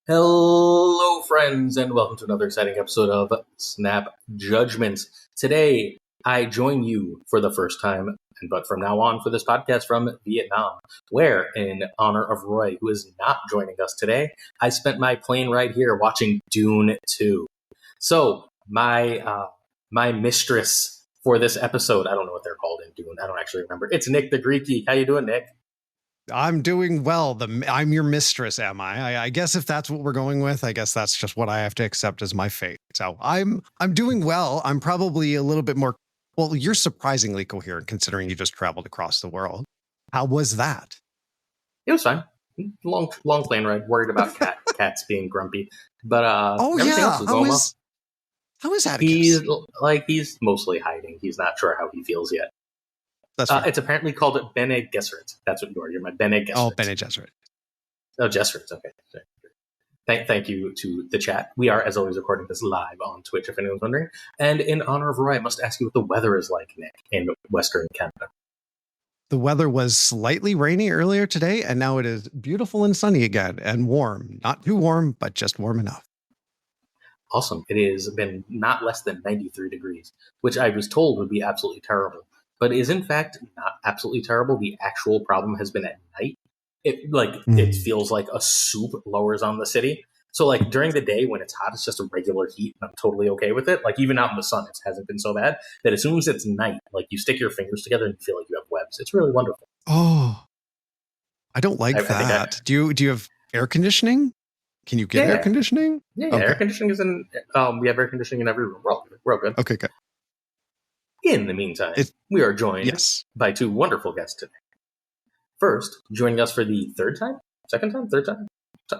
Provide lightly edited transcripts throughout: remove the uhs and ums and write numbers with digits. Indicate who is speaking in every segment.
Speaker 1: Hello, friends, and welcome to another exciting episode of Snap Judgments. Today, I join you for the first time, but from now on for this podcast from Vietnam, where, in honor of Roy, who is not joining us today, I spent my plane ride here watching Dune 2. So, my mistress for this episode, I don't know what they're called in Dune. I don't actually remember. It's Nick the Greeky. How you doing, Nick?
Speaker 2: I'm doing well. I'm your mistress, am I? I guess if that's what we're going with, I guess that's just what I have to accept as my fate. So I'm doing well. I'm probably a little bit more. Well, you're surprisingly coherent considering you just traveled across the world. How was that?
Speaker 1: It was fine. Long plane ride. Worried about cats being grumpy, but everything else was going well.
Speaker 2: How is Atticus?
Speaker 1: He's mostly hiding. He's not sure how he feels yet.
Speaker 2: That's
Speaker 1: it's apparently called Bene Gesserit. That's what you are. You're my Bene Gesserit.
Speaker 2: Oh, Bene Gesserit.
Speaker 1: Oh, Gesserit. Okay. Thank you to the chat. We are, as always, recording this live on Twitch, if anyone's wondering. And in honor of Roy, I must ask you what the weather is like, Nick, in Western Canada.
Speaker 2: The weather was slightly rainy earlier today, and now it is beautiful and sunny again and warm. Not too warm, but just warm enough.
Speaker 1: Awesome. It has been not less than 93 degrees, which I was told would be absolutely terrible, but is in fact not absolutely terrible. The actual problem has been at night. It feels like a soup lowers on the city. So like during the day when it's hot, it's just a regular heat and I'm totally okay with it. Like even out in the sun, it hasn't been so bad that as soon as it's night, like you stick your fingers together and you feel like you have webs. It's really wonderful.
Speaker 2: Oh, I don't like that. Do you have air conditioning? Can you get air conditioning?
Speaker 1: Yeah, okay. Air conditioning is in. We have air conditioning in every room. We're all good.
Speaker 2: Okay, good.
Speaker 1: In the meantime, we are joined by two wonderful guests today. First, joining us for the third time,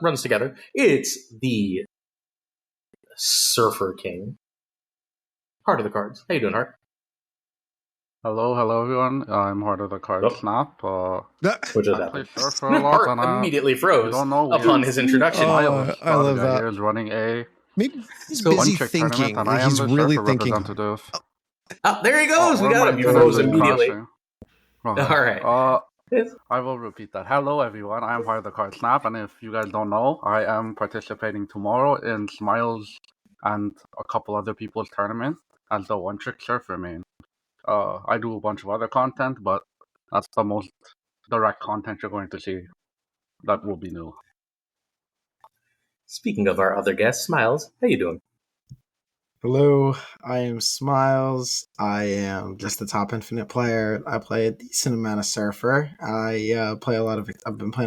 Speaker 1: runs together. It's the Surfer King, Heart of the Cards. How you doing, Heart?
Speaker 3: Hello, everyone. I'm Heart of the Cards Snap.
Speaker 1: Which is happening.
Speaker 3: Surfer a lot, and
Speaker 1: immediately froze upon his introduction.
Speaker 2: I love that.
Speaker 3: Is running a
Speaker 2: maybe he's busy thinking.
Speaker 3: And I
Speaker 2: he's
Speaker 3: am the
Speaker 2: really
Speaker 3: surfer
Speaker 2: thinking.
Speaker 3: Representative.
Speaker 1: Oh, there he goes. We got him. He froze immediately. All right.
Speaker 3: I will repeat that. Hello, everyone. I am Heart of the Card Snap, and if you guys don't know, I am participating tomorrow in Smiles and a couple other people's tournament as the One Trick Surfer main. I do a bunch of other content, but that's the most direct content you're going to see that will be new.
Speaker 1: Speaking of our other guest, Smiles, how you doing?
Speaker 4: Hello, I am Smiles. I am just a top infinite player. I play a decent amount of Surfer. I've been playing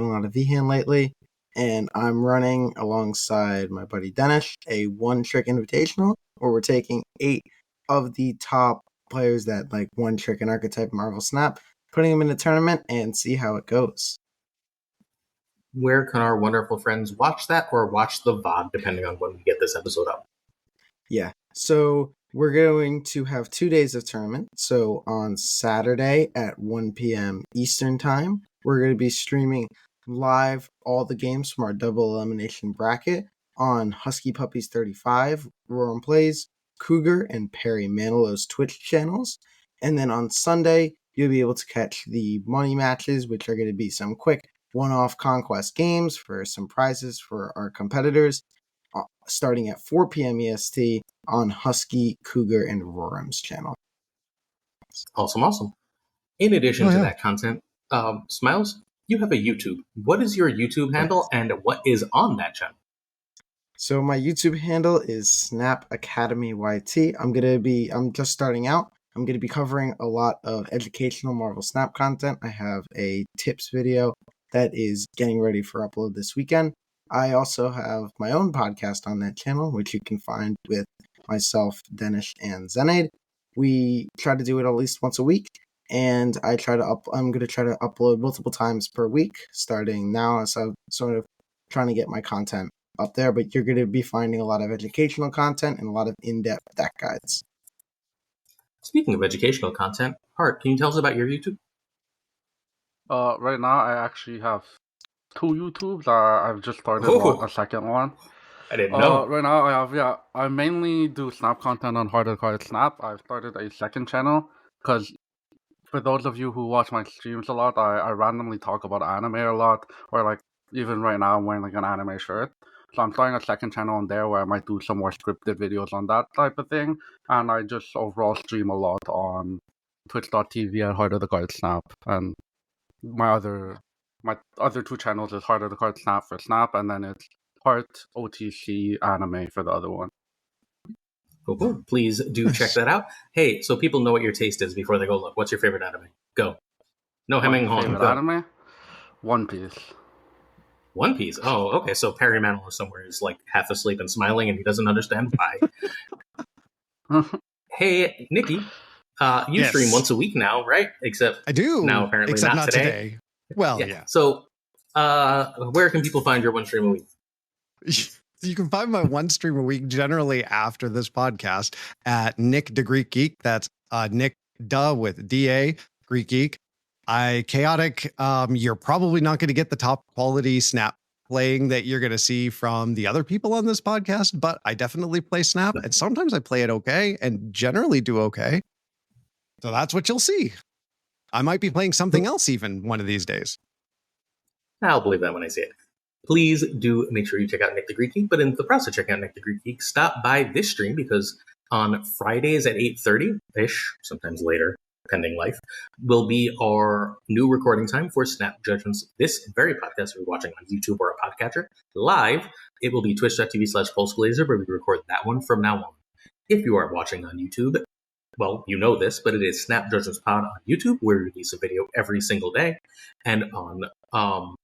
Speaker 4: a lot of V-Hand lately, and I'm running alongside my buddy Dennis a one-trick invitational where we're taking 8 of the top players that like one trick and archetype Marvel Snap, putting them in a tournament and see how it goes.
Speaker 1: Where can our wonderful friends watch that or watch the VOD depending on when we get this episode up?
Speaker 4: Yeah, so we're going to have 2 days of tournament. So on Saturday at 1 p.m. Eastern Time, we're going to be streaming live all the games from our double elimination bracket on Husky Puppies 35, Roram Plays, Cougar, and Perry Manilow's Twitch channels. And then on Sunday, you'll be able to catch the money matches, which are going to be some quick one-off conquest games for some prizes for our competitors, starting at 4 p.m. EST on Husky, Cougar, and Roram's channel.
Speaker 1: Awesome. In addition to that content, Smiles, you have a YouTube. What is your YouTube handle and what is on that channel?
Speaker 4: So my YouTube handle is Snap Academy YT. I'm just starting out. I'm going to be covering a lot of educational Marvel Snap content. I have a tips video that is getting ready for upload this weekend. I also have my own podcast on that channel, which you can find with myself, Dennis, and Zenaid. We try to do it at least once a week, and I'm going to try to upload multiple times per week, starting now. So I'm sort of trying to get my content up there, but you're going to be finding a lot of educational content and a lot of in-depth deck guides.
Speaker 1: Speaking of educational content, Hart, can you tell us about your YouTube?
Speaker 3: Right now, I actually have 2 YouTubes. I've just started a second one.
Speaker 1: I didn't know.
Speaker 3: Right now, I mainly do Snap content on Heart of the Card Snap. I've started a second channel because for those of you who watch my streams a lot, I randomly talk about anime a lot, or like even right now I'm wearing like an anime shirt. So I'm starting a second channel on there where I might do some more scripted videos on that type of thing. And I just overall stream a lot on twitch.tv at Heart of the Card Snap. And my other two channels is Heart of the Card Snap for Snap, and then it's Heart OTC Anime for the other one.
Speaker 1: Cool. Please do check that out. Hey, so people know what your taste is before they go look. What's your favorite anime? Go. No hemming and hawing.
Speaker 3: Favorite
Speaker 1: Go.
Speaker 3: anime? One Piece.
Speaker 1: One Piece. Oh, okay. So Perry Manilow somewhere is like half asleep and smiling, and he doesn't understand why. Hey, Nikki, you stream once a week now, right? Except
Speaker 2: I do.
Speaker 1: Now apparently
Speaker 2: Except
Speaker 1: not today.
Speaker 2: Well, yeah.
Speaker 1: So, where can people find your one stream a week?
Speaker 2: You can find my one stream a week generally after this podcast at Nick the Greek Geek. That's Nick Duh with DA Greek Geek. Chaotic. You're probably not going to get the top quality Snap playing that you're going to see from the other people on this podcast, but I definitely play Snap, and sometimes I play it okay and generally do okay. So that's what you'll see. I might be playing something else even one of these days.
Speaker 1: I'll believe that when I see it. Please do make sure you check out Nick the Greek Geek, but in the process of checking out Nick the Greek Geek, stop by this stream because on Fridays at 8:30-ish, sometimes later, pending life, will be our new recording time for Snap Judgments. This very podcast we're watching on YouTube or a podcatcher live, it will be twitch.tv/BlueSky, where we record that one from now on. If you are watching on YouTube, well, you know this, but it is Snap Judgments Pod on YouTube, where we release a video every single day. And on, I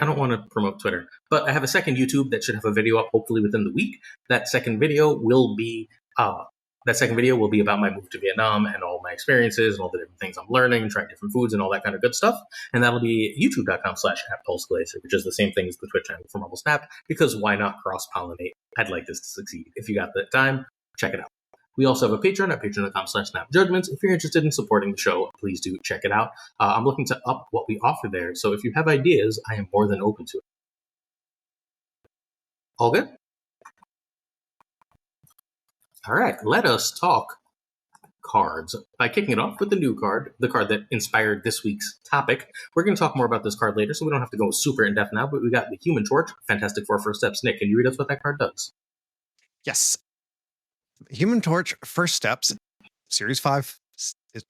Speaker 1: don't want to promote Twitter, but I have a second YouTube that should have a video up hopefully within the week. That second video will be about my move to Vietnam and all my experiences and all the different things I'm learning and trying different foods and all that kind of good stuff. And that'll be youtube.com/@PulseGlazer, which is the same thing as the Twitch channel for Marvel Snap, because why not cross-pollinate? I'd like this to succeed. If you got the time, check it out. We also have a Patreon at patreon.com/SnapJudgments. If you're interested in supporting the show, please do check it out. I'm looking to up what we offer there, so if you have ideas, I am more than open to it. All good? All right, let us talk cards. By kicking it off with the new card, the card that inspired this week's topic. We're going to talk more about this card later, so we don't have to go super in-depth now, but we got the Human Torch, Fantastic Four First Steps. Nick, can you read us what that card does?
Speaker 2: Yes. Human Torch First Steps, Series 5,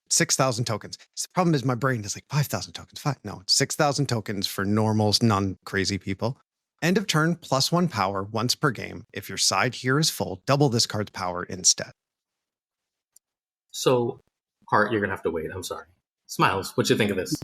Speaker 2: 6,000 tokens. The problem is my brain is like 5,000 tokens. No, 6,000 tokens for normals, non-crazy people. End of turn, +1 power once per game. If your side here is full, double this card's power instead.
Speaker 1: So, Hart, you're going to have to wait. I'm sorry. Smiles, what you think of this?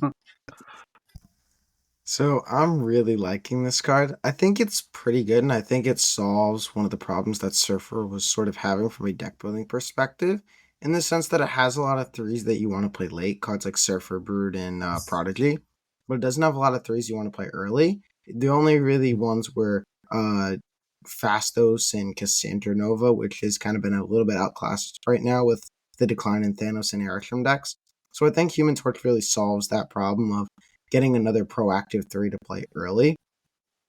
Speaker 4: So I'm really liking this card. I think it's pretty good, and I think it solves one of the problems that Surfer was sort of having from a deck building perspective, in the sense that it has a lot of threes that you want to play late, cards like Surfer, Brood, and Prodigy, but it doesn't have a lot of threes you want to play early. The only really ones were Phastos and Cassandra Nova, which has kind of been a little bit outclassed right now with the decline in Thanos and Aerodrome decks. So I think Human Torch really solves that problem of getting another proactive 3 to play early.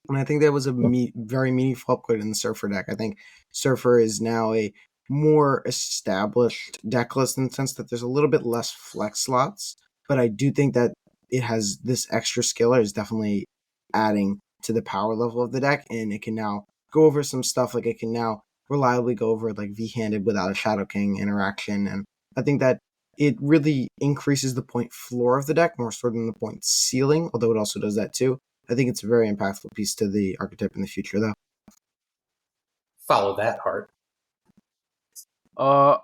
Speaker 4: And I think that was a very meaningful upgrade in the Surfer deck. I think Surfer is now a more established deck list in the sense that there's a little bit less flex slots, but I do think that it has this extra skiller is definitely adding to the power level of the deck, and it can now go over some stuff, like it can now reliably go over like V-handed without a Shadow King interaction, and I think that it really increases the point floor of the deck more so than the point ceiling, although it also does that too. I think it's a very impactful piece to the archetype in the future, though.
Speaker 1: Follow that, Hart.
Speaker 3: I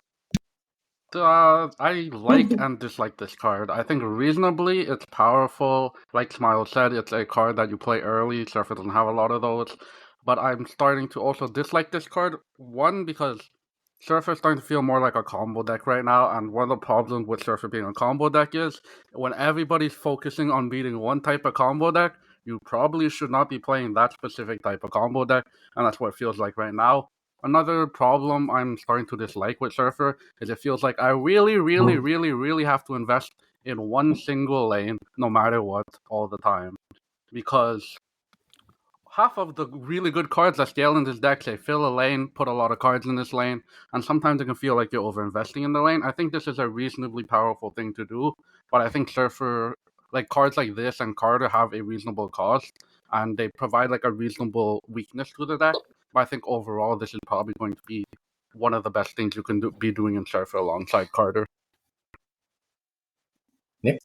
Speaker 3: like and dislike this card. I think reasonably it's powerful. Like Smile said, it's a card that you play early. Surfer doesn't have a lot of those. But I'm starting to also dislike this card. One, because Surfer is starting to feel more like a combo deck right now, and one of the problems with Surfer being a combo deck is when everybody's focusing on beating one type of combo deck, you probably should not be playing that specific type of combo deck, and that's what it feels like right now. Another problem I'm starting to dislike with Surfer is it feels like I really have to invest in one single lane, no matter what, all the time. Because half of the really good cards that scale in this deck say fill a lane, put a lot of cards in this lane, and sometimes it can feel like you're over-investing in the lane. I think this is a reasonably powerful thing to do, but I think Surfer, like cards like this and Carter have a reasonable cost, and they provide like a reasonable weakness to the deck. But I think overall, this is probably going to be one of the best things you can be doing in Surfer alongside Carter.
Speaker 1: Nick?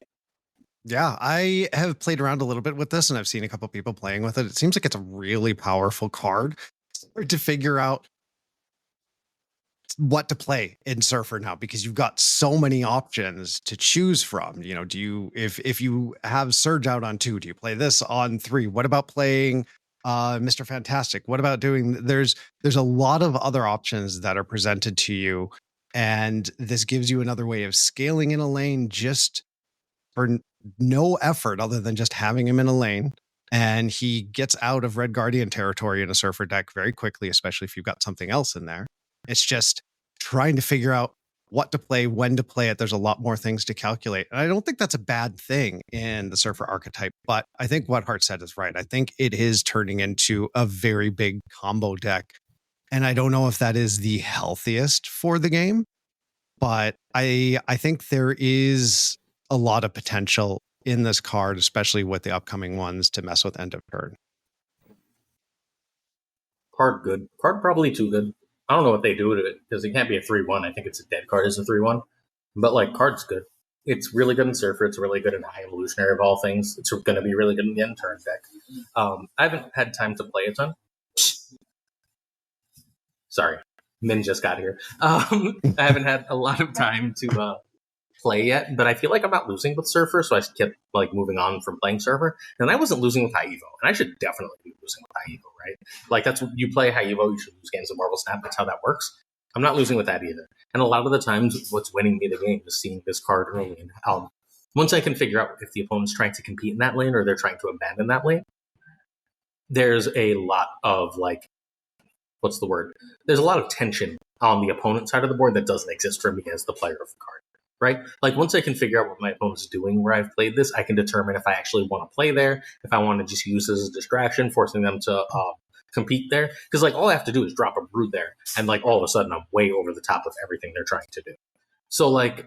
Speaker 2: Yeah, I have played around a little bit with this and I've seen a couple people playing with it. It seems like it's a really powerful card. It's hard to figure out what to play in Surfer now because you've got so many options to choose from. You know, do you if you have Surge out on 2, do you play this on 3? What about playing Mr. Fantastic? What about doing there's a lot of other options that are presented to you, and this gives you another way of scaling in a lane just for no effort other than just having him in a lane. And he gets out of Red Guardian territory in a Surfer deck very quickly, especially if you've got something else in there. It's just trying to figure out what to play, when to play it. There's a lot more things to calculate. And I don't think that's a bad thing in the Surfer archetype, but I think what Hart said is right. I think it is turning into a very big combo deck. And I don't know if that is the healthiest for the game, but I think there is a lot of potential in this card, especially with the upcoming ones, to mess with end of turn.
Speaker 1: Card good. Card probably too good. I don't know what they do to it because it can't be a 3-1. I think it's a dead card as a 3-1. But like, card's good. It's really good in Surfer. It's really good in High Evolutionary of all things. It's going to be really good in the end turn deck. I haven't had time to play a ton. Sorry, Min just got here. I haven't had a lot of time to play yet, but I feel like I'm not losing with Surfer, so I kept like moving on from playing Surfer. And I wasn't losing with High Evo, and I should definitely be losing with High Evo, right? Like, that's what you play High Evo, you should lose games of Marvel Snap. That's how that works. I'm not losing with that either. And a lot of the times, what's winning me the game is seeing this card early. And once I can figure out if the opponent's trying to compete in that lane or they're trying to abandon that lane, there's a lot of like, what's the word? There's a lot of tension on the opponent side of the board that doesn't exist for me as the player of the card. Right? Like, once I can figure out what my opponent's doing where I've played this, I can determine if I actually want to play there, if I want to just use this as a distraction, forcing them to compete there. Because, like, all I have to do is drop a Brood there, and, like, all of a sudden I'm way over the top of everything they're trying to do. So, like,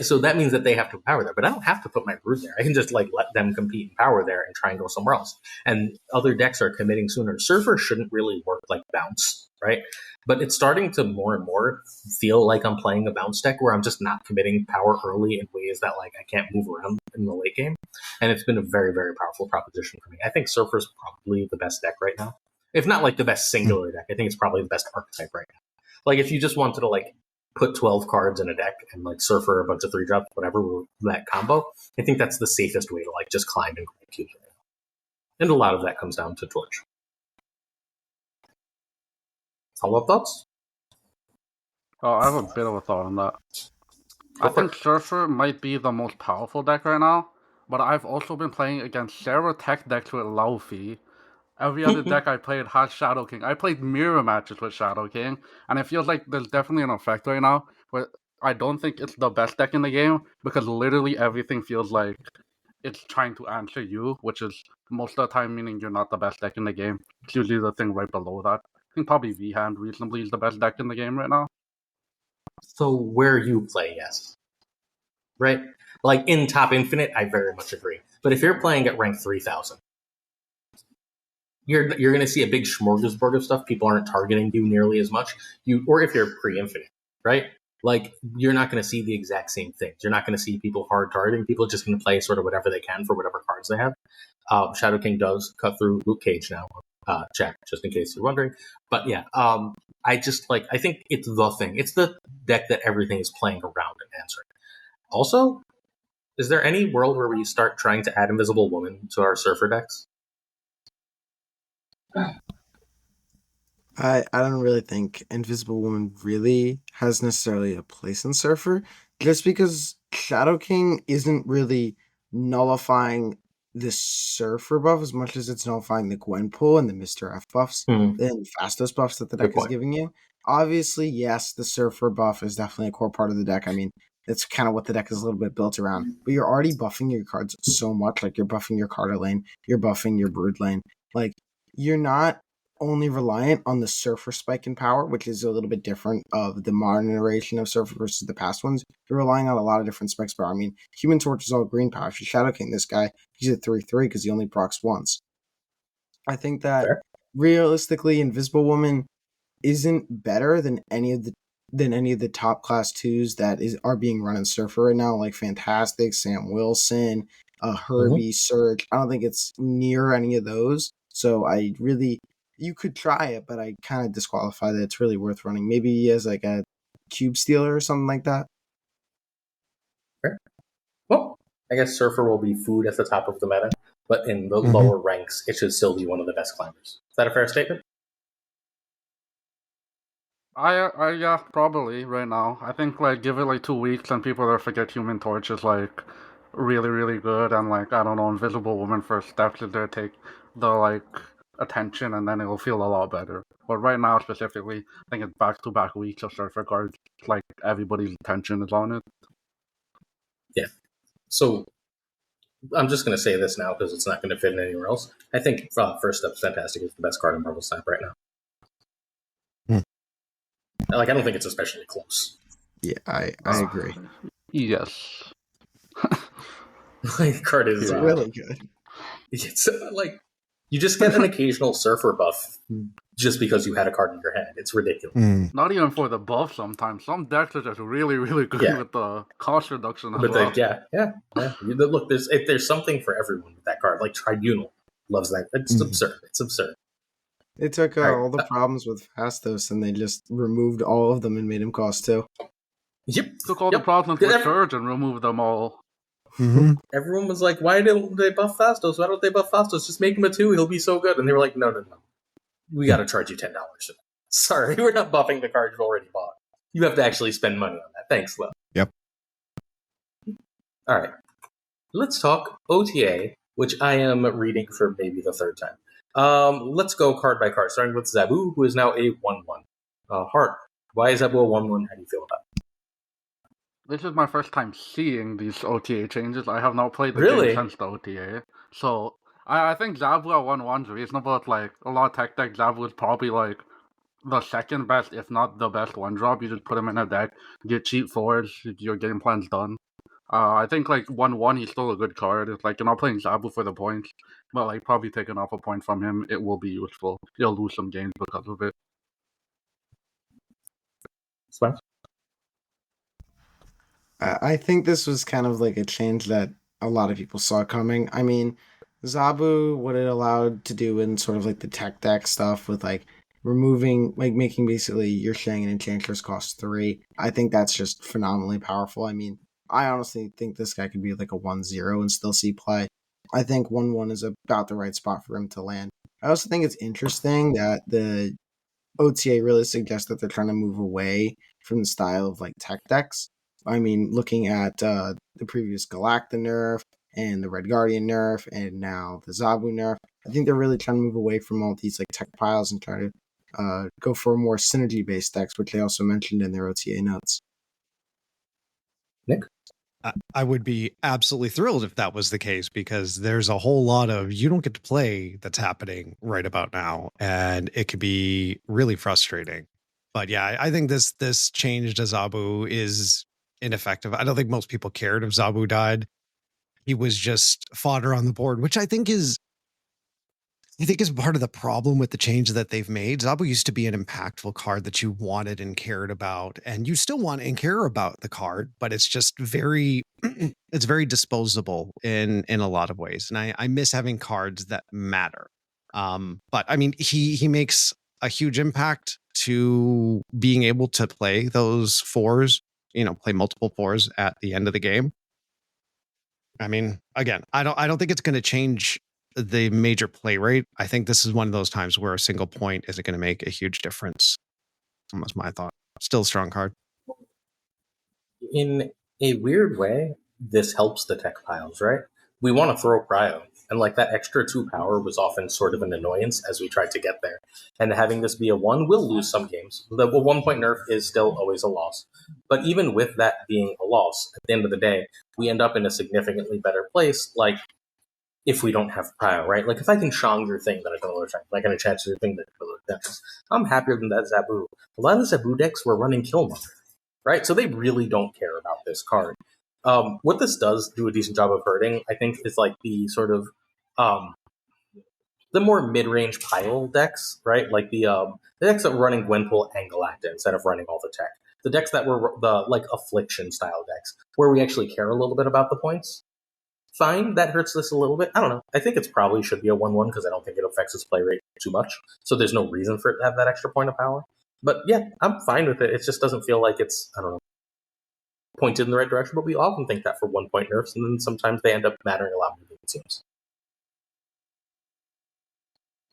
Speaker 1: so that means that they have to power there. But I don't have to put my Brood there. I can just, like, let them compete and power there and try and go somewhere else. And other decks are committing sooner. Surfer shouldn't really work like Bounce, right? But it's starting to more and more feel like I'm playing a bounce deck where I'm just not committing power early in ways that, like, I can't move around in the late game. And it's been a very, very powerful proposition for me. I think Surfer's probably the best deck right now. If not, like, the best singular deck, I think it's probably the best archetype right now. Like, if you just wanted to, like, put 12 cards in a deck and, like, Surfer a bunch of 3-drops, whatever, with that combo, I think that's the safest way to, like, just climb and grab cubes right now. And a lot of that comes down to Torch. Follow-up thoughts?
Speaker 3: Oh, I have a bit of a thought on that. I think Surfer might be the most powerful deck right now, but I've also been playing against Sarah Tech decks with Laufey. Every other deck I played has Shadow King. I played mirror matches with Shadow King, and it feels like there's definitely an effect right now where I don't think it's the best deck in the game because literally everything feels like it's trying to answer you, which is most of the time meaning you're not the best deck in the game. It's usually the thing right below that. I think probably V-Hand reasonably is the best deck in the game right now.
Speaker 1: So where you play, yes. Right? Like, in Top Infinite, I very much agree. But if you're playing at rank 3000, you're going to see a big smorgasbord of stuff. People aren't targeting you nearly as much. Or if you're pre-infinite, right? Like, you're not going to see the exact same things. You're not going to see people hard targeting. People are just going to play sort of whatever they can for whatever cards they have. Shadow King does cut through Luke Cage now. Chat, just in case you're wondering. But yeah, I think it's the thing. It's the deck that everything is playing around and answering. Also, is there any world where we start trying to add Invisible Woman to our Surfer decks?
Speaker 4: I don't really think Invisible Woman really has necessarily a place in Surfer, just because Shadow King isn't really nullifying the Surfer buff as much as it's nullifying the Gwenpool and the Mr. F buffs and Fastos buffs that the deck is giving you. Obviously, yes, the Surfer buff is definitely a core part of the deck. I mean, it's kind of what the deck is a little bit built around. But you're already buffing your cards so much. Like, you're buffing your Carter lane, you're buffing your Brood lane. Like, you're not only reliant on the Surfer spike in power, which is a little bit different of the modern iteration of Surfer versus the past ones. You're relying on a lot of different spikes power. I mean, Human Torch is all green power. If you Shadow King this guy, he's at 3/3 because he only procs once. I think that
Speaker 1: Fair.
Speaker 4: realistically, Invisible Woman isn't better than any of the top class twos that are being run in Surfer right now, like Fantastic, Sam Wilson, Herbie, Surge. I don't think it's near any of those. So you could try it, but I kind of disqualify that it's really worth running. Maybe as like a Cube Stealer or something like that.
Speaker 1: Fair. Well, I guess Surfer will be food at the top of the meta, but in the lower ranks, it should still be one of the best climbers. Is that a fair statement?
Speaker 3: Yeah, probably right now. I think like give it like 2 weeks and people will forget Human Torch is like really, really good, and like I don't know, Invisible Woman first steps is there take the like attention, and then it'll feel a lot better. But right now specifically, I think it's back-to-back weeks of Surfer cards. Like everybody's attention is on it.
Speaker 1: Yeah. So I'm just going to say this now because it's not going to fit in anywhere else. I think First Step's Fantastic is the best card in Marvel Snap right now. Like, I don't think it's especially close.
Speaker 4: Yeah, I agree.
Speaker 3: Yes.
Speaker 1: Like, card is
Speaker 4: It's really good.
Speaker 1: It's like you just get an occasional Surfer buff just because you had a card in your hand. It's ridiculous.
Speaker 3: Not even for the buff sometimes. Some decks are just really, really good with the cost reduction as
Speaker 1: But
Speaker 3: well.
Speaker 1: Look, there's something for everyone with that card. Like Tribunal loves that. It's absurd. It's absurd.
Speaker 4: They took all the problems with Fastos and they just removed all of them and made him cost 2.
Speaker 1: Yep.
Speaker 3: Took all the problems with Surge and removed them all.
Speaker 1: Everyone was like, why don't they buff Fastos? Why don't they buff Fastos? Just make him a 2. He'll be so good. And they were like, no. We got to charge you $10. Sorry, we're not buffing the card you've already bought. You have to actually spend money on that. Thanks, though.
Speaker 2: Yep.
Speaker 1: All right. Let's talk OTA, which I am reading for maybe the third time. Let's go card by card, starting with Zabu, who is now a 1-1. Hart, why is Zabu a 1-1? How do you feel about it?
Speaker 3: This is my first time seeing these OTA changes. I have not played the game since the OTA. So I think Zabu at 1-1 is reasonable. It's like a lot of tech deck. Zabu is probably like the second best, if not the best 1-drop. You just put him in a deck, get cheap 4s, your game plan's done. I think like 1-1, he's still a good card. It's like you're not playing Zabu for the points, but like probably taking off a point from him, it will be useful. You'll lose some games because of it.
Speaker 1: Smash?
Speaker 4: I think this was kind of like a change that a lot of people saw coming. I mean, Zabu, what it allowed to do in sort of like the tech deck stuff with like removing, like making basically your Shang and Enchantress cost 3. I think that's just phenomenally powerful. I mean, I honestly think this guy could be like a 1-0 and still see play. I think 1-1 is about the right spot for him to land. I also think it's interesting that the OTA really suggests that they're trying to move away from the style of like tech decks. I mean, looking at the previous Galacta nerf and the Red Guardian nerf and now the Zabu nerf, I think they're really trying to move away from all these like tech piles and try to go for more synergy-based decks, which they also mentioned in their OTA notes.
Speaker 1: Nick?
Speaker 2: I would be absolutely thrilled if that was the case, because there's a whole lot of you don't get to play that's happening right about now, and it could be really frustrating. But yeah, I think this change to Zabu is ineffective. I don't think most people cared if Zabu died. He was just fodder on the board, which I think is part of the problem with the change that they've made. Zabu used to be an impactful card that you wanted and cared about, and you still want and care about the card, but it's just it's very disposable in a lot of ways. And I miss having cards that matter. But I mean, he makes a huge impact to being able to play those 4s, play multiple 4s at the end of the game. I mean, again, I don't think it's going to change the major play rate. I think this is one of those times where a single point isn't going to make a huge difference. Almost my thought. Still a strong card.
Speaker 1: In a weird way, this helps the tech piles, right? We want to throw Cryo, and like that extra 2 power was often sort of an annoyance as we tried to get there. And having this be a 1 will lose some games. The 1-point nerf is still always a loss. But even with that being a loss, at the end of the day, we end up in a significantly better place, like if we don't have Cryo, right? Like if I can Shang your thing that I can lower Shang, like I can chance your thing that I can lower Shang, I'm happier than that Zabu. A lot of the Zabu decks were running Killmonger, right? So they really don't care about this card. What this does do a decent job of hurting, I think, is like the sort of the more mid-range pile decks, right? Like the decks that were running Gwenpool and Galacta instead of running all the tech. The decks that were the like Affliction style decks, where we actually care a little bit about the points. Fine, that hurts this a little bit. I don't know. I think it's probably should be a 1/1 because I don't think it affects its play rate too much. So there's no reason for it to have that extra point of power. But yeah, I'm fine with it. It just doesn't feel like it's, I don't know, pointed in the right direction. But we often think that for 1-point nerfs, and then sometimes they end up mattering a lot more than it seems.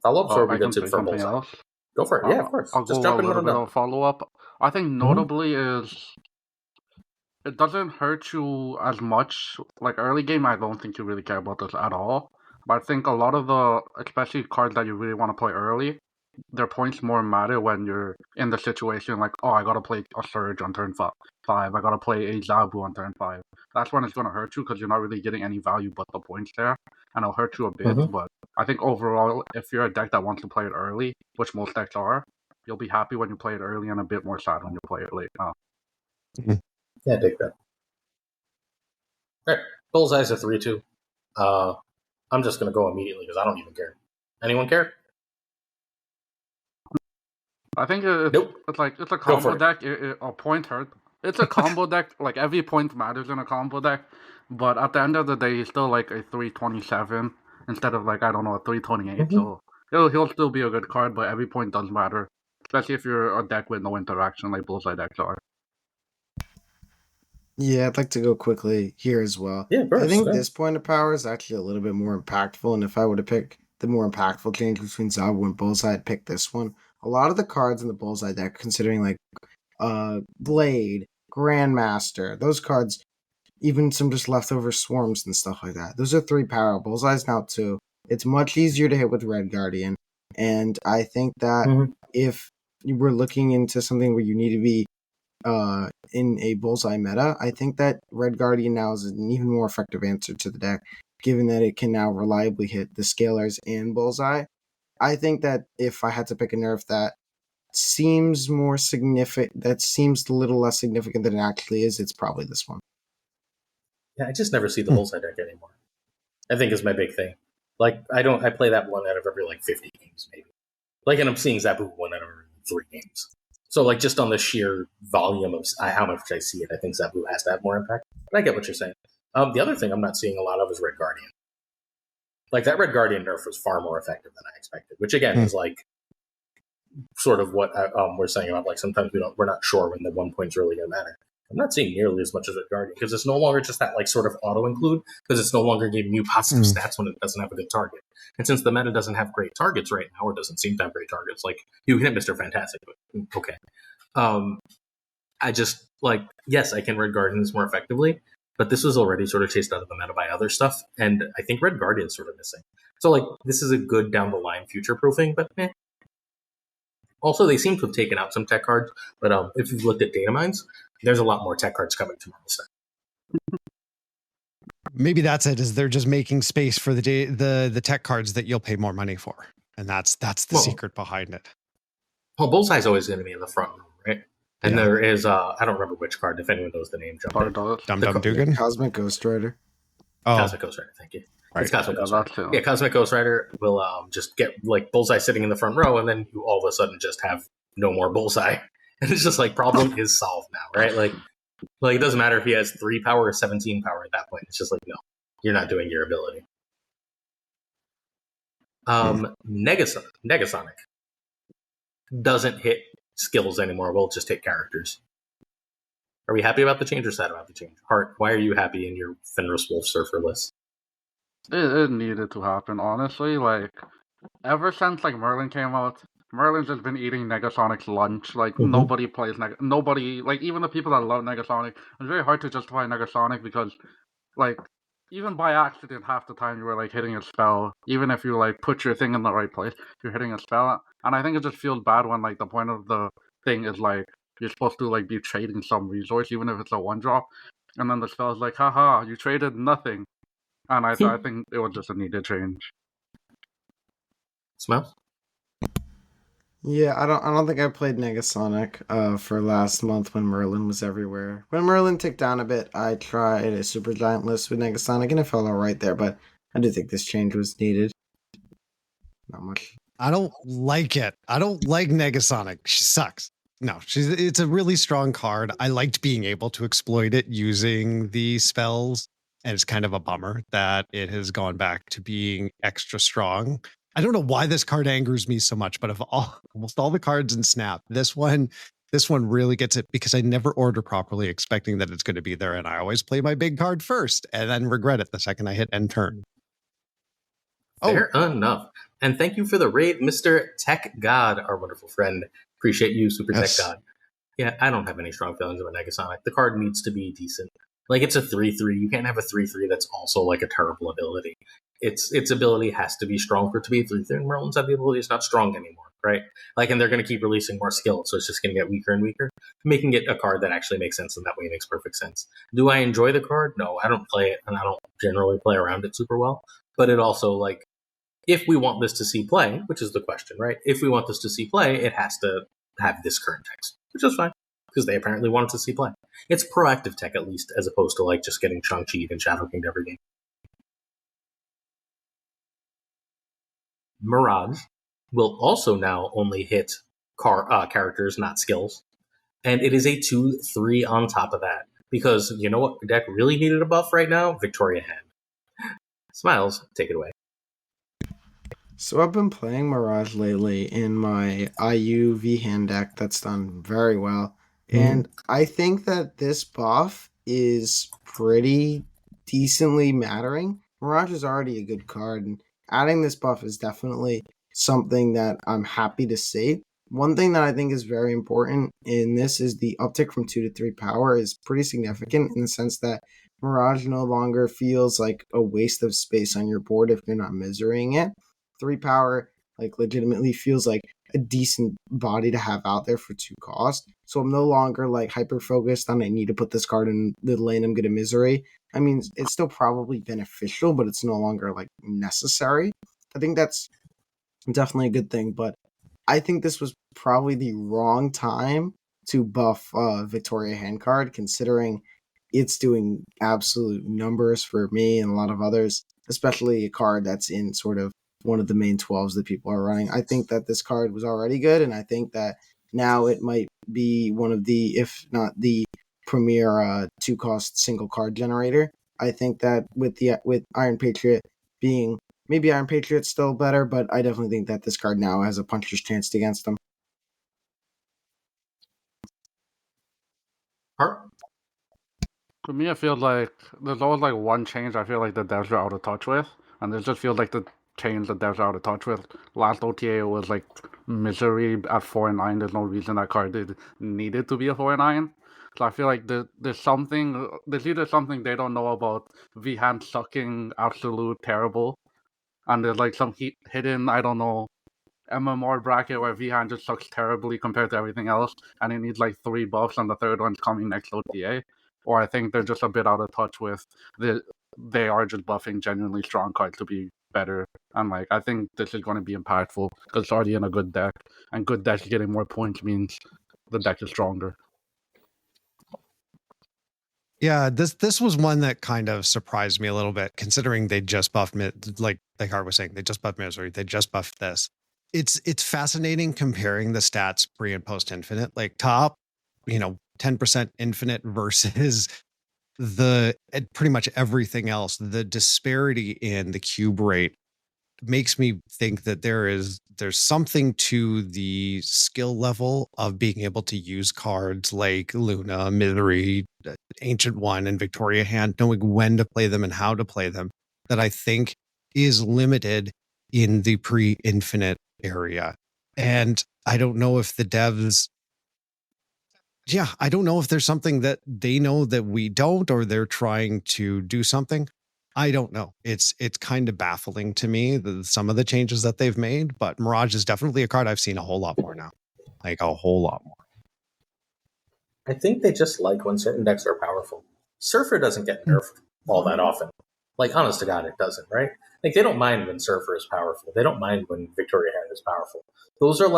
Speaker 1: Follow-ups or are we good to for Bullseye?
Speaker 3: Else?
Speaker 1: Go for it. Yeah, of course.
Speaker 3: I'll
Speaker 1: Just
Speaker 3: go
Speaker 1: jump
Speaker 3: a
Speaker 1: in
Speaker 3: little
Speaker 1: with
Speaker 3: bit of follow-up. I think notably is it doesn't hurt you as much. Like early game, I don't think you really care about this at all. But I think a lot of the, especially cards that you really want to play early, their points more matter when you're in the situation like, oh, I gotta play a Surge on turn 5. I gotta play a Zabu on turn 5. That's when it's gonna hurt you because you're not really getting any value but the points there, and it'll hurt you a bit. But I think overall, if you're a deck that wants to play it early, which most decks are, you'll be happy when you play it early and a bit more sad when you play it late.
Speaker 1: Yeah, I dig that. All right, Bullseye's a 3/2. I'm just gonna go immediately because I don't even care. Anyone care?
Speaker 3: I think it's like it's a combo deck. A point hurt. It's a combo deck. Like every point matters in a combo deck, but at the end of the day, he's still like a 327 instead of like, I don't know, a 328. So he'll still be a good card, but every point does matter, especially if you're a deck with no interaction like Bullseye decks are.
Speaker 4: Yeah, I'd like to go quickly here as well.
Speaker 1: Yeah,
Speaker 4: I think this point of power is actually a little bit more impactful, and if I were to pick the more impactful change between Zabu and Bullseye, I'd pick this one. A lot of the cards in the Bullseye deck, considering like Blade, Grandmaster, those cards, even some just leftover swarms and stuff like that. Those are 3 power. Bullseye's now 2. It's much easier to hit with Red Guardian, and I think that if you were looking into something where you need to be in a Bullseye meta, I think that Red Guardian now is an even more effective answer to the deck, given that it can now reliably hit the Scalars and Bullseye. I think that if I had to pick a nerf that seems more significant, that seems a little less significant than it actually is, it's probably this one.
Speaker 1: Yeah, I just never see the Bullseye deck anymore. I think is my big thing. Like, I play that one out of every like 50 games, maybe. Like, and I'm seeing Zabu 1 out of every 3 games. So, like, just on the sheer volume of how much I see it, I think Zabu has to have more impact. But I get what you're saying. The other thing I'm not seeing a lot of is Red Guardian. Like, that Red Guardian nerf was far more effective than I expected, which, again, is, like, sort of what we're saying about, like, sometimes we're not sure when the 1 point's really going to matter. I'm not seeing nearly as much as Red Guardian, because it's no longer just that, like, sort of auto-include, because it's no longer giving you positive stats when it doesn't have a good target. And since the meta doesn't have great targets right now, or doesn't seem to have great targets, like, you hit Mr. Fantastic, but okay. I just, like, yes, I can Red Guardian this more effectively, but this was already sort of chased out of the meta by other stuff, and I think Red Guardian is sort of missing. So, like, this is a good down-the-line future-proofing, but Also, they seem to have taken out some tech cards, but if you've looked at data mines, there's a lot more tech cards coming to normal stuff.
Speaker 2: Maybe that's it, is they're just making space for the tech cards that you'll pay more money for. And that's the secret behind it.
Speaker 1: Well, Bullseye's always going to be in the front room, right? And there is, I don't remember which card, if anyone knows the name, jump in.
Speaker 2: Dum Dugan?
Speaker 4: Cosmic Ghost Rider.
Speaker 2: Oh.
Speaker 1: Cosmic Ghost Rider, thank you.
Speaker 2: Right.
Speaker 1: It's Cosmic Ghost Rider. Yeah, Cosmic Ghost Rider will just get, like, Bullseye sitting in the front row, and then you all of a sudden just have no more Bullseye. And it's just like, problem is solved now, right? Like it doesn't matter if he has 3 power or 17 power at that point. It's just like, no, you're not doing your ability. Negasonic doesn't hit skills anymore. We'll just hit characters. Are we happy about the change or sad about the change? Hart, why are you happy in your Fenris Wolf Surfer list?
Speaker 3: It needed to happen, honestly. Like, ever since like Merlin came out, Merlin's just been eating Negasonic's lunch. Like, nobody plays nobody, like, even the people that love Negasonic, it's very hard to justify Negasonic because, like, even by accident, half the time you were, like, hitting a spell. Even if you, like, put your thing in the right place, you're hitting a spell. And I think it just feels bad when, like, the point of the thing is, like, you're supposed to, like, be trading some resource, even if it's a 1-drop. And then the spell is like, haha, you traded nothing. And I think it was just a needed change.
Speaker 1: Smells?
Speaker 4: Yeah, I don't think I played Negasonic for last month when Merlin was everywhere. When Merlin ticked down a bit, I tried a Super Giant list with Negasonic and it felt alright there, but I do think this change was needed. not much.
Speaker 2: I don't like it. I don't like Negasonic. She sucks. No, it's a really strong card. I liked being able to exploit it using the spells, and it's kind of a bummer that it has gone back to being extra strong. I don't know why this card angers me so much, but of almost all the cards in Snap, this one really gets it because I never order properly expecting that it's going to be there, and I always play my big card first and then regret it the second I hit end turn.
Speaker 1: Fair enough. And thank you for the raid, Mr. Tech God, our wonderful friend. Appreciate you, Super
Speaker 2: Yes.
Speaker 1: Tech God. Yeah, I don't have any strong feelings about Negasonic. The card needs to be decent. Like, it's a 3/3. You can't have a 3/3 that's also like a terrible ability. Its ability has to be strong for it to be a 3/3. And Merlin's ability is not strong anymore, right? Like, and they're going to keep releasing more skills, so it's just going to get weaker and weaker. Making it a card that actually makes sense in that way makes perfect sense. Do I enjoy the card? No, I don't play it, and I don't generally play around it super well. But it also, like, if we want this to see play, which is the question, right? If we want this to see play, it has to have this current text, which is fine, because they apparently want it to see play. It's proactive tech, at least, as opposed to like just getting Chang-Chi'd and Shadow King'd every game. Mirage will also now only hit characters, not skills. And it is a 2/3 on top of that. Because you know what the deck really needed a buff right now? Victoria Hand. Smiles, take it away.
Speaker 4: So I've been playing Mirage lately in my IU V-Hand deck that's done very well. And I think that this buff is pretty decently mattering. Mirage is already a good card, and adding this buff is definitely something that I'm happy to see. One thing that I think is very important in this is the uptick from 2 to 3 power is pretty significant in the sense that Mirage no longer feels like a waste of space on your board if you're not miserying it. 3 power like legitimately feels like a decent body to have out there for 2 cost. So I'm no longer like hyper focused on I need to put this card in the lane I'm gonna misery. I mean, it's still probably beneficial, but it's no longer like necessary. I think that's definitely a good thing, but I think this was probably the wrong time to buff Victoria Handcard, considering it's doing absolute numbers for me and a lot of others, especially a card that's in sort of one of the main 12s that people are running. I think that this card was already good, and I think that now it might be one of the, if not the premier 2-cost single card generator. I think that with Iron Patriot being, maybe Iron Patriot's still better, but I definitely think that this card now has a puncher's chance against them.
Speaker 1: Heart?
Speaker 3: To me, it feels like there's always like one change I feel like the devs are out of touch with, and it just feels like the change the devs are out of touch with. Last OTA was like Misery at 4/9. There's no reason that card needed to be a 4/9. So I feel like there's either something they don't know about V-Hand sucking absolute terrible, and there's like some hidden, I don't know, MMR bracket where V-Hand just sucks terribly compared to everything else, and it needs like 3 buffs, and the third one's coming next OTA. Or I think they're just a bit out of touch with they are just buffing genuinely strong cards to be better. And like I think this is going to be impactful because it's already in a good deck, and good decks getting more points means the deck is stronger.
Speaker 2: Yeah, this was one that kind of surprised me a little bit, considering they just buffed like Hart was saying, they just buffed Misery, they just buffed this. It's fascinating comparing the stats pre and post infinite, like top, 10% infinite versus pretty much everything else. The disparity in the cube rate makes me think that there's something to the skill level of being able to use cards like Luna, Misery, Ancient One, and Victoria Hand, knowing when to play them and how to play them, that I think is limited in the pre-infinite area. And I don't know if the devs, I don't know if there's something that they know that we don't, or they're trying to do something. I don't know. It's kind of baffling to me, some of the changes that they've made, but Mirage is definitely a card I've seen a whole lot more now. Like a whole lot more.
Speaker 1: I think they just like when certain decks are powerful. Surfer doesn't get nerfed all that often. Like, honest to God, it doesn't, right? Like, they don't mind when Surfer is powerful. They don't mind when Victoria Hand is powerful. Those are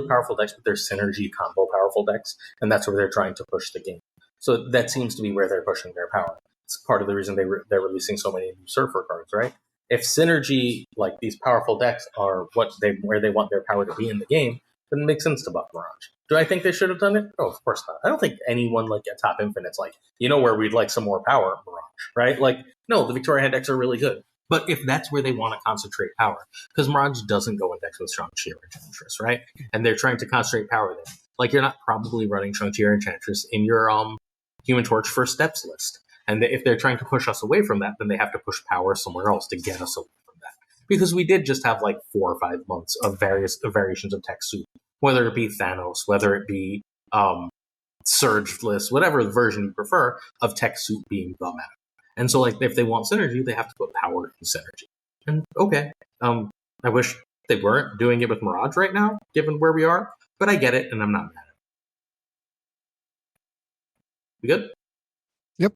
Speaker 1: powerful decks, but they're synergy combo powerful decks, and that's where they're trying to push the game. So that seems to be where they're pushing their power. It's part of the reason they're releasing so many new Surfer cards, right? if synergy, like these powerful decks, are where they want their power to be in the game, then it makes sense to buff Mirage. Do I think they should have done it? No, of course not. I don't think anyone like at Top Infinite's like, where we'd like some more power, Mirage, right? Like, no, the Victoria hand decks are really good. But if that's where they want to concentrate power, because Mirage doesn't go in decks with Shang-Chi or Enchantress, right? And they're trying to concentrate power there. Like, you're not probably running Shang-Chi or Enchantress in your Human Torch First Steps list. And if they're trying to push us away from that, then they have to push power somewhere else to get us away from that. Because we did just have like 4 or 5 months of variations of tech soup, whether it be Thanos, whether it be Surge list, whatever version you prefer of tech soup being the meta. And so, like, if they want synergy, they have to put power in synergy. And okay, I wish they weren't doing it with Mirage right now, given where we are, but I get it, and I'm not mad at it. We good?
Speaker 2: Yep.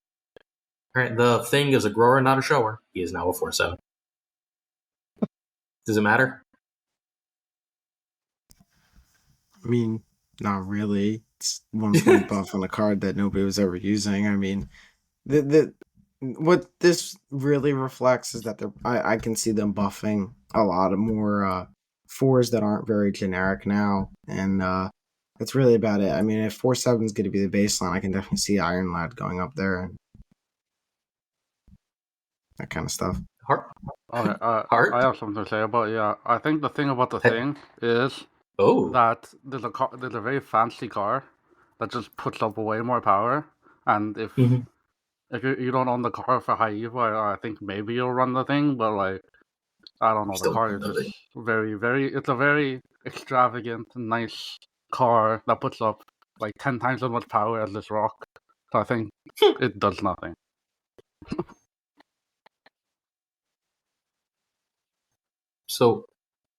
Speaker 1: All right, the Thing is a grower, not a shower. He is now a 4/7. Does it matter?
Speaker 4: I mean, not really. It's 1 point buff on a card that nobody was ever using. I mean, what this really reflects is that I can see them buffing a lot of more 4s that aren't very generic now, and that's really about it. I mean, if 4/7 is going to be the baseline, I can definitely see Iron Lad going up there and that kind of stuff.
Speaker 1: Heart?
Speaker 3: Okay,
Speaker 1: Heart?
Speaker 3: I have something to say about I think the thing about the Thing is that there's a very fancy car that just puts up way more power, and if you don't own the car for high EVO, I think maybe you'll run the Thing, but like, I don't know, the car is just it's a very extravagant, nice car that puts up like 10 times as much power as this rock. So I think it does nothing.
Speaker 1: So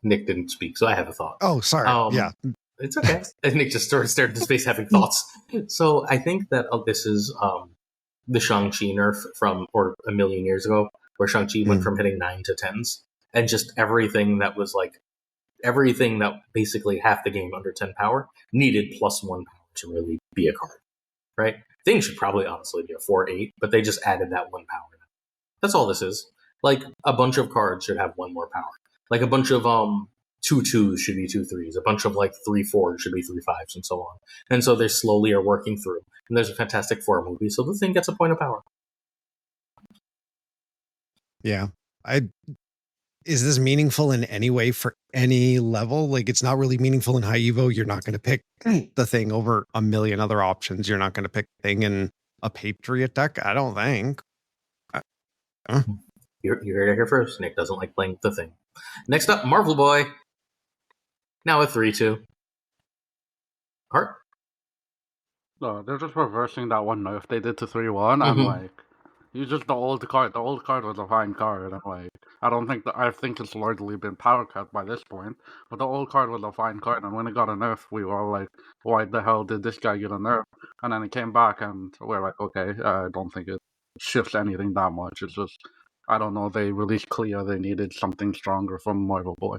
Speaker 1: Nick didn't speak, so I have a thought.
Speaker 2: Oh, sorry. Yeah.
Speaker 1: It's okay. Nick just stared into space having thoughts. So I think that this is the Shang-Chi nerf from a million years ago, where Shang-Chi went from hitting 9 to 10s, and just everything that basically half the game under 10 power needed +1 power to really be a card, right? Thing should probably honestly be a 4/8, but they just added that 1 power. That's all this is. Like, a bunch of cards should have 1 more power. Like, a bunch of 2/2s should be 2/3s. A bunch of like 3/4s should be 3/5s, and so on. And so they slowly are working through. And there's a Fantastic Four movie, so the Thing gets a point of power.
Speaker 2: Yeah. Is this meaningful in any way for any level? Like, it's not really meaningful in high Evo. You're not going to pick the Thing over a million other options. You're not going to pick Thing in a Patriot deck, I don't think.
Speaker 1: You heard it here first. Nick doesn't like playing the Thing. Next up, Marvel Boy. Now a 3/2. Heart?
Speaker 3: No, they're just reversing that one nerf they did to 3/1. I'm like, you just the old card. The old card was a fine card. I'm like, I think it's largely been power cut by this point. But the old card was a fine card, and when it got a nerf, we were all like, why the hell did this guy get a nerf? And then it came back, and we're like, okay, I don't think it shifts anything that much. It's just, I don't know, they released Clea, they needed something stronger from Marvel Boy.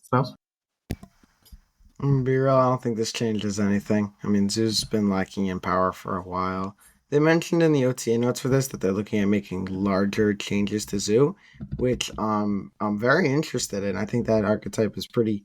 Speaker 1: Smells?
Speaker 4: I'm gonna be real, I don't think this changes anything. I mean, Zoo's been lacking in power for a while. They mentioned in the OTA notes for this that they're looking at making larger changes to Zoo, which I'm very interested in. I think that archetype is pretty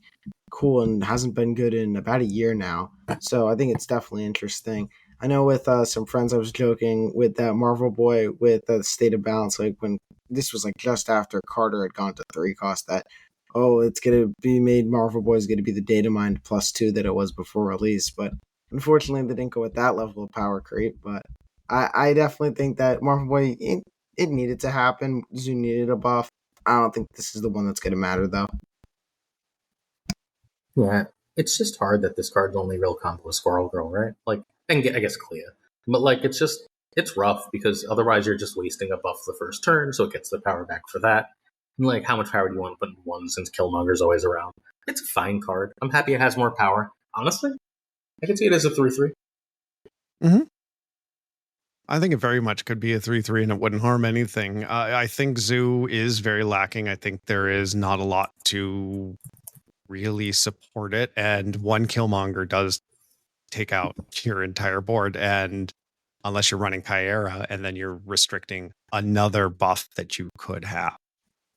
Speaker 4: cool and hasn't been good in about a year now. So I think it's definitely interesting. I know with some friends I was joking with that Marvel Boy with the State of Balance, like when this was like just after Carter had gone to 3 cost, that it's going to be made, Marvel Boy is going to be the data mined +2 that it was before release. But unfortunately, they didn't go with that level of power creep. But I definitely think that Marvel Boy, it needed to happen. Zoo needed a buff. I don't think this is the one that's going to matter, though.
Speaker 1: Yeah, it's just hard that this card's only real combo is Squirrel Girl, right? Like, and I guess Clea. But, like, it's rough, because otherwise you're just wasting a buff the first turn, so it gets the power back for that. And, like, how much power do you want to put in 1 since Killmonger's always around? It's a fine card. I'm happy it has more power. Honestly, I can see it as a 3/3.
Speaker 2: Mm-hmm. I think it very much could be a 3/3 and it wouldn't harm anything. I think Zoo is very lacking. I think there is not a lot to really support it. And 1 Killmonger does take out your entire board. And unless you're running Kyera, and then you're restricting another buff that you could have.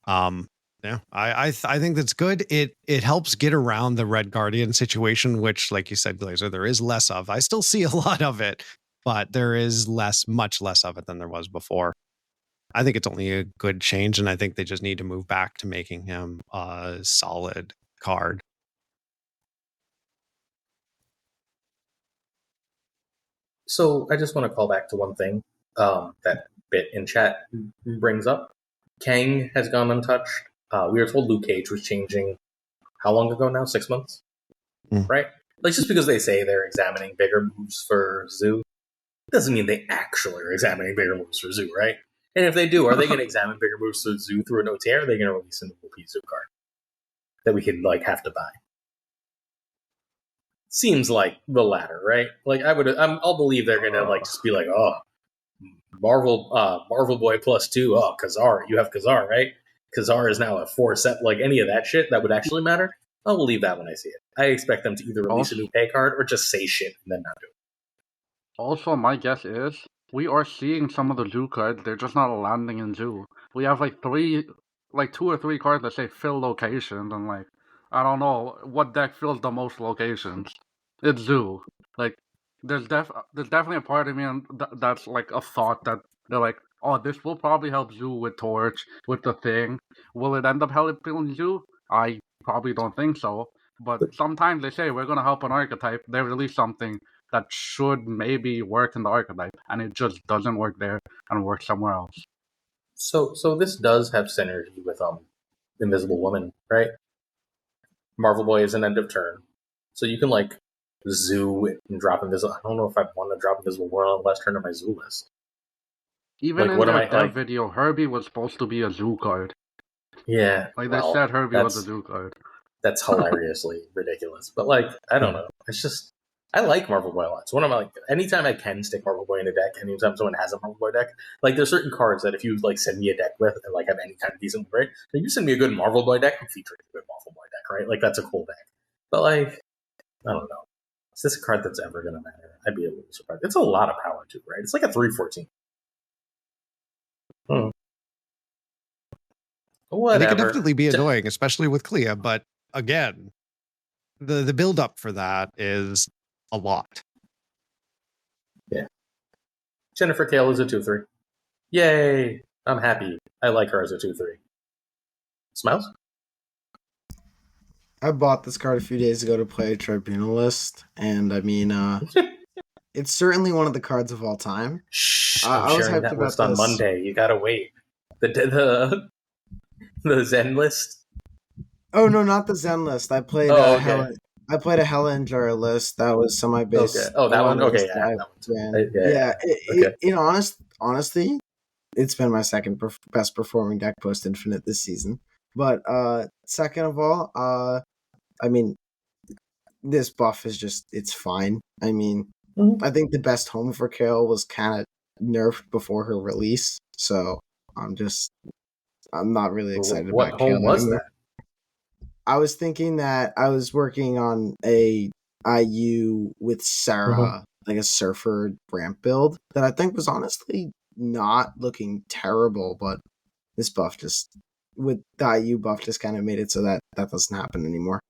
Speaker 2: Yeah, I think that's good. It helps get around the Red Guardian situation, which, like you said, Glazer, there is less of. I still see a lot of it, but there is much less of it than there was before. I think it's only a good change, and I think they just need to move back to making him a solid card.
Speaker 1: So I just want to call back to one thing that Bit in chat brings up. Kang has gone untouched. We were told Luke Cage was changing. How long ago now? 6 months? Right? Like, just because they say they're examining bigger moves for Zoo, doesn't mean they actually are examining bigger moves for Zoo, right? And if they do, are they going to examine bigger moves for Zoo through an OTA, or are they going to release a new OP Zoo card that we could, like, have to buy? Seems like the latter, right? Like, I'll believe they're going to, like, just be like, oh, Marvel Boy +2, oh, Kazar, you have Kazar, right? Kazar is now a 4-set, like, any of that shit that would actually matter. I'll believe that when I see it. I expect them to either release a new pay card or just say shit and then not do it.
Speaker 3: Also, my guess is we are seeing some of the Zoo cards. They're just not landing in Zoo. We have like 2 or 3 cards that say fill locations, and like I don't know what deck fills the most locations. It's Zoo. Like there's definitely a part of me that's like a thought that they're like, oh, this will probably help Zoo with Torch, with the thing. Will it end up helping Zoo? I probably don't think so. But sometimes they say we're gonna help an archetype. They release something that should maybe work in the archetype, and it just doesn't work there and works somewhere else.
Speaker 1: So this does have synergy with Invisible Woman, right? Marvel Boy is an end of turn, so you can like Zoo and drop Invisible. I don't know if I want to drop Invisible Woman on the last turn of my Zoo list.
Speaker 3: Even
Speaker 1: Like,
Speaker 3: in
Speaker 1: what am
Speaker 3: their
Speaker 1: I,
Speaker 3: dev
Speaker 1: like-
Speaker 3: video, Herbie was supposed to be a Zoo card.
Speaker 1: Yeah,
Speaker 3: Like
Speaker 1: well,
Speaker 3: they said, Herbie was a Zoo card.
Speaker 1: That's hilariously ridiculous. But like, I don't know. It's just I like Marvel Boy a lot. It's one of my, like, anytime I can stick Marvel Boy in a deck, anytime someone has a Marvel Boy deck, like there's certain cards that if you like send me a deck with and like have any kind of decent rate, like you send me a good Marvel Boy deck, I'm featuring a good Marvel Boy deck, right? Like that's a cool deck. But like, I don't know. Is this a card that's ever gonna matter? I'd be a little surprised. It's a lot of power too, right? It's like a 3/14. Whatever.
Speaker 2: And it can definitely be annoying, especially with Clea. But again, the build up for that is a lot.
Speaker 1: Yeah. Jennifer Kale is a 2/3. Yay! I'm happy. I like her as a 2/3. Smiles?
Speaker 4: I bought this card a few days ago to play Tribunalist, and I mean, it's certainly one of the cards of all time.
Speaker 1: Shh,
Speaker 4: I
Speaker 1: I'm
Speaker 4: was
Speaker 1: sharing
Speaker 4: hyped
Speaker 1: that
Speaker 4: about
Speaker 1: list on
Speaker 4: this.
Speaker 1: Monday. You gotta wait. The Zen list?
Speaker 4: Oh no, not the Zen list. I played
Speaker 1: okay.
Speaker 4: I played a Hellinger list that was semi-based.
Speaker 1: Okay. Oh, that one? Okay,
Speaker 4: yeah,
Speaker 1: that one too.
Speaker 4: Honestly, it's been my second best performing deck post Infinite this season. But second of all, I mean, this buff is just, it's fine. I mean, I think the best home for Kale was kind of nerfed before her release, so I'm not really excited
Speaker 1: What
Speaker 4: about
Speaker 1: home
Speaker 4: Kale
Speaker 1: was
Speaker 4: anymore.
Speaker 1: that?
Speaker 4: I was thinking that I was working on a IU with Sarah, like a surfer ramp build that I think was honestly not looking terrible, but this buff just, with the IU buff, just kind of made it so that doesn't happen anymore.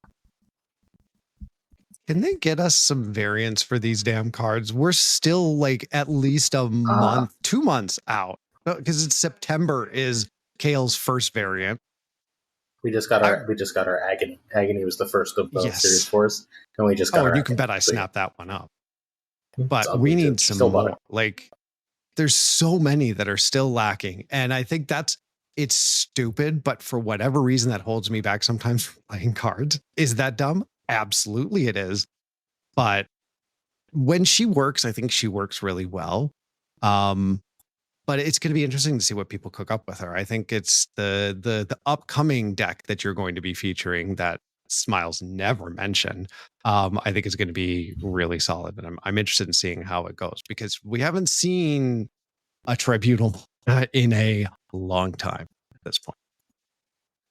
Speaker 2: Can they get us some variants for these damn cards? We're still like at least a month, 2 months out, because it's September is Kale's first variant.
Speaker 1: We just got our Agony. Agony was the first of the series for us, and we just got.
Speaker 2: And you can bet I snapped that one up. But we need some
Speaker 1: still
Speaker 2: more. Like, there's so many that are still lacking, and I think it's stupid. But for whatever reason, that holds me back sometimes from playing cards. Is that dumb? Absolutely, it is. But when she works, I think she works really well. But it's going to be interesting to see what people cook up with her. I think it's the upcoming deck that you're going to be featuring that Smiles never mentioned. I think is going to be really solid, and I'm interested in seeing how it goes because we haven't seen a tribunal in a long time at this point.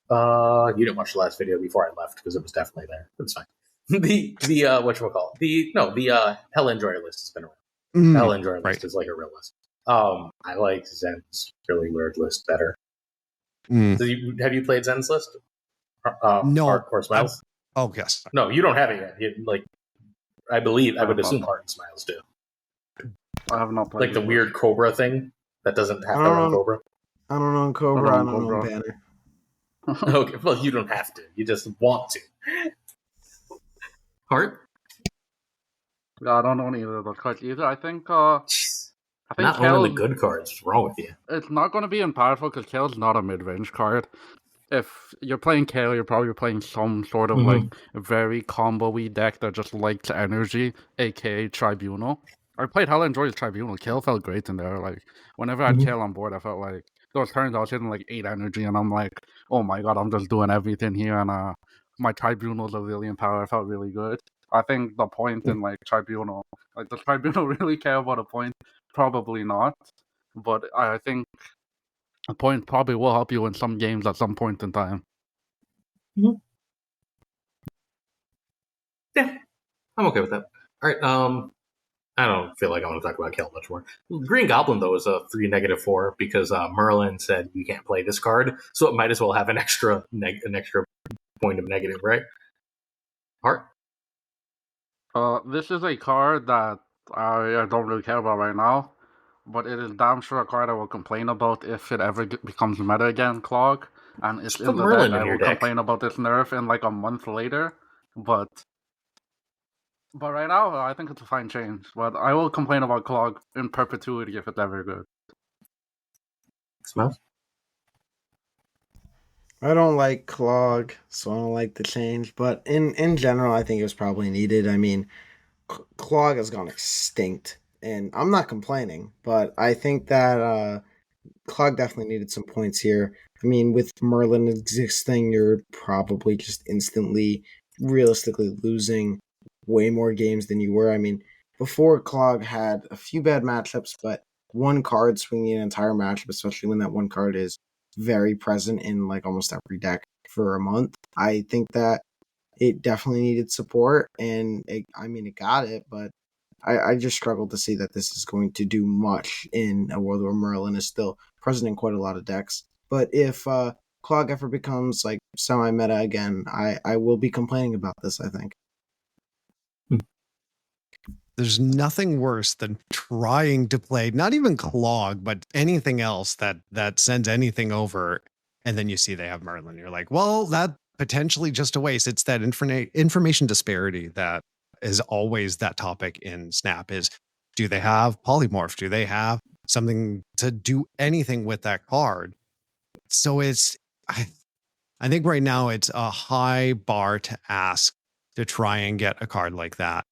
Speaker 1: You didn't watch the last video before I left because it was definitely there. It's fine. The whatchamacallit? The Hell Enjoyer list has been around. I'll enjoy
Speaker 2: right.
Speaker 1: list is like a real list. I like Zen's really weird list better.
Speaker 2: Mm.
Speaker 1: Have you played Zen's list?
Speaker 2: No.
Speaker 1: Heart or Smiles?
Speaker 2: Oh, yes.
Speaker 1: No, you don't have it yet. I believe, I would
Speaker 3: have
Speaker 1: assume
Speaker 3: not.
Speaker 1: Heart and Smiles do.
Speaker 3: I have not played
Speaker 1: Like the
Speaker 3: this
Speaker 1: weird Cobra thing that doesn't have
Speaker 4: I
Speaker 1: to
Speaker 4: don't
Speaker 1: run
Speaker 4: know.
Speaker 1: Cobra.
Speaker 4: I don't know Cobra. I don't know Banner.
Speaker 3: list.
Speaker 1: Okay, well, you don't have to. You just want to. Heart?
Speaker 3: Yeah, I don't own either of those cards either. I think
Speaker 1: Not owning the good cards. What's wrong with you?
Speaker 3: it's not going to be impactful because Kale's not a mid-range card. If you're playing Kale, you're probably playing some sort of like very combo-y deck that just likes energy, aka Tribunal. I played hella enjoyed Tribunal. Kale felt great in there. Like whenever I had Kale on board, I felt like those turns I was hitting like 8 energy, and I'm like, oh my god, I'm just doing everything here, and my Tribunal's a million power. I felt really good. I think the point in like Tribunal, like does Tribunal really care about a point? Probably not. But I think a point probably will help you in some games at some point in time.
Speaker 1: Yeah, I'm okay with that. All right. I don't feel like I want to talk about Kale much more. Green Goblin though is a 3-4 because Merlin said you can't play this card, so it might as well have an extra point of negative, right? Heart.
Speaker 3: This is a card that I don't really care about right now, but it is damn sure a card I will complain about if it ever becomes meta again, Clog. And it's
Speaker 1: Just
Speaker 3: in
Speaker 1: put
Speaker 3: the
Speaker 1: Merlin
Speaker 3: deck.
Speaker 1: in
Speaker 3: I
Speaker 1: your
Speaker 3: will
Speaker 1: deck.
Speaker 3: complain about this nerf in like a month later, but right now I think it's a fine change. But I will complain about Clog in perpetuity if it's ever good.
Speaker 1: Smells.
Speaker 4: I don't like Clog, so I don't like the change. But in general, I think it was probably needed. I mean, Clog has gone extinct, and I'm not complaining, but I think that Clog definitely needed some points here. I mean, with Merlin existing, you're probably just instantly, realistically losing way more games than you were. I mean, before Clog had a few bad matchups, but one card swinging an entire matchup, especially when that one card is very present in like almost every deck for a month. I think that it definitely needed support, and it got it, but I just struggle to see that this is going to do much in a world where Merlin is still present in quite a lot of decks. But if Clog ever becomes like semi-meta again, I will be complaining about this, I think.
Speaker 2: There's nothing worse than trying to play not even Clog, but anything else that sends anything over, and then you see they have Merlin. You're like, well, that potentially just a waste. It's that information disparity that is always that topic in Snap is, do they have polymorph? Do they have something to do anything with that card? So I think right now it's a high bar to ask to try and get a card like that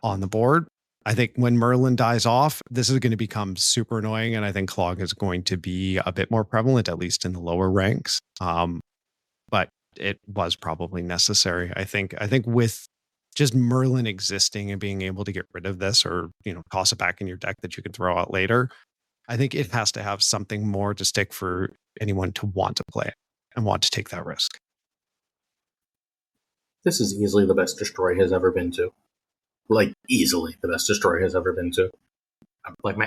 Speaker 2: on the board. I think when Merlin dies off, this is going to become super annoying, and I think Clog is going to be a bit more prevalent, at least in the lower ranks. But it was probably necessary. I think with just Merlin existing and being able to get rid of this, or toss it back in your deck that you can throw out later, I think it has to have something more to stick for anyone to want to play it and want to take that risk.
Speaker 1: This is easily the best Destroy has ever been to. Like, easily the best Destroy has ever been to. Like,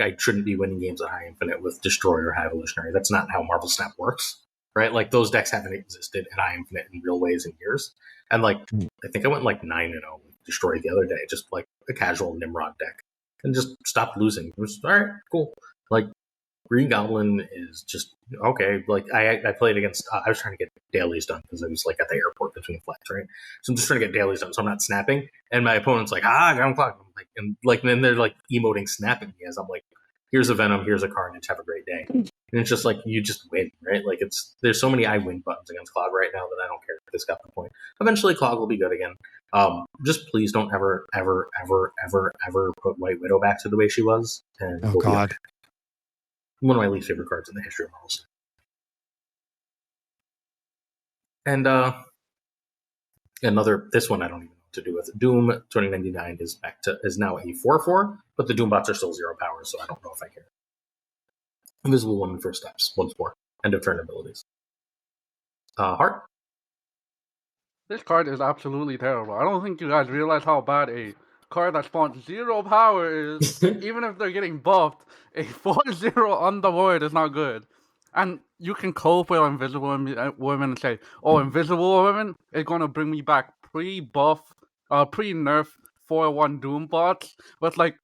Speaker 1: I shouldn't be winning games at High Infinite with Destroy or High Evolutionary. That's not how Marvel Snap works, right? Like, those decks haven't existed at High Infinite in real ways in years. And, like, I think I went, 9-0 with Destroy the other day, just, like, a casual Nimrod deck. And just stopped losing. It was, alright, cool. Like, Green Goblin is just okay. Like I played against. I was trying to get dailies done because I was like at the airport between flights, right? So I'm just trying to get dailies done, so I'm not snapping. And my opponent's like, I got him clock. And then they're like emoting snapping me as I'm like, here's a Venom, here's a Carnage, have a great day. And it's just like you just win, right? Like there's so many I win buttons against Clog right now that I don't care if this got the point. Eventually, Clog will be good again. Just please don't ever put White Widow back to the way she was. And
Speaker 2: oh God.
Speaker 1: One of my least favorite cards in the history of Marvel. And this one I don't even know what to do with. Doom 2099 is now a 4/4, but the Doom bots are still 0 power, so I don't know if I care. Invisible Woman first steps, once more. End of turn abilities. Heart?
Speaker 3: This card is absolutely terrible. I don't think you guys realize how bad a card that spawns 0 power is, even if they're getting buffed, a 4/0 on the board is not good. And you can cope with Invisible Women and say, oh, Invisible Women is going to bring me back pre-buff, pre-nerf 4/1 Doom bots. But like,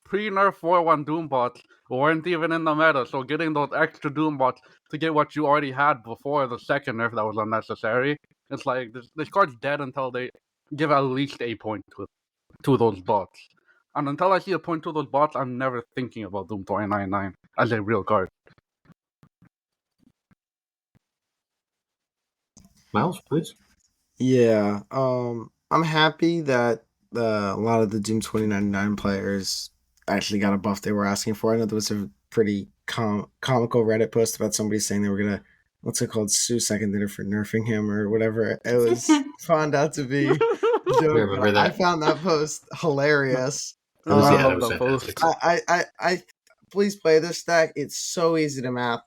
Speaker 3: pre-nerf 4/1 Doom bots weren't even in the meta, so getting those extra Doom bots to get what you already had before the second nerf that was unnecessary. It's like, this card's dead until they give at least a point to those bots. And until I see a point to those bots, I'm never thinking about Doom 2099 as a real card.
Speaker 1: Miles, please.
Speaker 4: Yeah, I'm happy that a lot of the Doom 2099 players actually got a buff they were asking for. I know there was a pretty comical Reddit post about somebody saying they were gonna, what's it called, sue Second Dinner for nerfing him or whatever. It was found out to be joke. I found that post hilarious.
Speaker 1: I love that post.
Speaker 4: I please play this deck. It's so easy to math.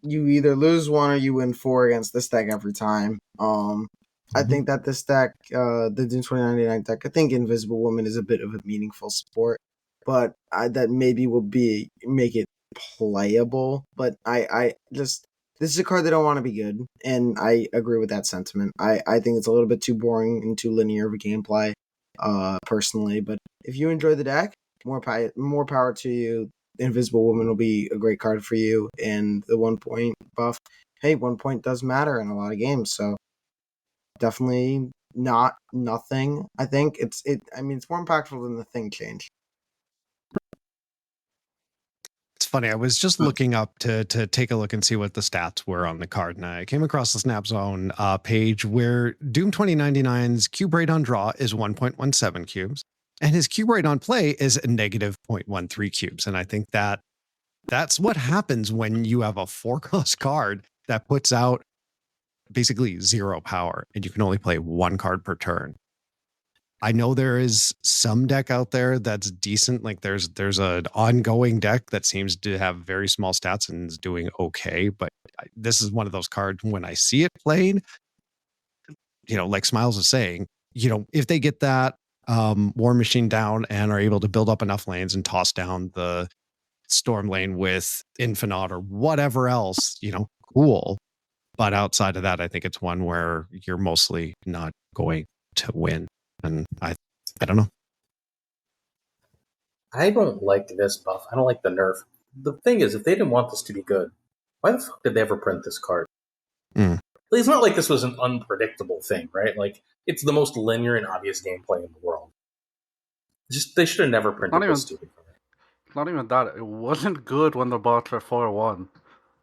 Speaker 4: You either lose 1 or you win 4 against this deck every time. I think that this deck, the Doom 2099 deck, I think Invisible Woman is a bit of a meaningful support, but that maybe will make it playable. But this is a card that don't want to be good, and I agree with that sentiment. I think it's a little bit too boring and too linear of a gameplay, personally. But if you enjoy the deck, more power to you. Invisible Woman will be a great card for you, and the 1 point buff. Hey, 1 point does matter in a lot of games, so definitely not nothing. I think it's more impactful than the thing change.
Speaker 2: It's funny. I was just looking up to take a look and see what the stats were on the card, and I came across the Snap Zone page where Doom 2099's cube rate on draw is 1.17 cubes, and his cube rate on play is a negative 0.13 cubes. And I think that's what happens when you have a 4-cost card that puts out basically 0 power, and you can only play 1 card per turn. I know there is some deck out there that's decent. Like there's an ongoing deck that seems to have very small stats and is doing okay. But this is one of those cards when I see it played, like Smiles was saying, if they get that War Machine down and are able to build up enough lanes and toss down the Storm lane with Infinite or whatever else, cool. But outside of that, I think it's one where you're mostly not going to win. And I don't know.
Speaker 1: I don't like this buff. I don't like the nerf. The thing is, if they didn't want this to be good, why the fuck did they ever print this card? It's not like this was an unpredictable thing, right? Like, it's the most linear and obvious gameplay in the world. They should have never printed this stupid card.
Speaker 3: Not even that. It wasn't good when the bots were 4/1.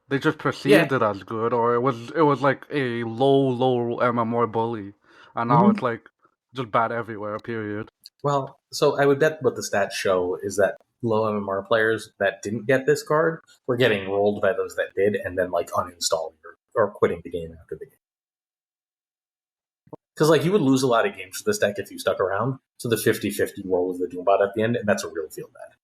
Speaker 3: They just perceived it as good, or it was like a low MMR bully, and now it's like just bad everywhere. Period.
Speaker 1: Well, so I would bet what the stats show is that low MMR players that didn't get this card were getting rolled by those that did, and then like uninstalling or quitting the game after the game. Because like you would lose a lot of games to this deck if you stuck around. So the 50-50 roll of the Doombot at the end, and that's a real feel bad.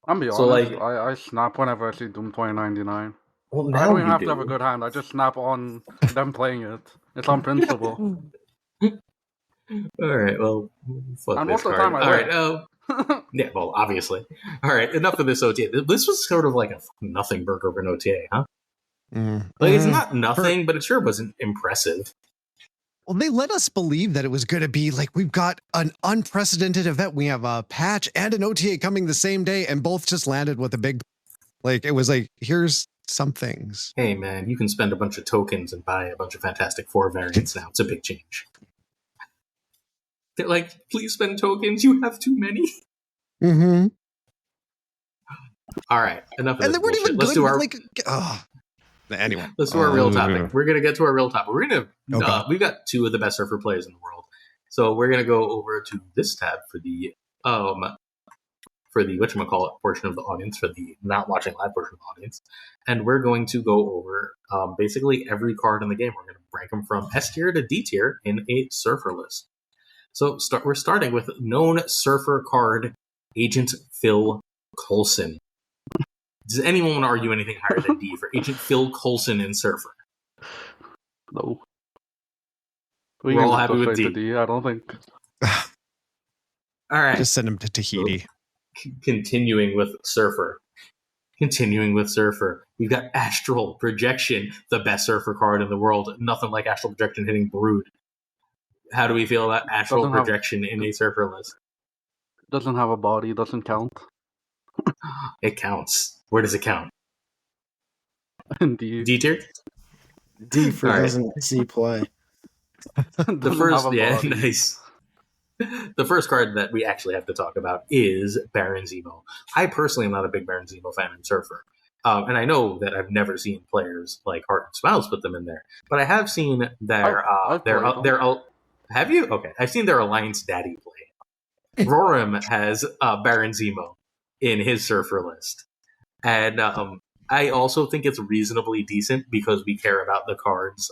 Speaker 3: I'm be honest, I snap whenever I see Doom 2099.
Speaker 1: Well,
Speaker 3: I don't even have to have a good hand. I just snap on them playing it. It's on principle.
Speaker 1: All right, well, fuck
Speaker 3: and
Speaker 1: this
Speaker 3: most of the
Speaker 1: card.
Speaker 3: time
Speaker 1: All right, yeah, well, obviously. All right, enough of this OTA. This was sort of like a nothing burger of an OTA, huh? Like, it's not nothing, but it sure wasn't impressive.
Speaker 2: Well, they let us believe that it was going to be like, we've got an unprecedented event. We have a patch and an OTA coming the same day, and both just landed with a big, like, it was like, here's some things.
Speaker 1: Hey, man, you can spend a bunch of tokens and buy a bunch of Fantastic Four variants now. It's a big change. They're like, please spend tokens. You have too many. All right, enough of this
Speaker 2: and they weren't
Speaker 1: bullshit.
Speaker 2: even
Speaker 1: Let's
Speaker 2: good.
Speaker 1: do our...
Speaker 2: Anyway,
Speaker 1: let's do our real topic. We're gonna get to our real topic. We're gonna we've got 2 of the best surfer players in the world, so we're gonna go over to this tab for the whatchamacallit portion of the audience, for the not watching live portion of the audience, and we're going to go over basically every card in the game. We're gonna rank them from S tier to D tier in a surfer list. So we're starting with known surfer card Agent Phil Coulson. Does anyone want to argue anything higher than D for Agent Phil Coulson in Surfer?
Speaker 3: No. We
Speaker 1: We're
Speaker 3: can
Speaker 1: all
Speaker 3: just
Speaker 1: happy
Speaker 3: go
Speaker 1: with
Speaker 3: straight to
Speaker 1: D.
Speaker 3: D. I don't think.
Speaker 1: All right.
Speaker 2: Just send him to Tahiti.
Speaker 1: Continuing with Surfer. We've got Astral Projection, the best Surfer card in the world. Nothing like Astral Projection hitting Brood. How do we feel about Astral
Speaker 3: Doesn't have-
Speaker 1: Projection in a Surfer list?
Speaker 3: Doesn't have a body. Doesn't count.
Speaker 1: It counts. Where does it count?
Speaker 3: Indeed.
Speaker 1: D tier?
Speaker 4: D for
Speaker 1: All right.
Speaker 4: doesn't see play.
Speaker 1: The first, nice. The first card that we actually have to talk about is Baron Zemo. I personally am not a big Baron Zemo fan in Surfer. And I know that I've never seen players like Heart and Smiles put them in there, but I have seen
Speaker 3: I've played them.
Speaker 1: have you? Okay. I've seen their Alliance Daddy play. Roram has Baron Zemo in his Surfer list. And I also think it's reasonably decent because we care about the cards.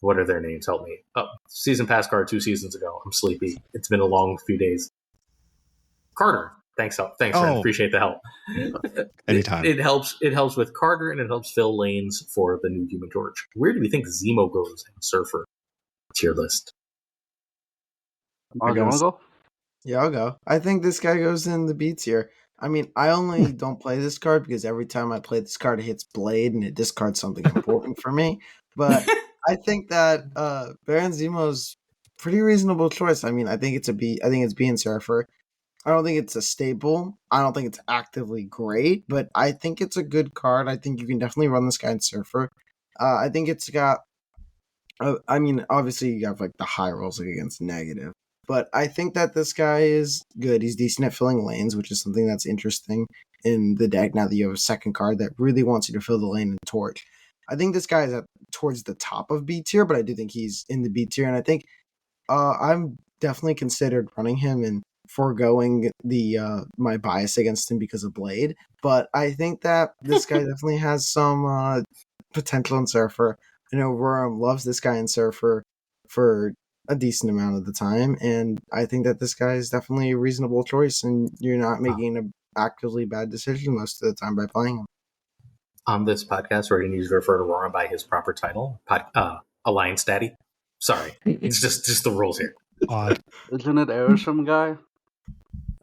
Speaker 1: What are their names? Help me. Season pass card 2 seasons ago. I'm sleepy. It's been a long few days. Carter. Thanks, friend. Appreciate the help.
Speaker 2: Anytime.
Speaker 1: It helps with Carter and it helps fill lanes for the new Human Torch. Where do we think Zemo goes in Surfer tier list?
Speaker 3: You want to go?
Speaker 4: Yeah, I'll go. I think this guy goes in the B tier. I mean, I only don't play this card because every time I play this card, it hits Blade and it discards something important for me. But I think that Baron Zemo's pretty reasonable choice. I mean, I think it's B. I think it's B in Surfer. I don't think it's a staple. I don't think it's actively great, but I think it's a good card. I think you can definitely run this guy in Surfer. I think it's got. I mean, obviously you have like the high rolls like against negative, but I think that this guy is good. He's decent at filling lanes, which is something that's interesting in the deck. Now that you have a second card that really wants you to fill the lane in Torch, I think this guy is towards the top of B tier, but I do think he's in the B tier, and I think I'm definitely considered running him and foregoing the my bias against him because of Blade. But I think that this guy definitely has some potential in Surfer. I know Roram loves this guy in Surfer for a decent amount of the time, and I think that this guy is definitely a reasonable choice, and you're not making an actively bad decision most of the time by playing him.
Speaker 1: On this podcast, we're going to use refer to Roram by his proper title, Alliance Daddy. Sorry, it's just the rules here.
Speaker 2: Odd.
Speaker 3: Isn't it Airsham guy?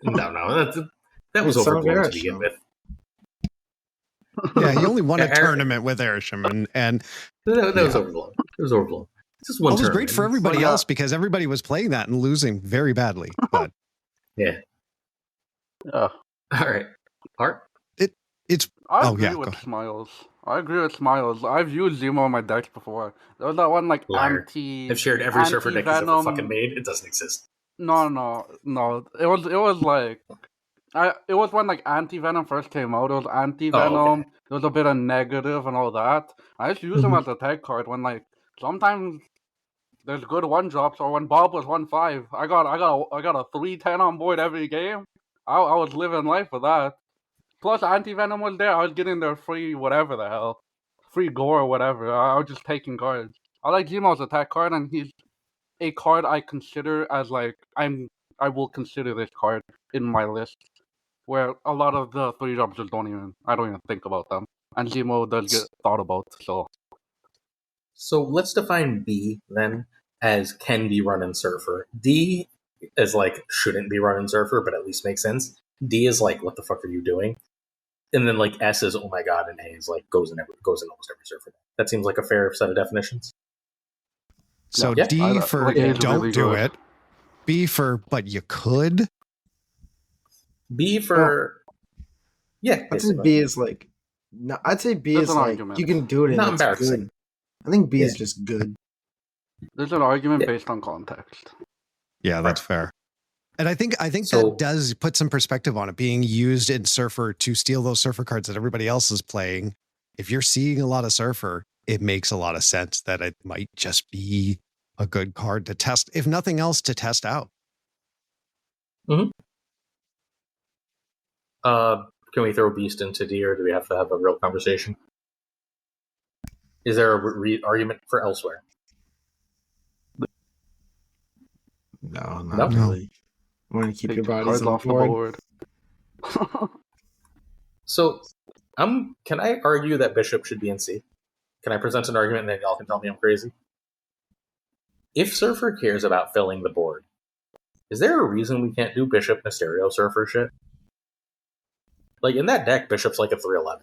Speaker 1: No, that was
Speaker 4: It's
Speaker 1: overblown to
Speaker 4: Airsham.
Speaker 1: begin with.
Speaker 2: Yeah, he only won a tournament with Airsham, and
Speaker 1: That was overblown. It was overblown. Just one.
Speaker 2: it was
Speaker 1: tournament.
Speaker 2: great for everybody else because everybody was playing that and losing very badly. But
Speaker 1: Yeah.
Speaker 3: Yeah.
Speaker 1: All right. Art.
Speaker 2: it's
Speaker 3: I
Speaker 2: Oh,
Speaker 3: agree
Speaker 2: yeah, go
Speaker 3: with
Speaker 2: ahead.
Speaker 3: Smiles. I've used Zemo in my decks before. There was that one like
Speaker 1: Liar.
Speaker 3: anti.
Speaker 1: I've shared every Surfer deck he's ever
Speaker 3: Anti-Venom.
Speaker 1: fucking made. It doesn't exist.
Speaker 3: No. It was like it was when like Anti-Venom first came out. It was Anti-Venom.
Speaker 1: Oh, okay.
Speaker 3: There was a bit of negative and all that. I just use them as a tag card when like sometimes there's good one drops or when Bob was 1-5. I got a 3-10 on board every game. I was living life with that. Plus Anti-Venom was there. I was getting their free whatever the hell. Free gore or whatever. I was just taking cards. I like Zemo's attack card and he's a card I consider as like I will consider this card in my list. Where a lot of the 3-drops just I don't even think about them. And Zemo does get thought about, so
Speaker 1: So let's define B then as can be run in Surfer. D is like shouldn't be run in Surfer, but at least makes sense. D is like what the fuck are you doing? And then like S is oh my god, and A is like goes in almost every Surfer. That seems like a fair set of definitions.
Speaker 2: So
Speaker 1: Yeah.
Speaker 2: D for
Speaker 3: like, it's
Speaker 2: don't
Speaker 3: really
Speaker 2: do
Speaker 3: good.
Speaker 2: it. B for but you could.
Speaker 1: B for yeah.
Speaker 4: I'd say B is like. No, I'd say B
Speaker 3: There's
Speaker 4: is
Speaker 3: an
Speaker 4: like
Speaker 3: argument.
Speaker 4: you can do it and
Speaker 1: Not
Speaker 4: it's
Speaker 1: embarrassing.
Speaker 4: good. I think B is
Speaker 1: Yeah.
Speaker 4: just good.
Speaker 3: There's an argument
Speaker 1: Yeah.
Speaker 3: based on context.
Speaker 2: Yeah, that's fair. And I think
Speaker 1: So-
Speaker 2: that does put some perspective on it being used in Surfer to steal those Surfer cards that everybody else is playing. If you're seeing a lot of Surfer, it makes a lot of sense that it might just be a good card to test, if nothing else, to test out.
Speaker 1: Can we throw Beast into D, or do we have to have a real conversation? Is there a argument for elsewhere?
Speaker 4: No,
Speaker 1: No?
Speaker 4: not really. Want to keep
Speaker 3: Take
Speaker 4: your
Speaker 3: the
Speaker 4: bodies
Speaker 3: cards
Speaker 4: on
Speaker 3: off the
Speaker 4: board.
Speaker 3: board.
Speaker 1: So, can I argue that Bishop should be in C? Can I present an argument and then y'all can tell me I'm crazy? if Surfer cares about filling the board, is there a reason we can't do Bishop Mysterio Surfer shit? Like, in that deck, Bishop's like a 3/11.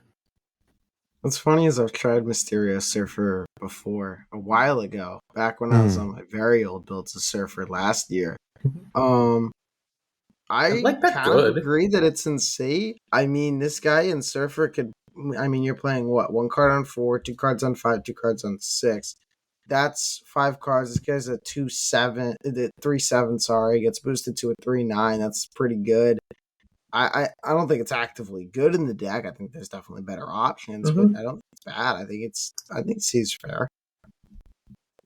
Speaker 4: What's funny is I've tried Mysterio Surfer before, a while ago, back when I was on my very old builds of Surfer last year. I
Speaker 1: like that
Speaker 4: kind
Speaker 1: good.
Speaker 4: of agree that it's insane. I mean, this guy in Surfer could. I mean, you're playing what? 1 card on 4, 2 cards on 5, 2 cards on 6. That's 5 cards. This guy's a 2/7, 3/7. Sorry, gets boosted to a 3/9. That's pretty good. I don't think it's actively good in the deck. I think there's definitely better options, but I don't think it's bad. I think it seems fair.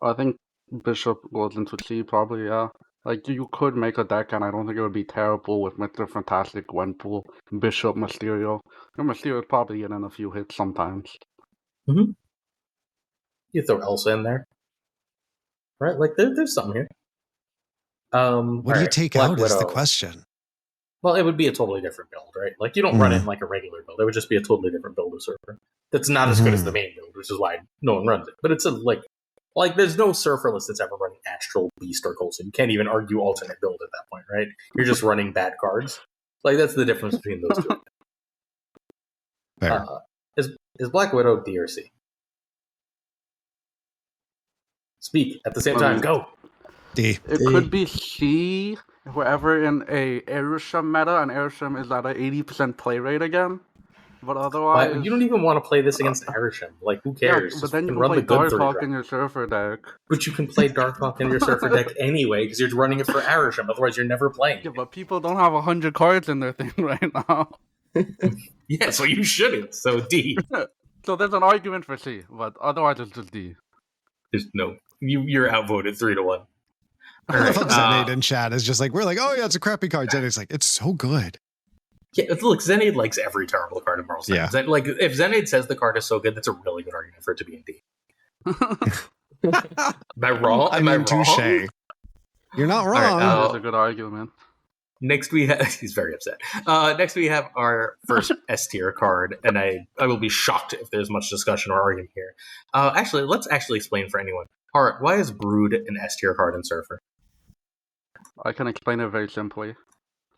Speaker 3: I think Bishop goes into C probably, yeah. Like, you could make a deck, and I don't think it would be terrible with Mr. Fantastic, Gwenpool, Bishop, Mysterio. Mysterio is probably in a few hits sometimes.
Speaker 1: You throw Elsa in there. Right? Like, there's something here.
Speaker 2: What do you take
Speaker 1: Black
Speaker 2: out
Speaker 1: Widow.
Speaker 2: is the question.
Speaker 1: Well, it would be a totally different build, right? Like, you don't run it in like a regular build. It would just be a totally different build of Surfer. That's not as good as the main build, which is why no one runs it. But it's like there's no Surfer list that's ever running Astral Beast or Coulson. You can't even argue alternate build at that point, right? You're just running bad cards. Like, that's the difference between those two.
Speaker 2: Fair.
Speaker 1: Is Black Widow D or C? Speak at the same time. Go.
Speaker 2: D.
Speaker 3: It could be C if we're ever in a Aerosham meta, and Aerosham is at an 80% play rate again. But otherwise...
Speaker 1: You don't even want to play this against Aerosham. Like, who cares?
Speaker 3: Yeah, but then you
Speaker 1: can
Speaker 3: can play
Speaker 1: the good
Speaker 3: Darkhawk in your Surfer deck.
Speaker 1: But you can play Darkhawk in your Surfer deck anyway, because you're running it for Aerosham. Otherwise, you're never playing.
Speaker 3: Yeah, but people don't have 100 cards in their thing right now.
Speaker 1: Yeah, so you shouldn't. So D.
Speaker 3: So there's an argument for C, but otherwise it's just D.
Speaker 1: There's no... You're outvoted 3-1.
Speaker 2: All right. Zenade in chat is just like, we're like, oh yeah, it's a crappy card. Zenade's like, it's so good.
Speaker 1: Yeah, look, Zenade likes every terrible card in Marvel Snap.
Speaker 2: Yeah.
Speaker 1: Like, if Zenade says the card is so good, that's a really good argument for it to be in D. Am I wrong?
Speaker 2: I mean, touche. You're not wrong.
Speaker 3: That's a good argument.
Speaker 1: Next we have... He's very upset. Next we have our first S tier card, and I will be shocked if there's much discussion or argument here. Actually, let's explain for anyone. Hart, why is Brood an S tier card in Surfer?
Speaker 3: I can explain it very simply.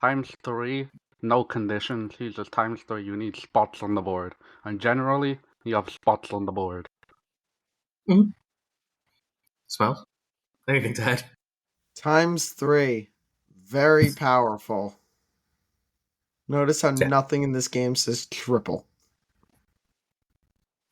Speaker 3: Times 3, no conditions. He's just times 3. You need spots on the board. And generally, you have spots on the board.
Speaker 1: Smells? Anything to add?
Speaker 4: Times 3. Very powerful. Notice how nothing in this game says triple.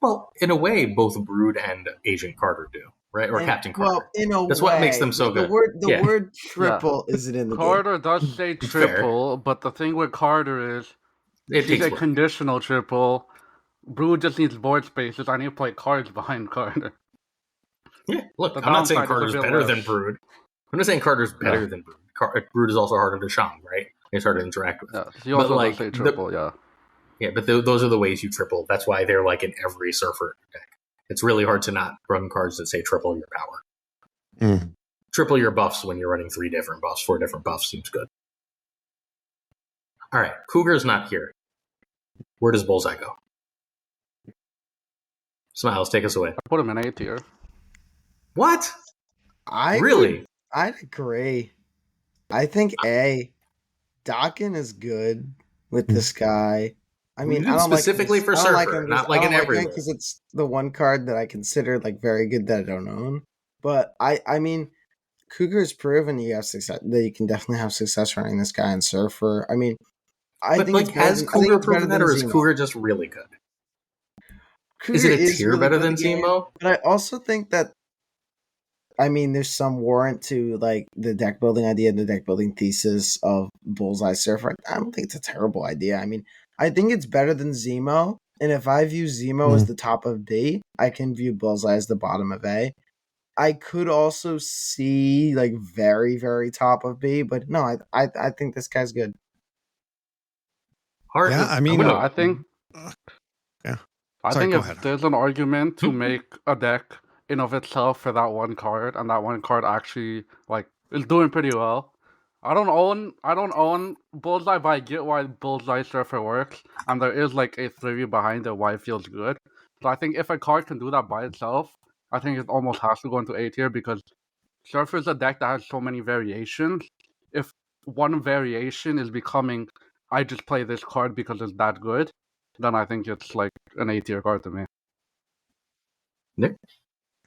Speaker 1: Well, in a way, both Brood and Agent Carter do, right? Or Captain Carter.
Speaker 4: Well, in a
Speaker 1: That's
Speaker 4: way.
Speaker 1: what makes them so good.
Speaker 4: The word triple isn't in the
Speaker 3: Carter
Speaker 4: game.
Speaker 3: does say triple, but the thing with Carter is he's a conditional triple. Brood just needs board spaces. I need to play cards behind Carter.
Speaker 1: Yeah, look, I'm not saying Carter's better than Brood. I'm not saying Carter's better than Brood. Brood is also harder to shang, right? It's harder to interact with.
Speaker 3: Yeah, he also does say triple, yeah.
Speaker 1: Yeah, but those are the ways you triple. That's why they're like in every Surfer deck. It's really hard to not run cards that say triple your power. Triple your buffs when you're running 3 different buffs, 4 different buffs seems good. All right, Cougar's not here. Where does Bullseye go? Smiles, take us away.
Speaker 3: I put him in A tier.
Speaker 1: What?
Speaker 4: I'd agree. I think A. Dakin is good with this guy. I mean, I don't
Speaker 1: specifically
Speaker 4: like
Speaker 1: for Surfer, not like in every list.
Speaker 4: Because it's the one card that I consider like very good that I don't own. But I mean, Cougar's proven you have success, that you can definitely have success running this guy in Surfer. I mean, I think
Speaker 1: has Cougar proven that, or is Cougar just really good? Is it a tier better than Zemo?
Speaker 4: But I also think that, I mean, there's some warrant to like the deck building idea and the deck building thesis of Bullseye Surfer. I don't think it's a terrible idea. I mean, I think it's better than Zemo. And if I view Zemo as the top of B, I can view Bullseye as the bottom of A. I could also see like very, very top of B, but no, I think this guy's good.
Speaker 3: I think if there's an argument to make a deck in of itself for that one card, and that one card actually like is doing pretty well. I don't own Bullseye, but I get why Bullseye Surfer works, and there is like a theory behind it why it feels good. So I think if a card can do that by itself, I think it almost has to go into A tier because Surfer is a deck that has so many variations. If one variation is becoming, I just play this card because it's that good, then I think it's like an A-tier card to me.
Speaker 1: Nick?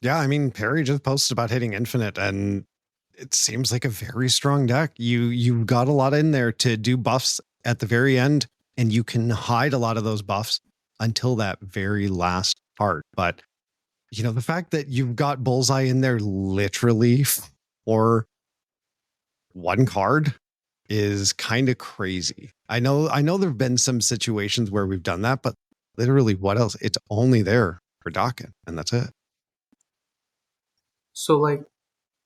Speaker 2: Yeah, I mean, Perry just posted about hitting infinite, and it seems like a very strong deck. You got a lot in there to do buffs at the very end, and you can hide a lot of those buffs until that very last part. But the fact that you've got Bullseye in there literally for one card is kind of crazy. I know there have been some situations where we've done that, but literally, what else? It's only there for Dokken, and that's it.
Speaker 1: So, like,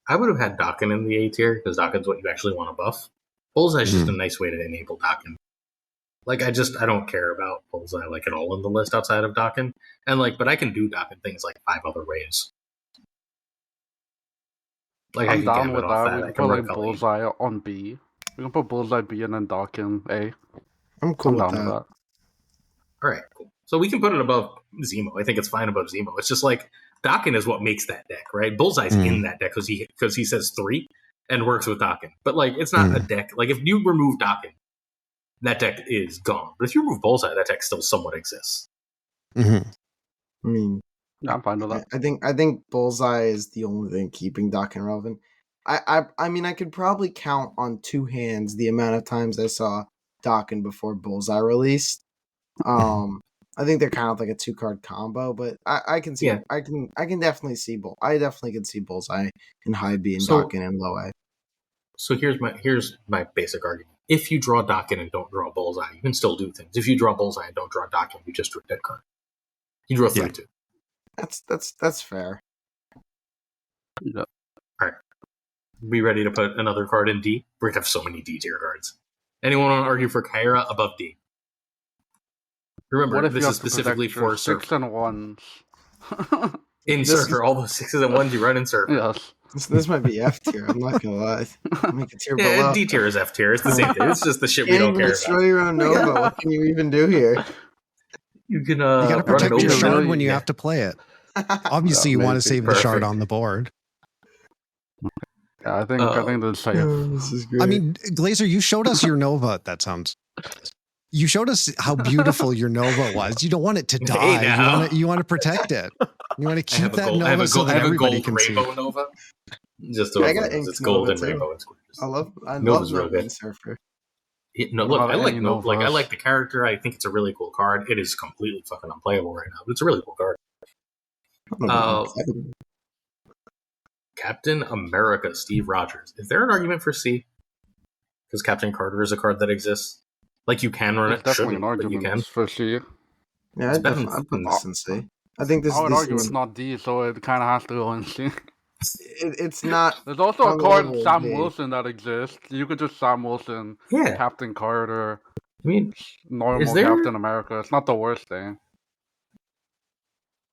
Speaker 1: I would have had Dokken in the A tier, because Dokken's what you actually want to buff. Bullseye's just a nice way to enable Dokken. Like, I don't care about Bullseye, like, at all in the list outside of Dokken. And, like, but I can do Dokken things, like, 5 other ways. Like,
Speaker 3: I'm
Speaker 1: I can
Speaker 3: down with
Speaker 1: off
Speaker 3: that. We can put like Bullseye on B. We can put Bullseye B and then Dokken A.
Speaker 4: I'm cool
Speaker 3: I'm
Speaker 4: with
Speaker 3: down
Speaker 4: that.
Speaker 3: with that.
Speaker 1: Alright, cool. So we can put it above Zemo. I think it's fine above Zemo. It's just like, Dokken is what makes that deck, right? Bullseye's in that deck because he says 3 and works with Dokken. But, like, it's not a deck. Like, if you remove Dokken, that deck is gone. But if you remove Bullseye, that deck still somewhat exists.
Speaker 2: Mm-hmm.
Speaker 4: I mean,
Speaker 3: Yeah, I'm fine with that.
Speaker 4: I think Bullseye is the only thing keeping Dokken relevant. I mean, I could probably count on 2 hands the amount of times I saw Dokken before Bullseye released. I think they're kind of like a 2-card combo, but I can see I can definitely see I definitely can see Bullseye in high B and Dokken in low A.
Speaker 1: So here's my basic argument. If you draw Dokken and don't draw Bullseye, you can still do things. If you draw Bullseye and don't draw Dokken, you just draw a dead card. You draw 3 too.
Speaker 4: That's fair.
Speaker 3: Yeah.
Speaker 1: All right. Be ready to put another card in D? We're going to have so many D tier cards. Anyone want to argue for Kyra above D? Remember, this is specifically for Surfer.
Speaker 3: 6 and 1s.
Speaker 1: In Surfer, all those 6s and 1s you run in Surfer.
Speaker 3: Yes.
Speaker 4: This might be F tier. I'm not gonna lie. Make a tier below.
Speaker 1: D tier is F tier. It's the same thing. It's just the shit we don't care
Speaker 4: destroy your own Nova. What can you even do here?
Speaker 1: You can.
Speaker 2: You got to protect your shard when you have to play it. Obviously, you want to save the shard on the board.
Speaker 3: Yeah, I think this is safe.
Speaker 4: This is great.
Speaker 2: I mean, Glazer, you showed us your Nova. You showed us how beautiful your Nova was. You don't want it to die. You want to protect it. You want to keep that Nova so that everybody can see.
Speaker 1: Rainbow Nova. Just it's gold and rainbow and squares.
Speaker 4: I love
Speaker 1: real good.
Speaker 4: Surfer.
Speaker 1: Look, I like Nova. Like, I like the character. I think it's a really cool card. It is completely fucking unplayable right now, but it's a really cool card. Captain America, Steve Rogers. Is there an argument for C? Because Captain Carter is a card that exists. Like, you can run it.
Speaker 3: Definitely an argument,
Speaker 1: but you can.
Speaker 3: for C.
Speaker 4: Yeah, I'd put this in C. I think this.
Speaker 3: I would argue it's not D, so it kind of has to go in C.
Speaker 4: It's not.
Speaker 3: There's also a card Sam Wilson that exists. You could just Sam Wilson, Captain Carter.
Speaker 1: I mean,
Speaker 3: normal Captain America. It's not the worst thing.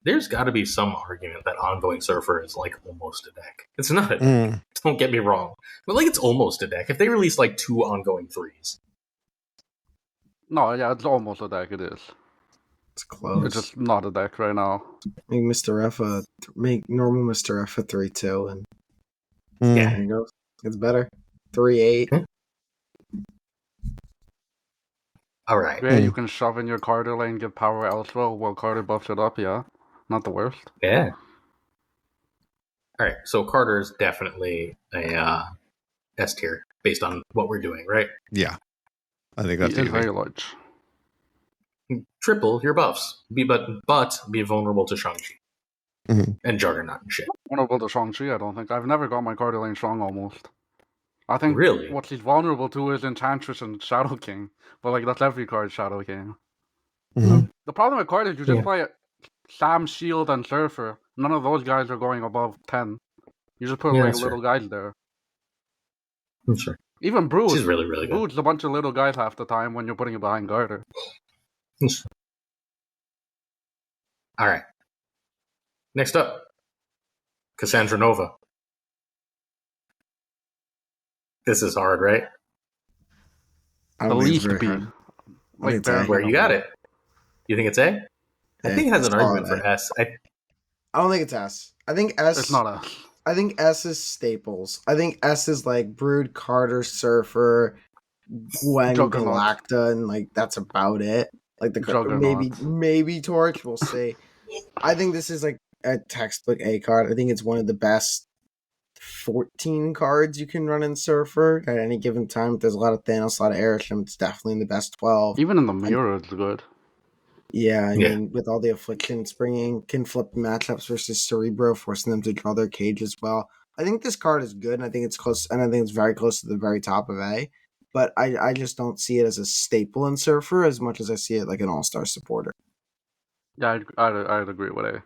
Speaker 1: There's got to be some argument that Ongoing Surfer is like almost a deck. It's not a deck. Don't get me wrong, but like it's almost a deck. If they release like 2 ongoing 3s.
Speaker 3: No, yeah, it's almost a deck. It is.
Speaker 4: It's close.
Speaker 3: It's just not a deck right now.
Speaker 4: Make normal Mr. F a 3/2 and
Speaker 1: yeah,
Speaker 4: there you go. It's better. 3/8.
Speaker 1: All right.
Speaker 3: Yeah, you can shove in your Carter lane, give power elsewhere while Carter buffs it up. Yeah, not the worst.
Speaker 1: Yeah. All right. So Carter is definitely a S tier based on what we're doing, right?
Speaker 2: Yeah, I think that's
Speaker 3: very large.
Speaker 1: Triple your buffs, but be vulnerable to Shang-Chi and Juggernaut and shit.
Speaker 3: Vulnerable to Shang-Chi, I don't think. I've never got my Carter lane strong almost. I think
Speaker 1: really
Speaker 3: what he's vulnerable to is Enchantress and Shadow King, but like that's every card Shadow King. The problem with Carter is you just play Sam, Shield, and Surfer. None of those guys are going above 10. You just put like little guys there.
Speaker 1: I'm sure.
Speaker 3: Even Brood.
Speaker 1: She's really, really good.
Speaker 3: Brood's a bunch of little guys half the time when you're putting it behind Carter.
Speaker 1: All right. Next up, Cassandra Nova. This is hard, right?
Speaker 3: The least B.
Speaker 4: Like
Speaker 1: where you got it? You think it's A? I think it has an argument for S.
Speaker 4: I don't think it's S. I think S.
Speaker 3: It's not S.
Speaker 4: I think S is staples. I think S is like Brood, Carter, Surfer, Gwen,
Speaker 3: Juggernaut.
Speaker 4: Galacta, and like that's about it. Like
Speaker 3: Juggernaut.
Speaker 4: maybe Torch. We'll see. I think this is like a textbook A card. I think it's one of the best 14 cards you can run in Surfer at any given time. If there's a lot of Thanos, a lot of Airsham, it's definitely in the best 12.
Speaker 3: Even in the mirror, it's good.
Speaker 4: Yeah, I mean, with all the affliction it's bringing, can flip matchups versus Cerebro, forcing them to draw their cage as well. I think this card is good, and I think it's close, and I think it's very close to the very top of A. But I just don't see it as a staple in Surfer as much as I see it like an all-star supporter.
Speaker 3: Yeah, I'd agree with A.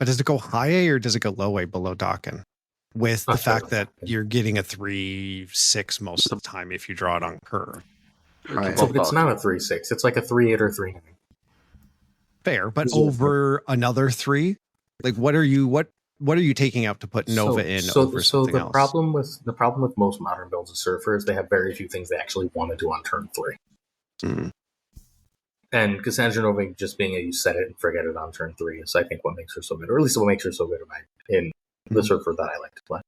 Speaker 2: But does it go high A or does it go low A below Dokken? With the fact that you're getting a 3/6 most of the time if you draw it on curve.
Speaker 1: It's not a 3/6. It's like a 3/8 or 3/9.
Speaker 2: Fair, but over another 3, like what are you taking out to put Nova in over something else?
Speaker 1: The problem with most modern builds of Surfer is they have very few things they actually want to do on turn 3.
Speaker 2: Mm.
Speaker 1: And Cassandra Nova just being a you set it and forget it on turn 3 is, I think, what makes her so good, or at least what makes her so good in the Surfer that I like to play.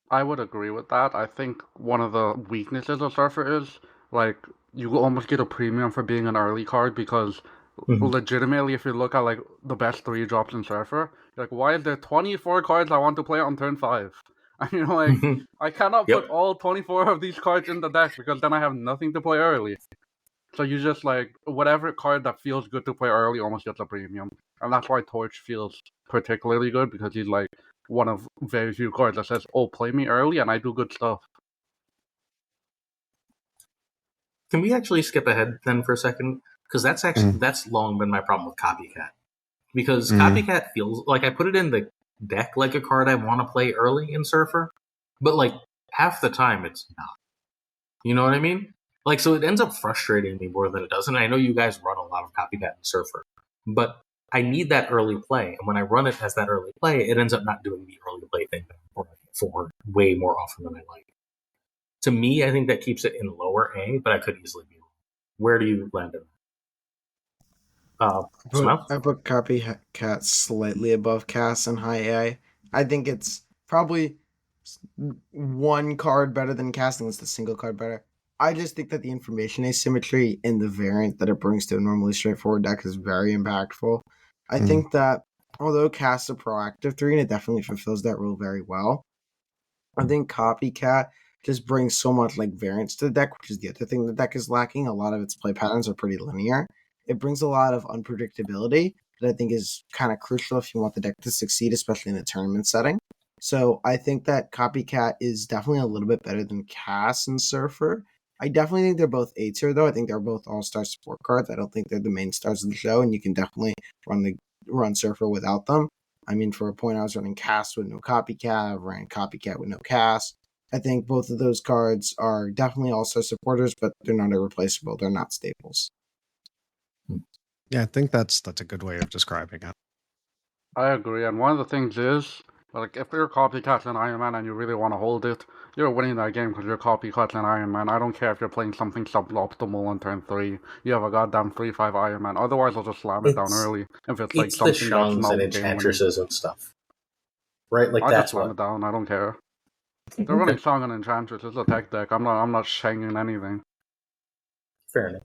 Speaker 3: I would agree with that. I think one of the weaknesses of Surfer is, like, you almost get a premium for being an early card because legitimately, if you look at, like, the best 3 drops in Surfer, you're like, why is there 24 cards I want to play on turn 5? And you're like, I cannot put all 24 of these cards in the deck because then I have nothing to play early. So you just, like, whatever card that feels good to play early almost gets a premium. And that's why Torch feels particularly good because he's, like, one of very few cards that says, oh, play me early and I do good stuff.
Speaker 1: Can we actually skip ahead then for a second? Because that's long been my problem with Copycat. Because Copycat feels like I put it in the deck like a card I want to play early in Surfer, but like half the time it's not. You know what I mean? Like, so it ends up frustrating me more than it does. And I know you guys run a lot of Copycat in Surfer, but I need that early play. And when I run it as that early play, it ends up not doing the early play thing for way more often than I like. To me, I think that keeps it in lower A, but I could easily be wrong. Where do you land in?
Speaker 4: I put Copycat slightly above Cass and high A. I think it's probably one card better than Cass. I think it's the single card better. I just think that the information asymmetry in the variant that it brings to a normally straightforward deck is very impactful. I think that although Cass is a proactive 3 and it definitely fulfills that role very well, I think Copycat just brings so much like variance to the deck, which is the other thing the deck is lacking. A lot of its play patterns are pretty linear. It brings a lot of unpredictability that I think is kind of crucial if you want the deck to succeed, especially in a tournament setting. So I think that Copycat is definitely a little bit better than Cass and Surfer. I definitely think they're both A tier, though. I think they're both all-star support cards. I don't think they're the main stars of the show, and you can definitely run Surfer without them. I mean, for a point, I was running Cass with no Copycat. I ran Copycat with no Cass. I think both of those cards are definitely all-star supporters, but they're not irreplaceable. They're not staples.
Speaker 2: Yeah, I think that's a good way of describing it.
Speaker 3: I agree, and one of the things is, like, if you're Copycat and Iron Man and you really want to hold it, you're winning that game because you're Copycat and Iron Man. I don't care if you're playing something suboptimal on turn 3. You have a goddamn 3/5 Iron Man. Otherwise, I'll just slam it down early. If it's like something
Speaker 1: the
Speaker 3: that's not
Speaker 1: and Enchantresses and stuff. Right? Like,
Speaker 3: I
Speaker 1: that's
Speaker 3: just slam
Speaker 1: what...
Speaker 3: it down. I don't care. They're running Shang and Enchantress. It's a tech deck. I'm not shanging anything.
Speaker 1: Fair enough.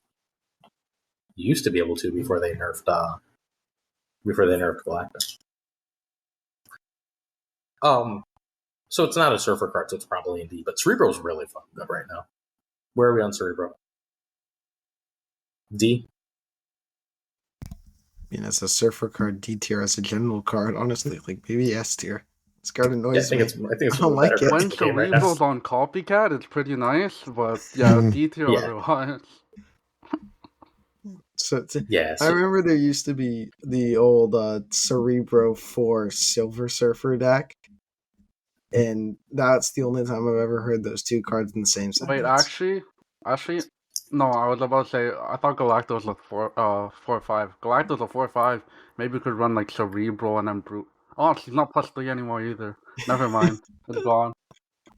Speaker 1: You used to be able to before they nerfed Galactus. So it's not a Surfer card, so it's probably in D, but Cerebro's really fucking good right now. Where are we on Cerebro? D?
Speaker 4: I mean, as a Surfer card, D tier. As a general card, honestly, like maybe S tier. This card annoys me.
Speaker 1: I think it's
Speaker 4: I don't like it.
Speaker 3: When Cerebro's on Copycat, it's pretty nice, but yeah, D tier otherwise.
Speaker 4: I remember there used to be the old Cerebro 4 Silver Surfer deck, and that's the only time I've ever heard those two cards in the same sentence.
Speaker 3: Wait, actually, no, I was about to say, I thought Galactus was 4/5. Galactus a 4/5. Maybe we could run like Cerebro and then Brute. Oh, she's not +3 anymore either. Never mind, it's gone.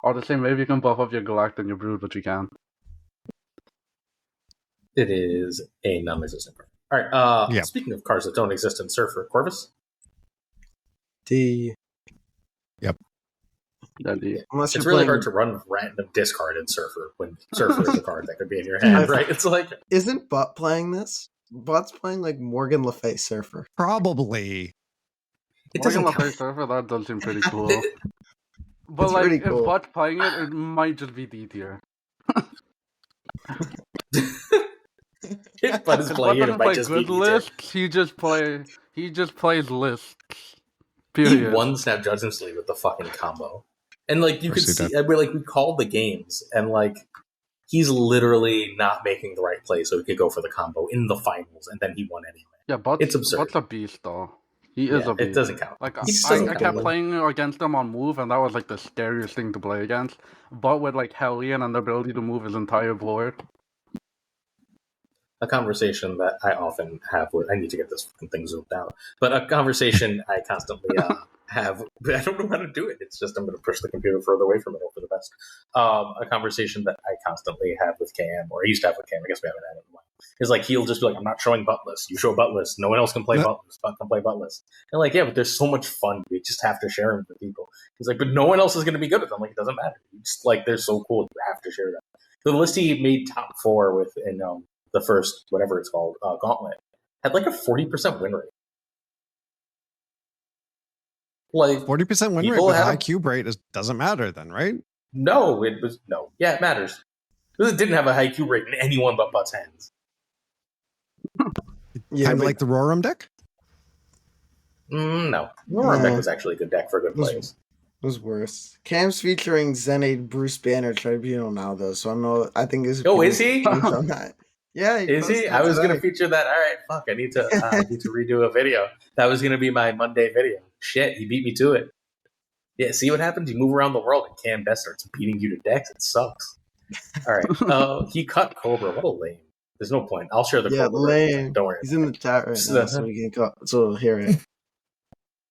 Speaker 3: Or the same, maybe you can buff up your Galactus and your Brood, but you can.
Speaker 1: It is a non-existent card. All right. Speaking of cards that don't exist in Surfer, Corvus?
Speaker 4: D. Unless
Speaker 1: It's
Speaker 4: you're
Speaker 1: really
Speaker 4: playing,
Speaker 1: hard to run random discard in Surfer when Surfer is a card that could be in your hand, right? It's like,
Speaker 4: Isn't Butt playing this? Butt's playing like Morgan Le Fay Surfer.
Speaker 2: Probably.
Speaker 1: it
Speaker 3: Morgan
Speaker 1: doesn't
Speaker 3: Le
Speaker 1: count.
Speaker 3: Fay Surfer, that does seem pretty cool. But
Speaker 4: It's
Speaker 3: like,
Speaker 4: pretty
Speaker 3: if
Speaker 4: cool.
Speaker 3: Butt's playing it, it might just be D tier.
Speaker 1: If Bud is
Speaker 3: Because Butt
Speaker 1: playing it, it
Speaker 3: doesn't
Speaker 1: might
Speaker 3: play
Speaker 1: just be
Speaker 3: good
Speaker 1: D tier.
Speaker 3: lists. He just plays lists.
Speaker 1: He
Speaker 3: Period.
Speaker 1: won SnapJudgeGlazer League with the fucking combo. And like you could
Speaker 2: Course he
Speaker 1: see, we called the games, and like he's literally not making the right play so he could go for the combo in the finals, and then he won anyway.
Speaker 3: Yeah,
Speaker 1: It's absurd.
Speaker 3: Butt's a beast, though. He is a beast.
Speaker 1: It doesn't count.
Speaker 3: Like,
Speaker 1: He's
Speaker 3: I
Speaker 1: so
Speaker 3: kept
Speaker 1: good.
Speaker 3: playing against him on move, and that was like the scariest thing to play against. But with like Hellion and the ability to move his entire board.
Speaker 1: A conversation that I often have with, I need to get this fucking thing zoomed out, but a conversation I constantly have, I don't know how to do it. It's just, I'm going to push the computer further away from it, hope for the best. A conversation that I constantly have with Cam, or I used to have with Cam, I guess we haven't had it in a while, is like, he'll just be like, I'm not showing buttless. You show buttless. No one else can play buttless. Butt can play buttless. And like, yeah, but there's so much fun. We just have to share them with people. He's like, but no one else is going to be good at them. Like, it doesn't matter. Just like, they're so cool. You have to share them. The list he made top 4 with in the first, whatever it's called, Gauntlet, had like a 40% win rate. Like
Speaker 2: 40% win rate
Speaker 1: people
Speaker 2: with
Speaker 1: had
Speaker 2: high
Speaker 1: a-
Speaker 2: cube rate doesn't matter then, right?
Speaker 1: no, it was no. Yeah, it matters. Because it didn't have a high Q rate in anyone but Butt's hands.
Speaker 4: Yeah,
Speaker 2: Kind of
Speaker 4: but
Speaker 2: like the Roram deck?
Speaker 1: No. Roram deck was actually a good deck for good plays.
Speaker 4: it was worse. Cam's featuring Zenade Bruce Banner Tribunal now, though, so I think this.
Speaker 1: Oh, is he?
Speaker 4: On that. Yeah,
Speaker 1: Is he? I was going to feature that. All right, fuck. I need to redo a video. That was going to be my Monday video. Shit, he beat me to it. Yeah, see what happens? You move around the world and Cam Best starts beating you to decks. It sucks. All right. He cut Cobra. What a lame. There's no point. I'll share the Cobra.
Speaker 4: lame.
Speaker 1: Don't worry.
Speaker 4: He's in the chat right now, so we can so we'll hear it.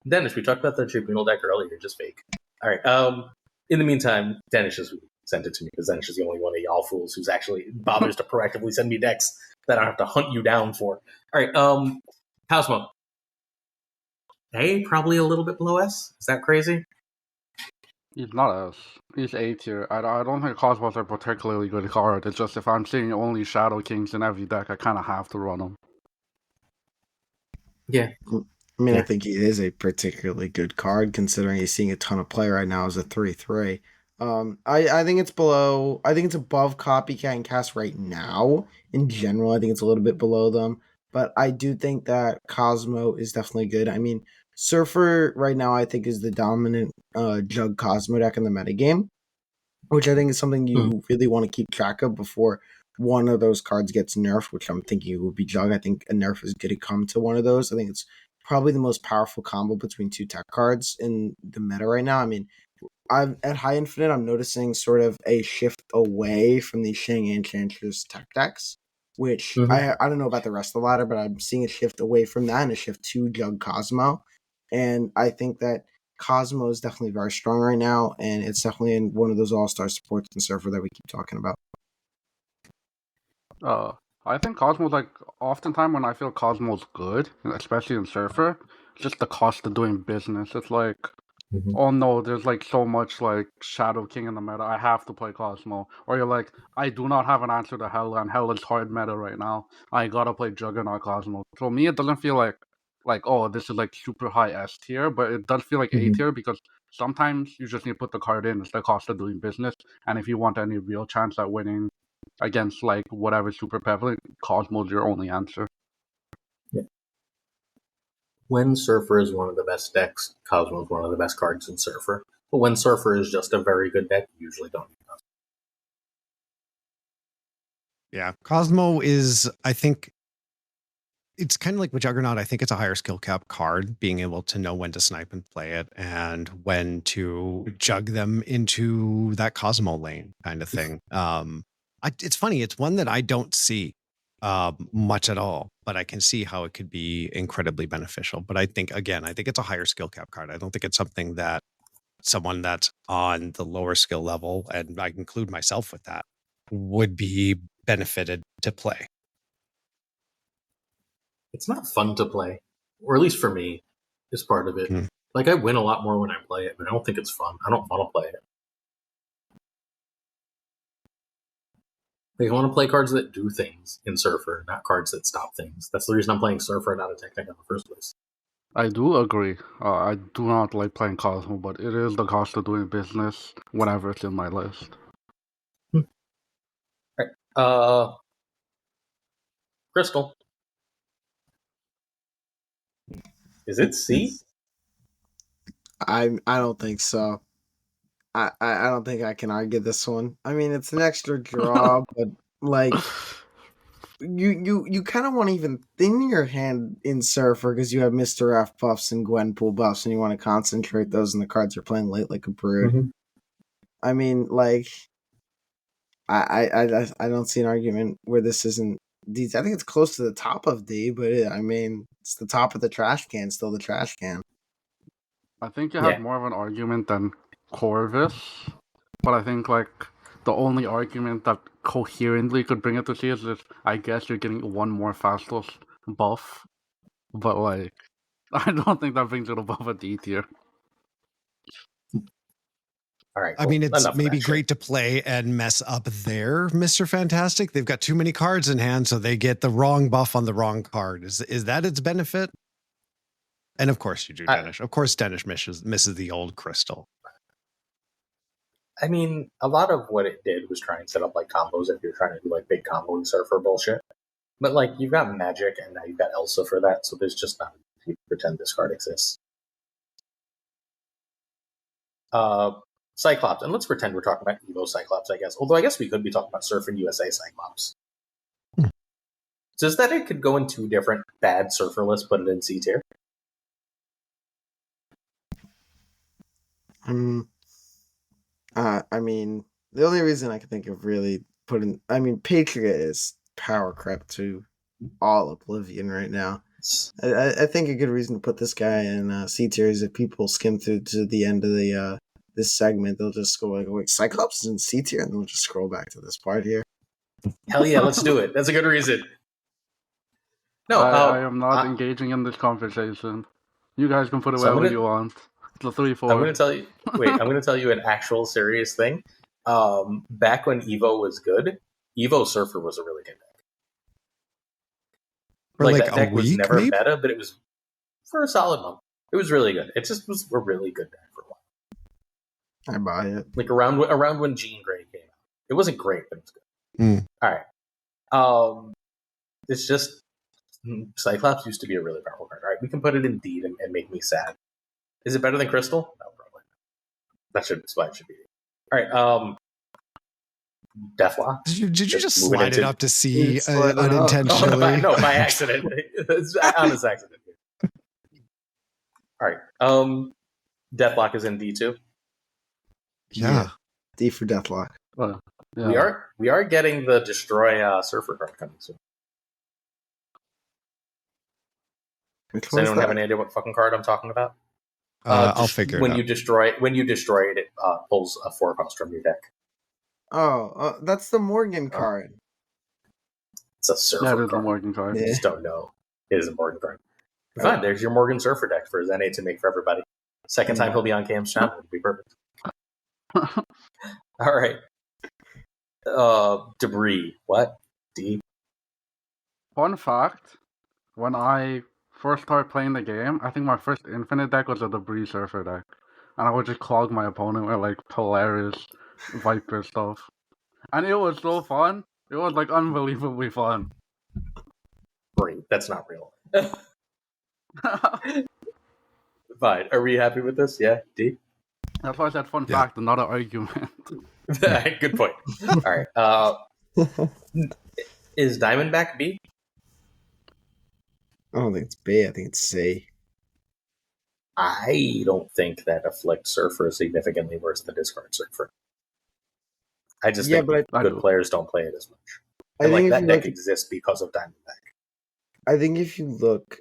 Speaker 1: Dennis, we talked about the Tribunal deck earlier. Just fake. All right. In the meantime, Dennis just sent it to me because Dennis is the only one of y'all fools who's actually bothers to proactively send me decks that I don't have to hunt you down for. All right. Cosmo. A, probably a little bit below S. Is that crazy?
Speaker 3: He's not S. He's A tier. I don't think Cosmos are a particularly good card. It's just if I'm seeing only Shadow Kings in every deck, I kind of have to run them.
Speaker 1: Yeah.
Speaker 4: I mean, I think he is a particularly good card considering he's seeing a ton of play right now as a 3/3. I think it's below. I think it's above Copycat and Cast right now. In general, I think it's a little bit below them, but I do think that Cosmo is definitely good. I mean, Surfer right now I think is the dominant Jug Cosmo deck in the metagame, which I think is something you really want to keep track of before one of those cards gets nerfed, which I'm thinking it would be Jug. I think a nerf is going to come to one of those. I think it's probably the most powerful combo between 2 tech cards in the meta right now. I mean, at High Infinite, I'm noticing sort of a shift away from the Shang Enchantress tech decks, which I don't know about the rest of the ladder, but I'm seeing a shift away from that and a shift to Jug Cosmo. And I think that Cosmo is definitely very strong right now, and it's definitely in one of those all-star supports in Surfer that we keep talking about.
Speaker 3: I think Cosmo's like, oftentimes when I feel Cosmo's good, especially in Surfer, it's just the cost of doing business. It's like, oh no, there's like so much like Shadow King in the meta, I have to play Cosmo. Or you're like, I do not have an answer to Hell, and Hell is hard meta right now. I gotta play Juggernaut Cosmo. So me, it doesn't feel like, oh, this is like super high S tier, but it does feel like A tier because sometimes you just need to put the card in. It's the cost of doing business. And if you want any real chance at winning against like whatever super prevalent, Cosmo's your only answer.
Speaker 1: Yeah. When Surfer is one of the best decks, Cosmo is one of the best cards in Surfer. But when Surfer is just a very good deck, you usually don't need Cosmo.
Speaker 2: Yeah. Cosmo is, I think, it's kind of like with Juggernaut. I think it's a higher skill cap card, being able to know when to snipe and play it and when to jug them into that Cosmo lane kind of thing. It's funny. It's one that I don't see much at all, but I can see how it could be incredibly beneficial. But I think it's a higher skill cap card. I don't think it's something that someone that's on the lower skill level, and I include myself with that, would be benefited to play.
Speaker 1: It's not fun to play, or at least for me, is part of it. Like, I win a lot more when I play it, but I don't think it's fun. I don't want to play it. Like, I want to play cards that do things in Surfer, not cards that stop things. That's the reason I'm playing Surfer and not a Technic in the first place.
Speaker 3: I do agree. I do not like playing Cosmo, but it is the cost of doing business whenever it's in my list.
Speaker 1: Crystal. Is it C?
Speaker 4: I don't think so. I don't think I can argue this one. I mean, it's an extra draw, but like you kind of want to even thin your hand in Surfer because you have Mr. F buffs and Gwenpool buffs, and you want to concentrate those in the cards you're playing late, like a Brood.
Speaker 1: Mm-hmm.
Speaker 4: I mean, like, I don't see an argument where this isn't D. I think it's close to the top of D, but I mean, it's the top of the trash can, still the trash can.
Speaker 3: I think you have more of an argument than Corvus, but I think like the only argument that coherently could bring it to C is that I guess you're getting one more Fastos buff, but like I don't think that brings it above a D tier.
Speaker 1: All right.
Speaker 2: I mean, it's maybe great to play and mess up their Mr. Fantastic. They've got too many cards in hand, so they get the wrong buff on the wrong card. Is that its benefit? And of course you do, Danish. Of course Danish misses the old Crystal.
Speaker 1: I mean, a lot of what it did was try and set up like combos if you're trying to do like big combo and Surfer bullshit. But like, you've got Magic and now you've got Elsa for that, so there's just not you pretend this card exists. Cyclops, and let's pretend we're talking about Evo Cyclops, I guess. Although I guess we could be talking about Surfing USA Cyclops. So is that it could go in two different bad Surfer lists, put it in C tier?
Speaker 4: I mean, the only reason I can think of really putting, I mean, Patriot is power crept to all Oblivion right now. I think a good reason to put this guy in C tier is if people skim through to the end of the this segment, they'll just go like, "Wait, Cyclops is in C tier," and they'll just scroll back to this part here.
Speaker 1: Hell yeah, let's do it. That's a good reason.
Speaker 3: No, I am not engaging in this conversation. You guys can put it wherever you want. It's a 3-4.
Speaker 1: I'm going to tell you. Wait, I'm going to tell you an actual serious thing. Back when Evo was good, Evo Surfer was a really good deck. Like that deck was never meta, but it was for a solid month. It was really good. It just was a really good deck for a while.
Speaker 4: I buy it.
Speaker 1: Like around when Jean Grey came out, it wasn't great, but it was good. All right. It's just Cyclops used to be a really powerful card. All right, we can put it in D and make me sad. Is it better than Crystal? No, probably not. That's why it should be. All right. Deathlock.
Speaker 2: Did you just slide it up to C unintentionally?
Speaker 1: No, by accident. It's honest accident. All right. Deathlock is in D2.
Speaker 2: Yeah.
Speaker 4: D for Deathlock.
Speaker 3: Yeah.
Speaker 1: We are getting the Destroy Surfer card coming soon. Does anyone have any idea what fucking card I'm talking about?
Speaker 2: I'll figure it out.
Speaker 1: When you destroy it, it pulls a 4-cost from your deck.
Speaker 4: Oh, that's the Morgan card.
Speaker 1: It's a Surfer
Speaker 3: card. That is a Morgan card.
Speaker 1: You just don't know. It is a Morgan card. Fine, there's your Morgan Surfer deck for Zen 8 to make for everybody. Second time he'll be on Cam's channel. It'll be perfect. All right. Debris. What? D?
Speaker 3: Fun fact, when I first started playing the game, I think my first Infinite deck was a Debris Surfer deck. And I would just clog my opponent with like Polaris, Viper stuff. And it was so fun. It was like unbelievably fun.
Speaker 1: Great. That's not real. Fine. Are we happy with this? Yeah? D?
Speaker 3: That's why I said fun fact and not an argument.
Speaker 1: Good point. All right. Is Diamondback B?
Speaker 4: I don't think it's B. I think it's C.
Speaker 1: I don't think that Afflict Surfer is significantly worse than Discard Surfer. I just think good players don't play it as much. And like that deck exists because of Diamondback.
Speaker 4: I think if you look,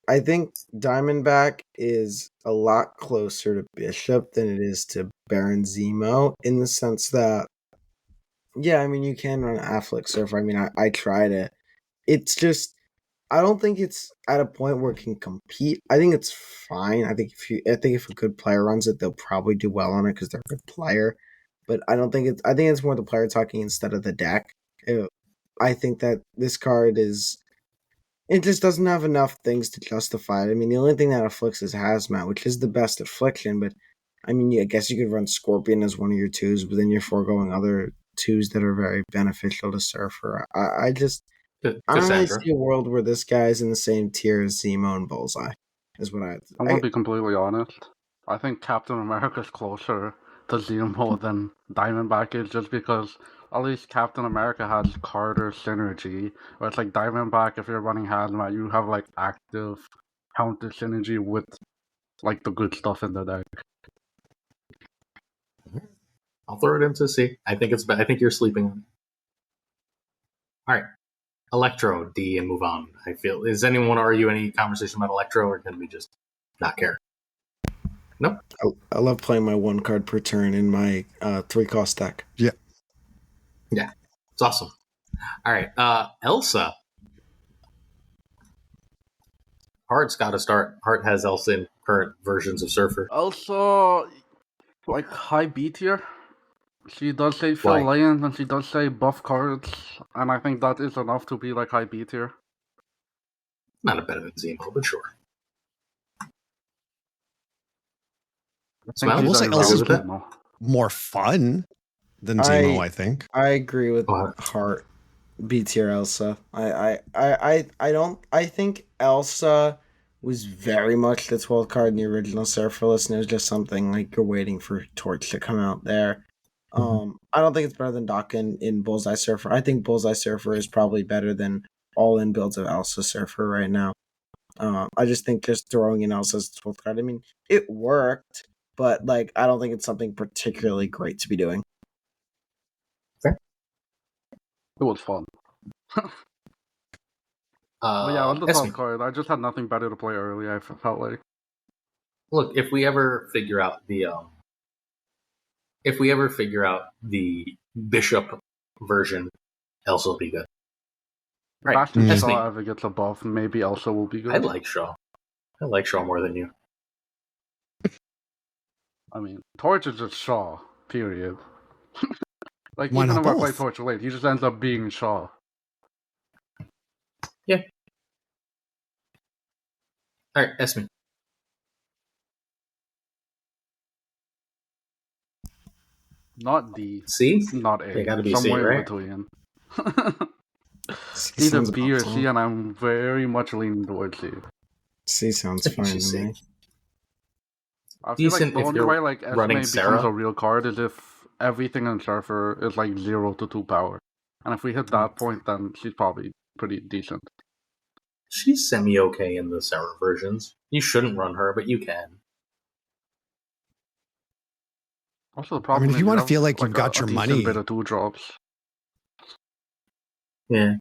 Speaker 4: I think Diamondback is a lot closer to Bishop than it is to Baron Zemo in the sense that, yeah, I mean, you can run Afflict Surfer. I mean, I tried it. It's just, I don't think it's at a point where it can compete. I think it's fine. I think if a good player runs it, they'll probably do well on it because they're a good player. But I don't think it's. I think it's more the player talking instead of the deck. I think that this card is. It just doesn't have enough things to justify it. I mean, the only thing that afflicts is Hazmat, which is the best affliction. But I mean, I guess you could run Scorpion as one of your twos, but then you're foregoing other twos that are very beneficial to Surfer. I just. I don't really
Speaker 1: Cassandra.
Speaker 4: see a world where this guy's in the same tier as Zemo and Bullseye. Is what
Speaker 3: I'm gonna be completely honest. I think Captain America's closer to Zemo than Diamondback is, just because at least Captain America has Carter synergy, where it's like Diamondback, if you're running Hazmat, you have like active counter synergy with like the good stuff in the deck.
Speaker 1: I'll throw it in to see. I think I think you're sleeping on it. All right. Electro, D, and move on. I feel. Is anyone want to argue any conversation about Electro, or can we just not care? Nope.
Speaker 4: I love playing my 1 card per turn in my 3-cost deck.
Speaker 2: Yeah.
Speaker 1: Yeah. It's awesome. All right. Elsa. Heart's got to start. Heart has Elsa in current versions of Surfer.
Speaker 3: Also, like high B tier. She does say
Speaker 1: Why?
Speaker 3: Phil Lions and she does say buff cards, and I think that is enough to be like high B tier.
Speaker 1: Not a better than Zemo, but sure.
Speaker 3: I
Speaker 2: will say
Speaker 3: she's
Speaker 2: Elsa's
Speaker 1: with it.
Speaker 3: Zemo.
Speaker 2: More fun than Zemo, I think.
Speaker 4: I agree with
Speaker 1: What?
Speaker 4: Heart. B tier Elsa. I think Elsa was very much the 12th card in the original Surfer list, and it was just something like you're waiting for Torch to come out there. I don't think it's better than Doc in Bullseye Surfer. I think Bullseye Surfer is probably better than all in builds of Elsa Surfer right now. I just think just throwing in Elsa's 12th card, I mean, it worked, but like I don't think it's something particularly great to be doing.
Speaker 3: It was fun. But yeah, on the top card, I just had nothing better to play early, I felt like.
Speaker 1: Look, if we ever figure out the Bishop version, Elsa will be good.
Speaker 3: If
Speaker 1: Right.
Speaker 3: Ashton
Speaker 1: Esme.
Speaker 3: Shaw ever gets a buff, maybe Elsa will be good.
Speaker 1: I like Shaw. I like Shaw more than you.
Speaker 3: I mean, Torch is just Shaw, period. Like,
Speaker 2: Why
Speaker 3: even
Speaker 2: not
Speaker 3: if I play
Speaker 2: both?
Speaker 3: Torch late, he just ends up being Shaw.
Speaker 1: Yeah. All right, Esme.
Speaker 3: Not D,
Speaker 1: C?
Speaker 3: not A.
Speaker 1: They gotta be C,
Speaker 3: Somewhere in
Speaker 1: right?
Speaker 3: between.
Speaker 4: C
Speaker 3: Either
Speaker 4: sounds
Speaker 3: B or
Speaker 4: awesome.
Speaker 3: C, and I'm very much leaning towards C.
Speaker 4: C sounds
Speaker 1: I think
Speaker 4: fine
Speaker 1: she's
Speaker 4: to
Speaker 1: C.
Speaker 4: me.
Speaker 3: I feel
Speaker 1: Decent
Speaker 3: like the
Speaker 1: if
Speaker 3: only
Speaker 1: you're
Speaker 3: way like
Speaker 1: running
Speaker 3: Esme becomes
Speaker 1: Sarah.
Speaker 3: a real card is if everything in Surfer is like 0 to 2 power. And if we hit that point, then she's probably pretty decent.
Speaker 1: She's semi-okay in the Sarah versions. You shouldn't run her, but you can.
Speaker 3: Also, the problem
Speaker 2: if
Speaker 3: is
Speaker 2: you want to
Speaker 3: have,
Speaker 2: feel like you've got
Speaker 3: a
Speaker 2: your
Speaker 3: decent
Speaker 2: money,
Speaker 3: bit of 2 drops.
Speaker 1: Yeah.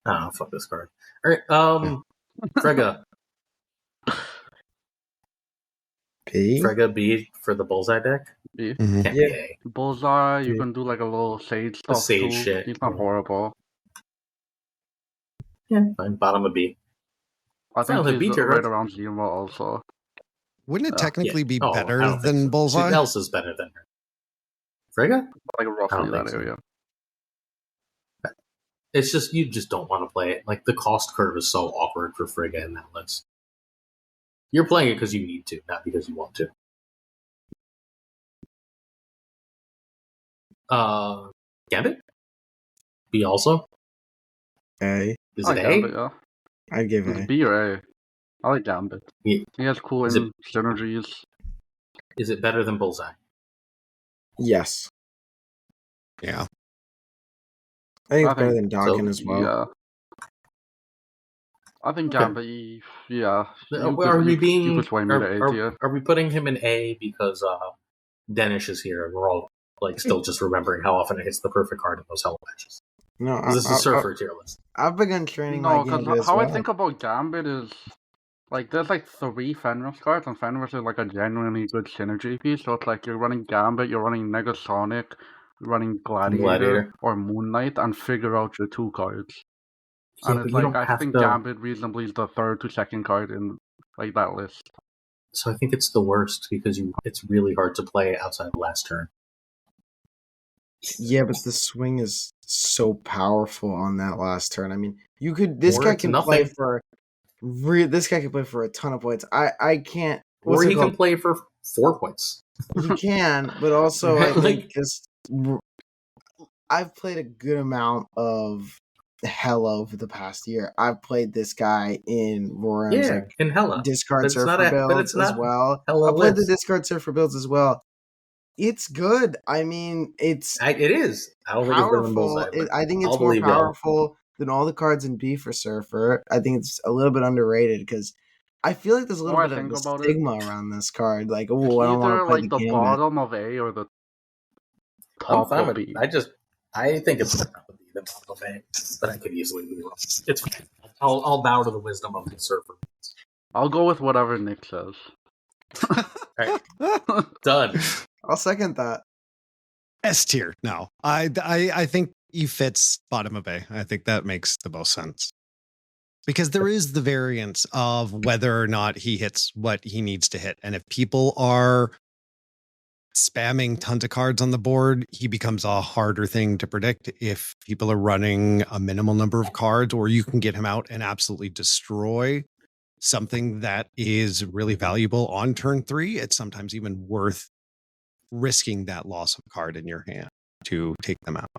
Speaker 1: Oh, fuck this card. All right, Frega.
Speaker 4: B?
Speaker 1: Frega B for the Bullseye deck?
Speaker 3: B.
Speaker 2: Mhm.
Speaker 1: Can't
Speaker 4: Yeah.
Speaker 1: be A.
Speaker 3: Bullseye, you
Speaker 4: B.
Speaker 3: can do like a little Sage
Speaker 1: The
Speaker 3: stuff
Speaker 1: Sage
Speaker 3: too.
Speaker 1: shit.
Speaker 3: He's not horrible.
Speaker 1: Yeah, fine. Bottom of B.
Speaker 3: I think
Speaker 1: Fine,
Speaker 3: he's
Speaker 1: B tier,
Speaker 3: right
Speaker 1: right?
Speaker 3: around Zemo also.
Speaker 2: wouldn't it
Speaker 3: Yeah.
Speaker 2: technically be
Speaker 1: Oh, I
Speaker 2: better
Speaker 1: don't think
Speaker 2: than
Speaker 1: so.
Speaker 2: Bullseye?
Speaker 1: Elsa's better than her. Frega?
Speaker 3: Like roughly
Speaker 1: think
Speaker 3: that
Speaker 1: so.
Speaker 3: area.
Speaker 1: It's just, you just don't want to play it. Like, the cost curve is so awkward for Frigga in that list. You're playing it because you need to, not because you want to. Gambit? B also?
Speaker 4: A.
Speaker 1: Is
Speaker 3: I
Speaker 1: it
Speaker 3: like
Speaker 1: A?
Speaker 3: Gambit, yeah.
Speaker 4: I'd give
Speaker 3: It's
Speaker 4: A.
Speaker 3: B or A. I like Gambit.
Speaker 1: Yeah.
Speaker 3: He has cool
Speaker 1: Is it-
Speaker 3: synergies.
Speaker 1: Is it better than Bullseye?
Speaker 4: Yes.
Speaker 2: Yeah.
Speaker 4: I think
Speaker 3: I
Speaker 4: it's better
Speaker 3: think
Speaker 4: than Dawkins as well.
Speaker 3: Yeah. I think
Speaker 1: Okay.
Speaker 3: Gambit, yeah.
Speaker 1: Are
Speaker 3: You could sway me to A tier.
Speaker 1: we putting him in A because Danish is here and we're all like still just remembering how often it hits the perfect card in those hell matches?
Speaker 4: No,
Speaker 1: This is a Surfer tier list.
Speaker 4: I've begun training my
Speaker 3: No,
Speaker 4: Gambit
Speaker 3: because
Speaker 4: as
Speaker 3: how
Speaker 4: well.
Speaker 3: I think about Gambit is like there's like 3 Fenris cards, and Fenris is like a genuinely good synergy piece. So it's like you're running Gambit, you're running Negasonic, you're running Gladiator,
Speaker 1: Gladiator.
Speaker 3: or Moon Knight, and figure out your 2 cards. And
Speaker 1: but
Speaker 3: it's
Speaker 1: you
Speaker 3: like,
Speaker 1: don't
Speaker 3: I
Speaker 1: have
Speaker 3: think
Speaker 1: to.
Speaker 3: Gambit reasonably is the third to second card in like that list.
Speaker 1: So I think it's the worst because it's really hard to play outside of last turn.
Speaker 4: Yeah, but the swing is so powerful on that last turn. I mean, you could. This
Speaker 1: Or
Speaker 4: guy
Speaker 1: it's
Speaker 4: can play
Speaker 1: nothing.
Speaker 4: for. This guy can play for a ton of points. I can't.
Speaker 1: Or
Speaker 4: What's it
Speaker 1: he
Speaker 4: called?
Speaker 1: can play for 4 points.
Speaker 4: He can, but also I
Speaker 1: Right?
Speaker 4: think
Speaker 1: Like,
Speaker 4: just I've played a good amount of Hella over the past year. I've played this guy in Roram's
Speaker 1: yeah, in Hella.
Speaker 4: discard
Speaker 1: But it's not
Speaker 4: surfer
Speaker 1: but
Speaker 4: builds
Speaker 1: it's
Speaker 4: as
Speaker 1: not
Speaker 4: well.
Speaker 1: Hella
Speaker 4: I played the
Speaker 1: list.
Speaker 4: discard surfer builds as well. It's good. I mean, it's
Speaker 1: It is. I don't think it's better than
Speaker 4: powerful.
Speaker 1: Bullseye, but
Speaker 4: I think
Speaker 1: I'll
Speaker 4: it's more
Speaker 1: believe y'all.
Speaker 4: powerful than all the cards in B for Surfer. I think it's a little bit underrated because I feel like there's a little
Speaker 3: More I
Speaker 4: bit of
Speaker 3: think
Speaker 4: a
Speaker 3: about it,
Speaker 4: stigma around this card. Like, oh,
Speaker 3: it's
Speaker 4: I don't want
Speaker 3: either
Speaker 4: to play
Speaker 3: like
Speaker 4: the
Speaker 3: the
Speaker 4: Gambit.
Speaker 3: bottom of A or the
Speaker 1: I'm
Speaker 3: top
Speaker 1: fine
Speaker 3: of
Speaker 1: with
Speaker 3: B.
Speaker 1: I think it's probably the bottom of A, but I could easily be wrong. It's fine. I'll bow to the wisdom of the surfer.
Speaker 3: I'll go with whatever Nick says.
Speaker 1: Right. Done.
Speaker 4: I'll second that.
Speaker 2: S tier. No, I think he fits bottom of A. I think that makes the most sense because there is the variance of whether or not he hits what he needs to hit, and if people are spamming tons of cards on the board, he becomes a harder thing to predict. If people are running a minimal number of cards, or you can get him out and absolutely destroy something that is really valuable on turn 3, it's sometimes even worth risking that loss of a card in your hand to take them out.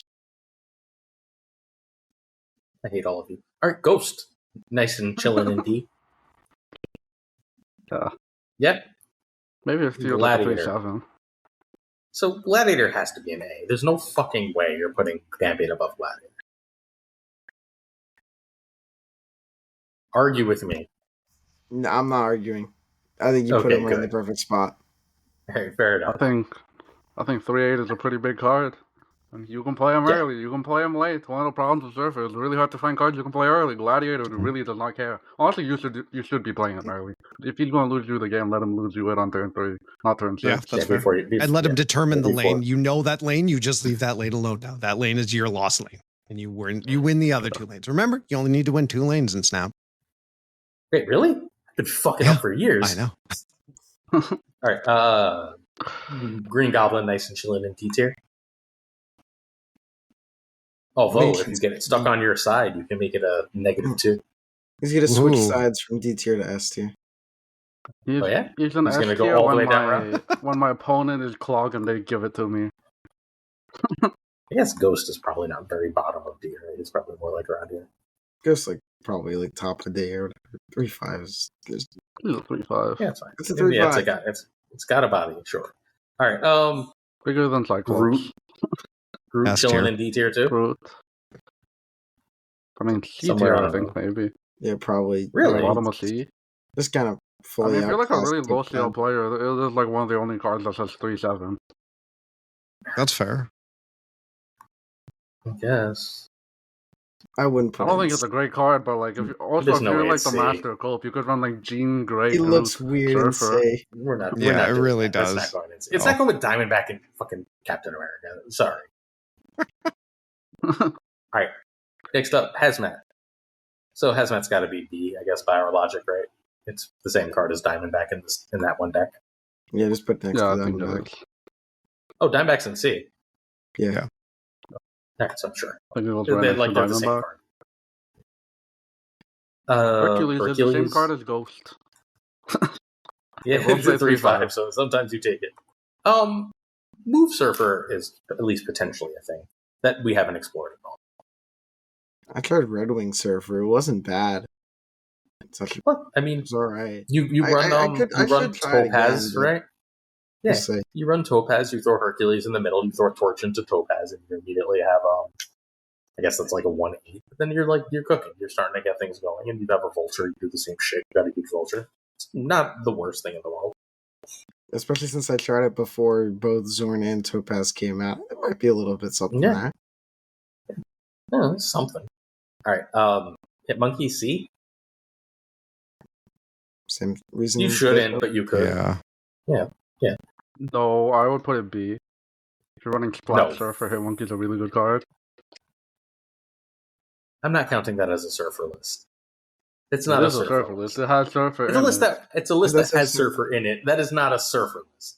Speaker 1: I hate all of you. All right, Ghost. Nice and chilling in D.
Speaker 3: Yeah.
Speaker 1: Yep.
Speaker 3: Maybe it's still
Speaker 1: Gladiator.
Speaker 3: 3-7.
Speaker 1: So Gladiator has to be an A. There's no fucking way you're putting Gambit above Gladiator. Argue with me.
Speaker 4: No, I'm not arguing. I think you put
Speaker 1: Okay,
Speaker 4: him right in the
Speaker 1: good.
Speaker 4: perfect spot.
Speaker 1: Hey, fair enough.
Speaker 3: I think 3-8 is a pretty big card. And you can play him
Speaker 1: Yeah.
Speaker 3: early, you can play him late. One of the problems with Surfer is it's really hard to find cards you can play early. Gladiator really does not care. Honestly, you should be playing him early. If he's going to lose you the game, let him lose you it on turn 3, not turn 6.
Speaker 2: Yeah, that's fair.
Speaker 1: Before
Speaker 2: And let him determine the
Speaker 1: before.
Speaker 2: lane. You know that lane. You just leave that lane alone now. That lane is your lost lane, and you win the other 2 lanes. Remember, you only need to win 2 lanes in Snap.
Speaker 1: Wait, really? I've been fucking up for years.
Speaker 2: I know.
Speaker 1: All right. Green Goblin, nice and chilling in D tier. Although, if you get it stuck on your side, you can make it a -2.
Speaker 4: He's gonna switch
Speaker 2: Ooh.
Speaker 4: sides from D tier to S tier.
Speaker 3: He's,
Speaker 1: Oh, yeah?
Speaker 3: he's an
Speaker 1: He's
Speaker 3: S
Speaker 1: gonna go
Speaker 3: tier
Speaker 1: all the
Speaker 3: when
Speaker 1: way down
Speaker 3: when my opponent is clogged and they give it to me.
Speaker 1: I guess Ghost is probably not very bottom of D, right? It's probably more like around here.
Speaker 4: Goes probably top of the day or whatever. 3-5 is
Speaker 3: He's a 3-5.
Speaker 1: Yeah, it's fine.
Speaker 4: It's a
Speaker 1: Yeah,
Speaker 4: 3-5.
Speaker 1: it's got a body, sure. All right.
Speaker 3: Bigger than Cyclops.
Speaker 1: Groot
Speaker 2: S
Speaker 1: chilling
Speaker 2: tier.
Speaker 1: in D tier too.
Speaker 3: Groot. I mean, C
Speaker 1: Somewhere
Speaker 3: tier, I
Speaker 1: on
Speaker 3: think, maybe.
Speaker 4: Yeah, probably.
Speaker 1: Really?
Speaker 3: Bottom of C.
Speaker 4: Just kind of
Speaker 3: I
Speaker 4: fully.
Speaker 3: mean, if you're like a
Speaker 4: outclassed
Speaker 3: really
Speaker 4: top
Speaker 3: low CL
Speaker 4: 10.
Speaker 3: player, it is like one of the only cards that says 3-7.
Speaker 2: That's fair.
Speaker 1: I guess.
Speaker 4: I wouldn't
Speaker 3: I
Speaker 4: put.
Speaker 3: don't
Speaker 4: him
Speaker 3: think
Speaker 4: in
Speaker 3: it's a great card, but like if you,
Speaker 1: There's
Speaker 3: if
Speaker 1: no
Speaker 3: you're
Speaker 1: way
Speaker 3: like
Speaker 1: it's
Speaker 3: the
Speaker 1: C.
Speaker 3: Master Cope, you could run like Jean Grey.
Speaker 4: It
Speaker 3: Groot,
Speaker 4: looks weird and
Speaker 3: Surfer.
Speaker 4: say.
Speaker 1: We're not.
Speaker 2: Yeah,
Speaker 1: we're not
Speaker 2: it
Speaker 1: doing
Speaker 2: really
Speaker 1: that.
Speaker 2: does.
Speaker 1: That's not going. It's
Speaker 2: No.
Speaker 1: not going with Diamondback and fucking Captain America. Sorry. All right. Next up, Hazmat. So Hazmat's got to be B, I guess, by our logic, right? It's the same card as Diamondback in that one deck.
Speaker 4: Yeah, just put next
Speaker 3: Yeah,
Speaker 4: to
Speaker 3: I think
Speaker 4: that.
Speaker 3: it
Speaker 4: Back.
Speaker 3: is.
Speaker 1: Oh, Diamondback's in C.
Speaker 4: Yeah.
Speaker 1: That's I'm sure.
Speaker 3: I think it was right next to
Speaker 1: They're the same
Speaker 3: Diamondback.
Speaker 1: card.
Speaker 3: Hercules is the same card as Ghost.
Speaker 1: Yeah,
Speaker 3: Both
Speaker 1: it's a
Speaker 3: say
Speaker 1: 3/5, so sometimes you take it. Move Surfer is at least potentially a thing that we haven't explored at all.
Speaker 4: I tried Red Wing Surfer. It wasn't bad. It's actually
Speaker 1: Well, I mean,
Speaker 4: it was all right.
Speaker 1: you run
Speaker 4: I
Speaker 1: you run
Speaker 4: should try it
Speaker 1: Topaz,
Speaker 4: again, but
Speaker 1: right?
Speaker 4: we'll
Speaker 1: Yeah,
Speaker 4: see.
Speaker 1: you run Topaz. You throw Hercules in the middle. You throw Torch into Topaz, and you immediately have I guess that's like a 1/8. But then you're cooking. You're starting to get things going, and you have a Vulture. You do the same shit. You got a huge Vulture. It's not the worst thing in the world.
Speaker 4: Especially since I tried it before both Zorn and Topaz came out. It might be a little bit something
Speaker 1: Yeah.
Speaker 4: there.
Speaker 1: Yeah, it's something. All right. Hit Monkey C.
Speaker 4: Same reason.
Speaker 1: You shouldn't, but you could.
Speaker 2: Yeah.
Speaker 3: No, I would put it B. If you're running Splat
Speaker 1: No.
Speaker 3: Surfer, Hitmonkey's a really good card.
Speaker 1: I'm not counting that as a surfer list. It's
Speaker 3: It
Speaker 1: not a
Speaker 3: is a
Speaker 1: surfer
Speaker 3: surfer
Speaker 1: list.
Speaker 3: list. It has surfer
Speaker 1: It's
Speaker 3: in
Speaker 1: a list
Speaker 3: it.
Speaker 1: that has surfer in it. That is not a surfer list.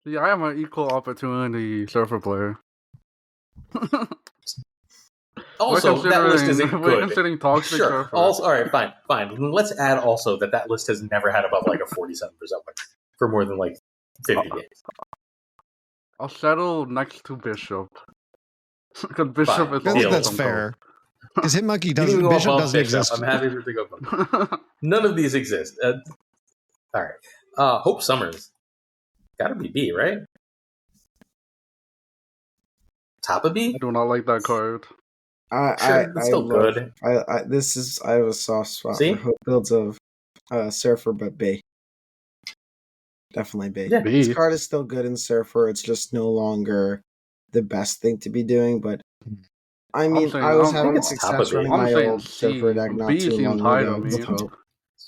Speaker 3: See, I am an equal opportunity surfer player.
Speaker 1: Also, that list isn't
Speaker 3: We're
Speaker 1: good.
Speaker 3: considering toxic
Speaker 1: Sure.
Speaker 3: surfer.
Speaker 1: Also, all right, fine. Let's add also that list has never had above like a 47% win for more than like 50 games.
Speaker 3: I'll settle next to Bishop. Because Bishop
Speaker 1: Fine.
Speaker 3: is
Speaker 2: I think
Speaker 1: Deal.
Speaker 2: that's
Speaker 3: awesome.
Speaker 2: fair. Because Hitmonkey
Speaker 1: You
Speaker 2: doesn't.
Speaker 1: can go
Speaker 2: Bishop
Speaker 1: above
Speaker 2: doesn't
Speaker 1: Bishop.
Speaker 2: exist.
Speaker 1: I'm happy to go above. None of these exist. All right. Hope Summers. Gotta be B, right? Top of B?
Speaker 3: I do not like that card.
Speaker 1: Sure, it's still good.
Speaker 4: I have a soft spot
Speaker 1: See?
Speaker 4: for hope builds of Surfer, but B. Definitely B.
Speaker 1: Yeah.
Speaker 3: B.
Speaker 4: This card is still good in Surfer. It's just no longer the best thing to be doing. But I mean,
Speaker 3: saying-
Speaker 4: I was
Speaker 3: I'm-
Speaker 4: having
Speaker 1: it's top
Speaker 4: success
Speaker 1: of B.
Speaker 4: running
Speaker 3: I'm
Speaker 4: my
Speaker 3: saying
Speaker 4: old
Speaker 3: C.
Speaker 4: Surfer deck not
Speaker 3: B
Speaker 4: too
Speaker 3: seems
Speaker 4: long
Speaker 3: high
Speaker 4: ago
Speaker 3: to me.
Speaker 4: with Hope.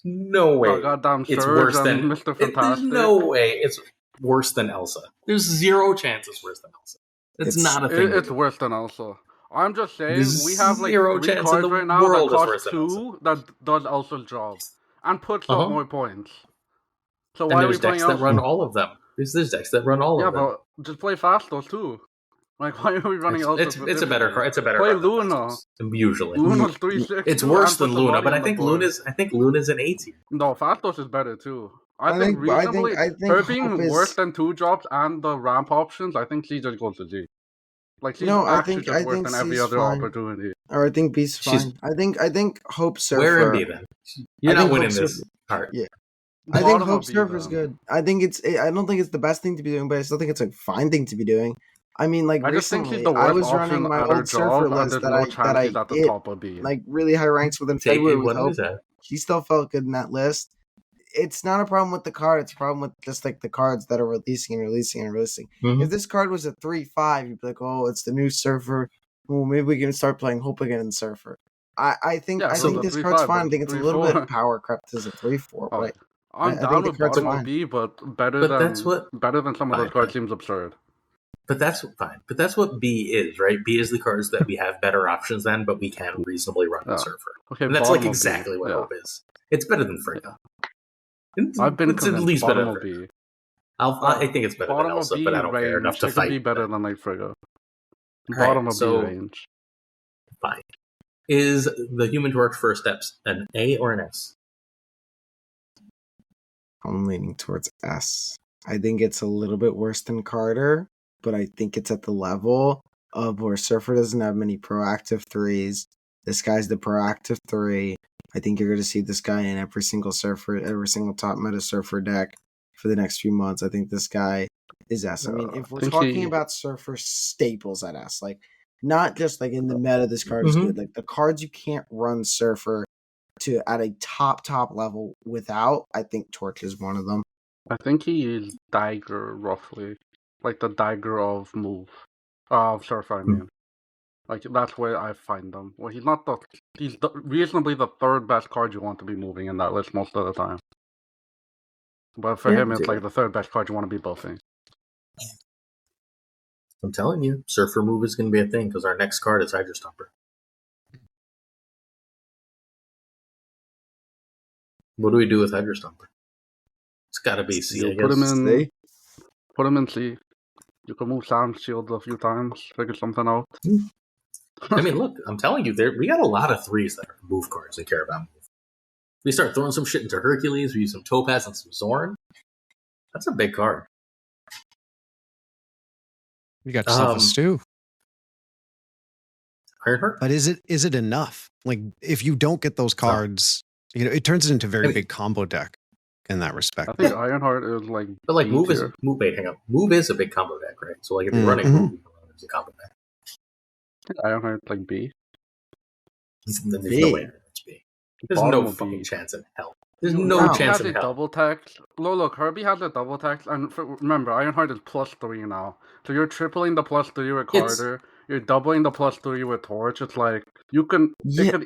Speaker 1: No way.
Speaker 3: Goddamn
Speaker 1: It's
Speaker 3: Surge
Speaker 1: worse
Speaker 3: and
Speaker 1: than
Speaker 3: Mr.
Speaker 1: There's
Speaker 3: Fantastic.
Speaker 1: no way it's worse than Elsa. There's zero chance it's worse than Elsa. It's not a thing.
Speaker 3: It's worse than Elsa. I'm just saying,
Speaker 1: There's
Speaker 3: we have like
Speaker 1: zero
Speaker 3: 3
Speaker 1: chance in
Speaker 3: cards
Speaker 1: the
Speaker 3: right now that
Speaker 1: world it's
Speaker 3: cost
Speaker 1: worse than
Speaker 3: 2 that does Elsa's job. And puts
Speaker 1: Uh-huh.
Speaker 3: up more points. So
Speaker 1: And
Speaker 3: why are we
Speaker 1: there's
Speaker 3: playing
Speaker 1: decks that
Speaker 3: Elsa?
Speaker 1: run all of them. There's decks that run all
Speaker 3: Yeah,
Speaker 1: of them.
Speaker 3: but just play Fastos too. Like, why are we running Elsa?
Speaker 1: It's a better card. It's a better
Speaker 3: Play
Speaker 1: card than
Speaker 3: Luna.
Speaker 1: Fastos, usually.
Speaker 3: Luna's 3-6.
Speaker 1: It's
Speaker 3: too,
Speaker 1: worse
Speaker 3: and
Speaker 1: than
Speaker 3: puts a
Speaker 1: Luna,
Speaker 3: body
Speaker 1: but
Speaker 3: on the board.
Speaker 1: I think Luna's an A tier.
Speaker 3: No, Fastos is better too. I
Speaker 4: think-
Speaker 3: think reasonably,
Speaker 4: I think
Speaker 3: her
Speaker 4: Hope
Speaker 3: being
Speaker 4: is-
Speaker 3: worse than 2 drops and the ramp options, I think she just goes to G. Like, she's
Speaker 4: No, I
Speaker 3: actually
Speaker 4: think-
Speaker 3: just
Speaker 4: I
Speaker 3: worse
Speaker 4: think
Speaker 3: than every
Speaker 4: C's
Speaker 3: other
Speaker 4: fine.
Speaker 3: opportunity.
Speaker 4: Or I think B's
Speaker 1: She's-
Speaker 4: fine. I think Hope Surfer.
Speaker 1: Where in B then? You're
Speaker 4: I
Speaker 1: not
Speaker 4: think
Speaker 1: winning
Speaker 4: Hope
Speaker 1: this
Speaker 4: Surfer-
Speaker 1: card.
Speaker 4: Yeah. I think
Speaker 3: Bottom
Speaker 4: Hope
Speaker 3: of B,
Speaker 4: Surfer is
Speaker 3: then.
Speaker 4: good. I don't think it's the best thing to be doing, but I still think it's a fine thing to be doing. I mean, like
Speaker 3: I just think
Speaker 4: recently,
Speaker 3: she's the worst
Speaker 4: I was
Speaker 3: option
Speaker 4: running my
Speaker 3: at her
Speaker 4: old Surfer
Speaker 3: job, and
Speaker 4: list
Speaker 3: there's
Speaker 4: that
Speaker 3: no
Speaker 4: I
Speaker 3: chance she's at the
Speaker 4: hit
Speaker 3: top of B.
Speaker 4: like really high ranks within
Speaker 1: Take
Speaker 4: February
Speaker 1: it,
Speaker 4: with
Speaker 1: what
Speaker 4: Hope.
Speaker 1: is that?
Speaker 4: She still felt good in that list. It's not a problem with the card. It's a problem with just like the cards that are releasing and releasing and releasing.
Speaker 1: Mhm.
Speaker 4: If this card was a 3-5, you'd be like, oh, it's the new Surfer. Well, maybe we can start playing Hope again in Surfer. I think
Speaker 3: Yeah,
Speaker 4: I
Speaker 3: so
Speaker 4: think
Speaker 3: the
Speaker 4: this
Speaker 3: 3-5,
Speaker 4: card's fine. I
Speaker 3: but
Speaker 4: think it's a little bit
Speaker 3: 3-4.
Speaker 4: power crept as a 3-4,
Speaker 3: Oh,
Speaker 4: but
Speaker 3: I'm
Speaker 4: I
Speaker 3: down
Speaker 4: think the
Speaker 3: with
Speaker 4: card's
Speaker 3: bottom
Speaker 4: fine.
Speaker 3: of B, but better
Speaker 1: But
Speaker 3: than
Speaker 1: that's what-
Speaker 3: better than some of those
Speaker 1: Fine,
Speaker 3: cards
Speaker 1: fine.
Speaker 3: seems absurd.
Speaker 1: But that's fine. But that's what B is, right? B is the cards that we have better options than, but we can reasonably run
Speaker 3: Yeah.
Speaker 1: the Surfer.
Speaker 3: Okay,
Speaker 1: And that's
Speaker 3: bottom
Speaker 1: like
Speaker 3: of B,
Speaker 1: exactly what
Speaker 3: yeah.
Speaker 1: Hope is. It's better than Frigga.
Speaker 3: I've been
Speaker 1: It's at
Speaker 3: convinced.
Speaker 1: least better
Speaker 3: Bottom
Speaker 1: than
Speaker 3: of
Speaker 1: Frigga.
Speaker 3: B.
Speaker 1: I think it's better than
Speaker 3: Bottom of
Speaker 1: Elsa,
Speaker 3: B
Speaker 1: but I don't care enough
Speaker 3: range.
Speaker 1: to
Speaker 3: It could
Speaker 1: fight.
Speaker 3: be better
Speaker 1: that.
Speaker 3: than like Frigga.
Speaker 1: right,
Speaker 3: Bottom of
Speaker 1: so-
Speaker 3: B range.
Speaker 1: Fine. Is the Human Torch First Steps an A or an S?
Speaker 4: I'm leaning towards S. I think it's a little bit worse than Carter, but I think it's at the level of where Surfer doesn't have many proactive threes. This guy's the proactive 3. I think you're going to see this guy in every single Surfer, every single top meta Surfer deck for the next few months. I think this guy is S. I mean, if we're
Speaker 3: think
Speaker 4: talking
Speaker 3: he-
Speaker 4: about Surfer staples at S, like not just like in the meta, this card is
Speaker 1: Mhm.
Speaker 4: good. Like the cards you can't run Surfer to at a top level without, I think Torch is one of them.
Speaker 3: I think he is Dagger roughly, like the Dagger of move, Surf. I mean, like that's where I find them. Well, he's reasonably the 3rd best card you want to be moving in that list most of the time. But for
Speaker 1: Yeah,
Speaker 3: him, it's
Speaker 1: dude.
Speaker 3: like the 3rd best card you want to be buffing.
Speaker 1: I'm telling you, Surfer move is going to be a thing because our next card is Hydra Stomper. What do we do with Hydra Stomper? It's got to be C, I
Speaker 3: You put him
Speaker 1: guess.
Speaker 3: in.
Speaker 4: See?
Speaker 3: Put him in C. You can move Sound Shield a few times, figure something out.
Speaker 1: I mean, look, I'm telling you, we got a lot of 3s that are move cards and care about move. We start throwing some shit into Hercules, we use some Topaz and some Zorn. That's a big card.
Speaker 2: You got yourself a stew.
Speaker 1: Ironheart?
Speaker 2: But is it enough? Like if you don't get those cards, it turns it into a very big combo deck in that respect.
Speaker 3: I think Ironheart is like.
Speaker 1: But like
Speaker 3: B
Speaker 1: move is
Speaker 3: tier.
Speaker 1: wait, hang on. Move is a big combo deck, right? So like if you're running
Speaker 2: Mhm.
Speaker 1: move, you can run it as a combo deck.
Speaker 3: Ironheart like B.
Speaker 1: Then there's
Speaker 4: B.
Speaker 1: no way it's B. There's
Speaker 3: Bottom
Speaker 1: no
Speaker 3: of
Speaker 1: fucking
Speaker 3: B.
Speaker 1: chance in hell. There's
Speaker 3: Dude,
Speaker 1: no
Speaker 3: Herbie
Speaker 1: chance
Speaker 3: has
Speaker 1: in
Speaker 3: a
Speaker 1: hell.
Speaker 3: double text. Look, Herbie has a double text, and remember, Ironheart is +3 now. So you're tripling the +3 with
Speaker 1: It's-
Speaker 3: Carter. You're doubling the +3 with Torch. It's like it could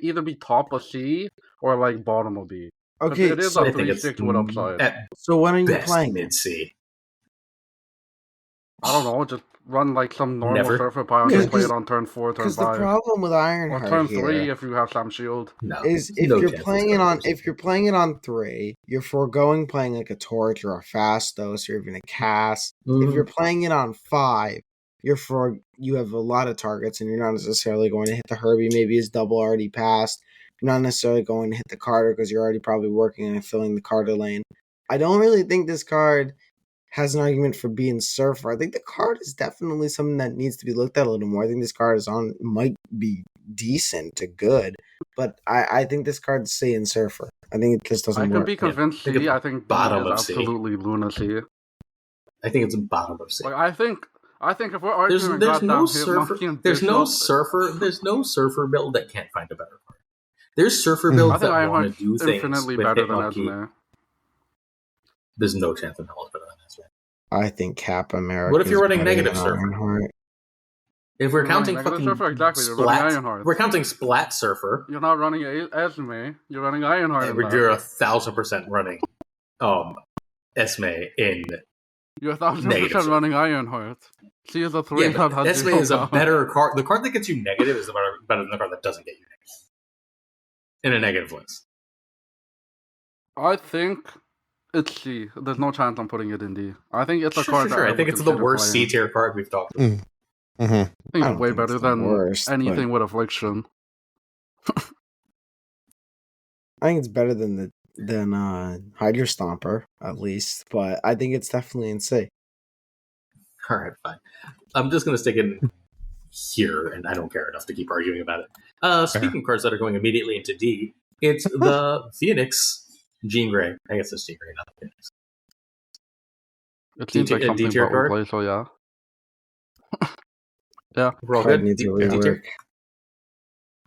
Speaker 3: either be top of C or like bottom of B.
Speaker 4: Okay,
Speaker 3: it is
Speaker 4: so,
Speaker 3: a
Speaker 1: I think it's
Speaker 3: 3-6 with upside.
Speaker 1: at
Speaker 4: so when are you
Speaker 1: best
Speaker 4: playing?
Speaker 1: mid C.
Speaker 3: I don't know, just run like some normal
Speaker 1: Never.
Speaker 3: Surfer pile
Speaker 4: Yeah,
Speaker 3: and play it on turn 4, turn
Speaker 4: Because the
Speaker 3: 5.
Speaker 4: problem with
Speaker 3: Or
Speaker 4: Ironheart
Speaker 3: turn
Speaker 4: here
Speaker 3: 3 if you have some shield.
Speaker 1: No.
Speaker 4: is if
Speaker 1: No
Speaker 4: you're
Speaker 1: chance
Speaker 4: playing
Speaker 1: it's
Speaker 4: it
Speaker 1: gonna
Speaker 4: on
Speaker 1: do
Speaker 4: if you're playing it on 3, you're foregoing playing like a torch or a fastos or even a cast. If you're playing it on 5, you have a lot of targets and you're not necessarily going to hit the Herbie. Maybe his double already passed. You're not necessarily going to hit the Carter because you're already probably working on filling the Carter lane. I don't really think this card has an argument for being Surfer. I think the card is definitely something that needs to be looked at a little more. I think this card might be decent to good, but I think this card's C in Surfer. I think it just doesn't
Speaker 3: I can
Speaker 4: work.
Speaker 3: be convinced
Speaker 1: I think
Speaker 3: C.
Speaker 1: it's
Speaker 3: I think B
Speaker 1: bottom
Speaker 3: is
Speaker 1: of C.
Speaker 3: absolutely lunacy.
Speaker 1: I think it's bottom of C.
Speaker 3: Like I think if we're arguing
Speaker 1: There's no
Speaker 3: goddamn
Speaker 1: surfer.
Speaker 3: Hitmonkey and
Speaker 1: There's no
Speaker 3: Bishop,
Speaker 1: surfer. There's no surfer build that can't find a better card. There's surfer
Speaker 3: I
Speaker 1: builds
Speaker 3: think
Speaker 1: that want to
Speaker 3: Ironheart's
Speaker 1: do things
Speaker 3: infinitely
Speaker 1: with
Speaker 3: better than
Speaker 1: Hitmonkey.
Speaker 3: Esme.
Speaker 1: There's no chance in hell it's better than this.
Speaker 4: I think Cap America.
Speaker 1: What if you're running
Speaker 4: better
Speaker 1: negative
Speaker 4: than
Speaker 1: surfer?
Speaker 4: Ironheart.
Speaker 1: If we're
Speaker 3: You're
Speaker 1: counting
Speaker 3: running
Speaker 1: fucking
Speaker 3: Negative Surfer? Exactly, you're running
Speaker 1: splat,
Speaker 3: Ironheart.
Speaker 1: we're counting splat surfer.
Speaker 3: You're not running Esme. You're running Ironheart.
Speaker 1: You're 1,000% running Esme in.
Speaker 3: You're
Speaker 1: Negative
Speaker 3: 1,000%
Speaker 1: surfer.
Speaker 3: running Ironheart. She is a 3
Speaker 1: Yeah,
Speaker 3: that
Speaker 1: but
Speaker 3: has
Speaker 1: Esme
Speaker 3: zero
Speaker 1: is a
Speaker 3: power.
Speaker 1: better card. The card that gets you negative is better than the card that doesn't get you negative in a negative list.
Speaker 3: I think it's C. There's no chance I'm putting it in D. I think it's a card that
Speaker 1: I
Speaker 3: would
Speaker 1: think it's the
Speaker 3: consider
Speaker 1: worst
Speaker 3: playing.
Speaker 1: C tier card we've talked about.
Speaker 2: Mm-hmm.
Speaker 3: I think
Speaker 4: I
Speaker 3: it's
Speaker 4: don't
Speaker 3: way
Speaker 4: think
Speaker 3: better
Speaker 4: it's the
Speaker 3: than
Speaker 4: worst,
Speaker 3: anything with Affliction.
Speaker 4: I think it's better than Hydra Stomper at least, but I think it's definitely in C.
Speaker 1: All right, fine. I'm just gonna stick it here, and I don't care enough to keep arguing about it. Speaking of cards that are going immediately into D, it's the Phoenix Jean Grey. I guess it's Jean Grey, not the Phoenix.
Speaker 3: It seems like something
Speaker 1: D-tier
Speaker 3: that would
Speaker 1: card?
Speaker 3: play, so yeah. Yeah.
Speaker 1: We're all
Speaker 4: Card
Speaker 1: good.
Speaker 4: needs a
Speaker 1: D
Speaker 4: rework.
Speaker 1: tier?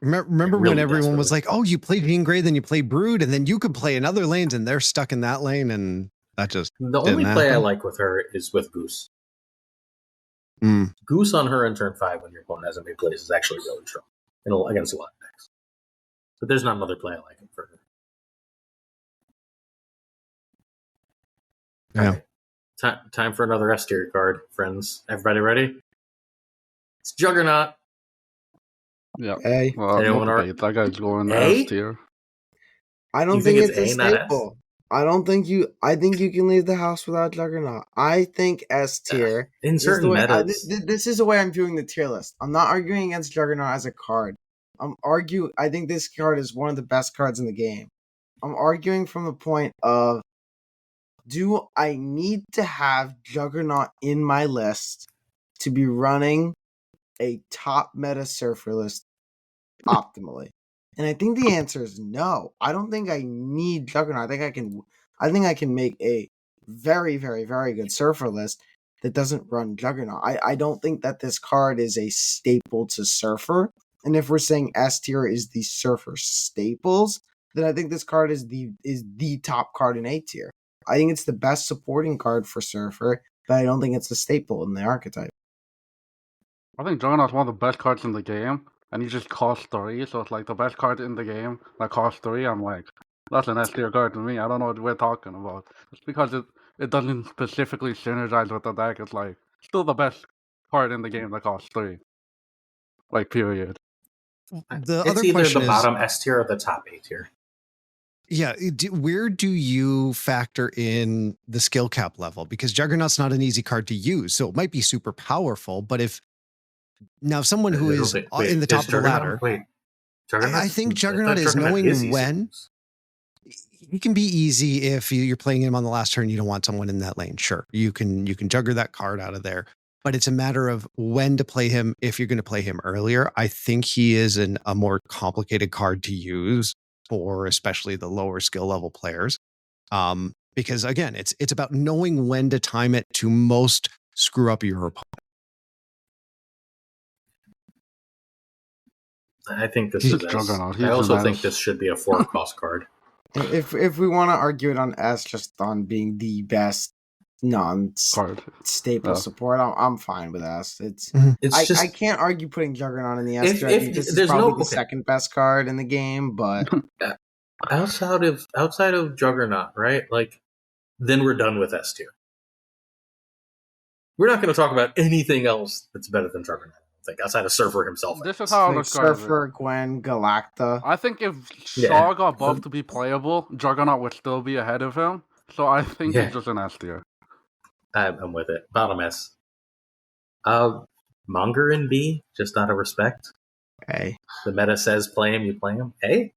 Speaker 2: Remember when
Speaker 1: Really
Speaker 2: everyone was
Speaker 1: desperately.
Speaker 2: like, "Oh, you play Jean Grey, then you play Brood, and then you could play in other lanes," and they're stuck in that lane, and that just
Speaker 1: The
Speaker 2: didn't
Speaker 1: only play I
Speaker 2: happen?
Speaker 1: like with her is with Goose.
Speaker 2: Mm.
Speaker 1: Goose on her in turn 5 when your opponent hasn't made plays is actually really strong against a lot of decks. But there's not another play I like for her.
Speaker 2: Yeah.
Speaker 1: Okay. Time for another S tier card, friends. Everybody ready? It's Juggernaut.
Speaker 3: Yeah.
Speaker 4: A.
Speaker 3: Well,
Speaker 1: Anyone
Speaker 3: no
Speaker 1: are-
Speaker 3: debate. That guy's going
Speaker 1: A?
Speaker 3: S tier.
Speaker 4: I don't
Speaker 1: You
Speaker 4: think
Speaker 1: think
Speaker 4: it's a
Speaker 1: it's A, not S?
Speaker 4: staple. I think you can leave the house without Juggernaut. I think S tier.
Speaker 1: In
Speaker 4: is
Speaker 1: certain
Speaker 4: the way,
Speaker 1: metas.
Speaker 4: this is the way I'm viewing the tier list. I'm not arguing against Juggernaut as a card. I think this card is one of the best cards in the game. I'm arguing from the point of, do I need to have Juggernaut in my list to be running a top meta surfer list optimally? And I think the answer is no. I don't think I need Juggernaut. I think I can make a very, very, very good surfer list that doesn't run Juggernaut. I don't think that this card is a staple to surfer. And if we're saying S tier is the surfer staples, then I think this card is the top card in A tier. I think it's the best supporting card for surfer, but I don't think it's a staple in the archetype.
Speaker 3: I think Juggernaut's one of the best cards in the game, and he just costs 3, so it's like the best card in the game that costs 3. I'm like, that's an S tier card to me. I don't know what we're talking about. It's because it doesn't specifically synergize with the deck. It's like still the best card in the game that costs 3. Like, period.
Speaker 2: The
Speaker 1: It's
Speaker 2: other
Speaker 1: either
Speaker 2: question
Speaker 1: the
Speaker 2: is,
Speaker 1: bottom S tier or the top A tier.
Speaker 2: yeah, where do you factor in the skill cap level? Because Juggernaut's not an easy card to use, so it might be super powerful. But if someone who is in the top of the ladder, I think Juggernaut is knowing when. It can be easy if you're playing him on the last turn. You don't want someone in that lane. Sure, you can jugger that card out of there. But it's a matter of when to play him. If you're going to play him earlier, I think he is a more complicated card to use for especially the lower skill level players. Because again, it's about knowing when to time it to most screw up your opponent.
Speaker 1: I think this
Speaker 3: He's
Speaker 1: is S.
Speaker 3: Juggernaut. He's
Speaker 1: I also
Speaker 3: an
Speaker 1: think
Speaker 3: S.
Speaker 1: this should be a 4 cost card.
Speaker 4: If we want to argue it on S, just on being the best non-staple
Speaker 3: Yeah.
Speaker 4: support, I'm fine with S.
Speaker 1: It's
Speaker 4: I
Speaker 1: just
Speaker 4: can't argue putting Juggernaut in the S tier. I
Speaker 1: if
Speaker 4: think this is
Speaker 1: there's
Speaker 4: probably
Speaker 1: no
Speaker 4: the second best card in the game, but
Speaker 1: outside of Juggernaut, right? Like, then we're done with S tier. We're not going to talk about anything else that's better than Juggernaut, I think, outside of Surfer himself.
Speaker 3: This is how I'll
Speaker 4: Like
Speaker 3: describe
Speaker 4: Surfer,
Speaker 3: it.
Speaker 4: Gwen, Galacta.
Speaker 3: I think if
Speaker 1: Yeah.
Speaker 3: Shaw got buffed to be playable, Juggernaut would still be ahead of him. So I think
Speaker 1: Yeah.
Speaker 3: he's just an S tier.
Speaker 1: I'm with it. Bottom S. Monger in B, just out of respect.
Speaker 4: Hey,
Speaker 1: The meta says play him, you play him. Hey,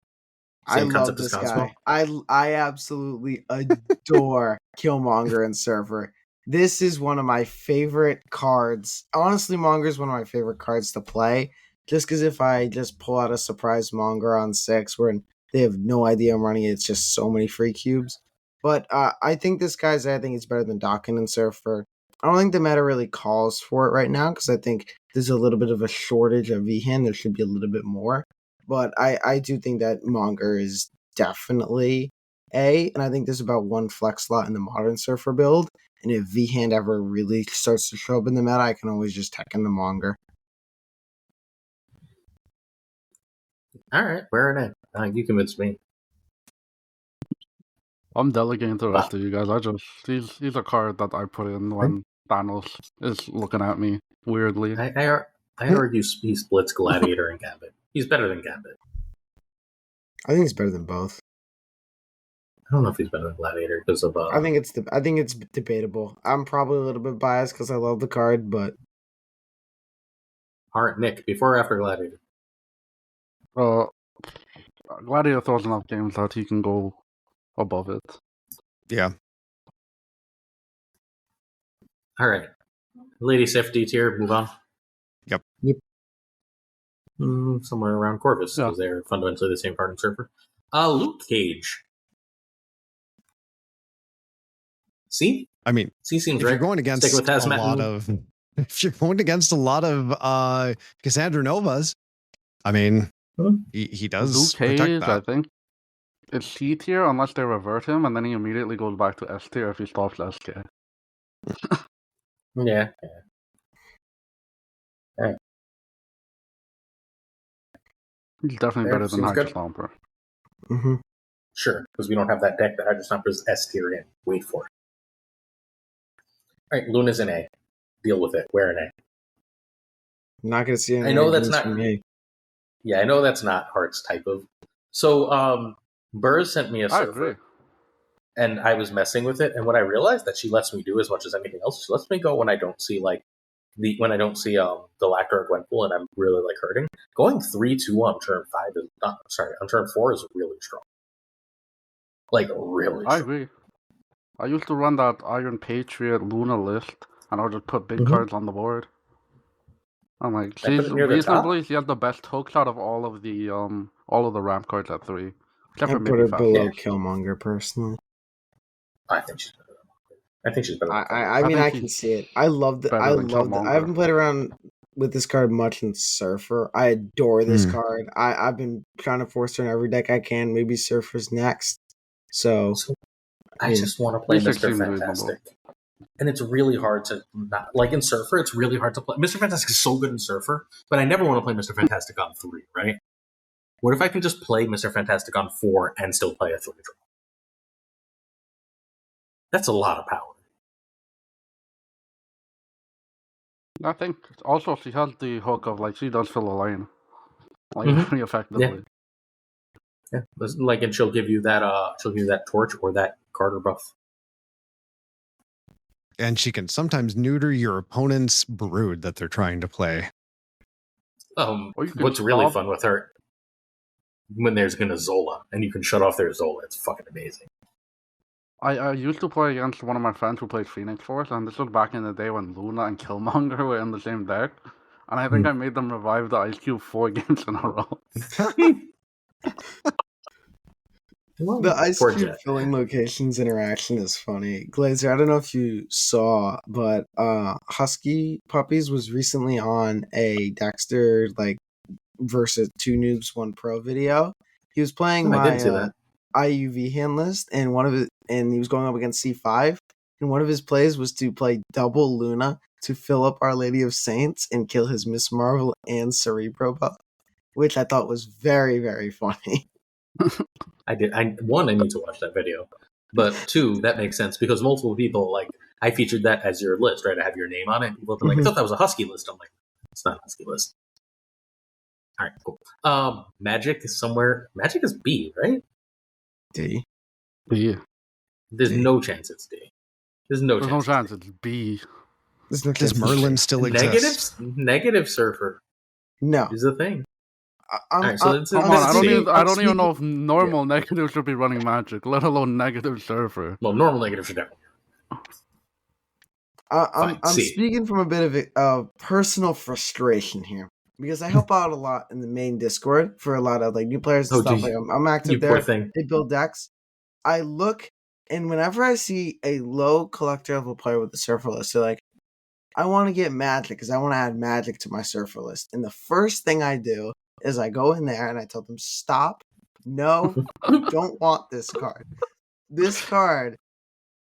Speaker 4: I
Speaker 1: same
Speaker 4: love
Speaker 1: concept
Speaker 4: this
Speaker 1: as Cosmo.
Speaker 4: guy. I absolutely adore Killmonger and Surfer. This is one of my favorite cards. Honestly, Monger is one of my favorite cards to play. Just because if I just pull out a surprise Monger on 6 where they have no idea I'm running it, it's just so many free cubes. But I think this guy's, I think it's better than Dokken and Surfer. I don't think the meta really calls for it right now because I think there's a little bit of a shortage of V-Hand. There should be a little bit more. But I do think that Monger is definitely A, and I think there's about one flex slot in the modern Surfer build. And if V-Hand ever really starts to show up in the meta, I can always just tech in the Monger.
Speaker 1: All right, where are they? You convinced me.
Speaker 3: I'm delegating to the rest of you guys. He's a card that I put in when Thanos is looking at me weirdly.
Speaker 1: I argue he splits Gladiator and Gambit. He's better than Gambit.
Speaker 4: I think it's better than both.
Speaker 1: I don't know if he's better than Gladiator because of.
Speaker 4: I think it's debatable. I'm probably a little bit biased because I love the card, but
Speaker 1: All right, Nick, before or after Gladiator?
Speaker 3: Gladiator throws enough games that he can go above it.
Speaker 2: Yeah.
Speaker 1: All right. Lady Safety tier, move on.
Speaker 2: Yep.
Speaker 1: Somewhere around Corvus, because they're fundamentally the same card in Surfer. Luke Cage. See?
Speaker 2: I mean,
Speaker 1: C seems
Speaker 2: if
Speaker 1: right.
Speaker 2: you're going against
Speaker 1: Stick with
Speaker 2: a
Speaker 1: Hazmat
Speaker 2: lot of, if you're going against a lot of Cassandra Novas, I mean, he does
Speaker 3: Luke
Speaker 2: protect
Speaker 3: Cage,
Speaker 2: that.
Speaker 3: I think, it's C tier unless they revert him, and then he immediately goes back to S tier if he stops SK.
Speaker 1: Yeah. Right.
Speaker 3: He's definitely better than
Speaker 1: seems
Speaker 3: Hydro
Speaker 1: good.
Speaker 3: Stomper.
Speaker 4: mm-hmm.
Speaker 1: Sure, because we don't have that deck that Hydro Stomper's S tier in. Wait for it. All right, Luna's an A. Deal with it. We're an A.
Speaker 4: I'm not going to see any.
Speaker 1: I know that's not.
Speaker 4: from me.
Speaker 1: Yeah, I know that's not Heart's type of. So, Burrs sent me a
Speaker 3: I
Speaker 1: Surfer,
Speaker 3: agree.
Speaker 1: and I was messing with it. And what I realized that she lets me do as much as anything else, she lets me go when I don't see the Galactor or Gwenpool, and I'm really hurting. Going 3-2 on turn 5 is not. Sorry, on turn 4 is really strong. Really.
Speaker 3: I
Speaker 1: Strong.
Speaker 3: agree. I used to run that Iron Patriot Luna list, and I would just put big
Speaker 1: Mhm.
Speaker 3: cards on the board. I'm like,
Speaker 1: I put
Speaker 3: she's
Speaker 1: it near the top.
Speaker 3: reasonably, she has the best hooks out of all of the ramp cards at 3. Except
Speaker 4: I
Speaker 3: for
Speaker 4: put
Speaker 3: maybe
Speaker 4: her
Speaker 3: Fast
Speaker 4: below
Speaker 3: Force.
Speaker 4: Killmonger personally.
Speaker 1: I think she's better than Monger. I think she's better than Monger.
Speaker 4: I mean,
Speaker 3: think
Speaker 4: I can
Speaker 3: she's
Speaker 4: see it. I love it.
Speaker 3: better
Speaker 4: I
Speaker 3: than
Speaker 4: love it. I
Speaker 3: Killmonger.
Speaker 4: haven't played around with this card much in Surfer. I adore this card. I've been trying to force her in every deck I can. Maybe Surfer's next. So
Speaker 1: I just want to play
Speaker 3: Mr.
Speaker 1: Mr. Fantastic. And it's really hard to not in Surfer. It's really hard to play. Mr. Fantastic is so good in Surfer, but I never want to play Mr. Fantastic on 3. Right? What if I can just play Mr. Fantastic on 4 and still play a 3 draw? That's a lot of power.
Speaker 3: I think also she has the hook of she does fill a lane, very effectively.
Speaker 1: Yeah, and she'll give you that torch or that Carter buff.
Speaker 2: And she can sometimes neuter your opponent's brood that they're trying to play.
Speaker 1: What's really fun with her when there's a Zola and you can shut off their Zola, it's fucking amazing.
Speaker 3: I used to play against one of my friends who played Phoenix Force, and this was back in the day when Luna and Killmonger were in the same deck. And I think I made them revive the Ice Cube 4 games in a row.
Speaker 4: The Ice Cube filling locations interaction is funny. Glazer, I don't know if you saw, but Husky Puppies was recently on a Dexter versus 2 Noobs 1 Pro video. He was playing my IUV hand list, and he was going up against C5. And one of his plays was to play double Luna to fill up Our Lady of Saints and kill his Miss Marvel and Cerebro buff, which I thought was very, very funny.
Speaker 1: I did. I need to watch that video, but 2, that makes sense because multiple people I featured that as your list, right? I have your name on it. People have been like, I thought that was a Husky list. I'm like, it's not a Husky list. All right, cool. Magic is somewhere. Magic is B, right?
Speaker 4: D.
Speaker 3: B.
Speaker 1: There's
Speaker 4: D.
Speaker 1: no chance it's D. There's no
Speaker 3: There's
Speaker 1: chance.
Speaker 3: no chance it's B.
Speaker 4: There's no chance.
Speaker 2: Does Merlin still exist?
Speaker 1: Negative Surfer
Speaker 4: No.
Speaker 1: is the thing.
Speaker 4: I'm,
Speaker 1: All right, so it's
Speaker 3: Come
Speaker 1: I'm
Speaker 3: on,
Speaker 1: speaking-
Speaker 3: I don't even know if normal negative should be running Magic, let alone negative Surfer.
Speaker 1: Well, normal negative should definitely.
Speaker 4: I'm
Speaker 1: C.
Speaker 4: speaking from a bit of personal frustration here because I help out a lot in the main Discord for a lot of like new players and stuff. Like I'm active
Speaker 1: You poor
Speaker 4: there.
Speaker 1: thing.
Speaker 4: They build decks. I look and whenever I see a low collector level player with the Surfer list, they're like, I want to get Magic because I want to add Magic to my Surfer list. And the first thing I do is I go in there and I tell them, stop. No, you don't want this card. This card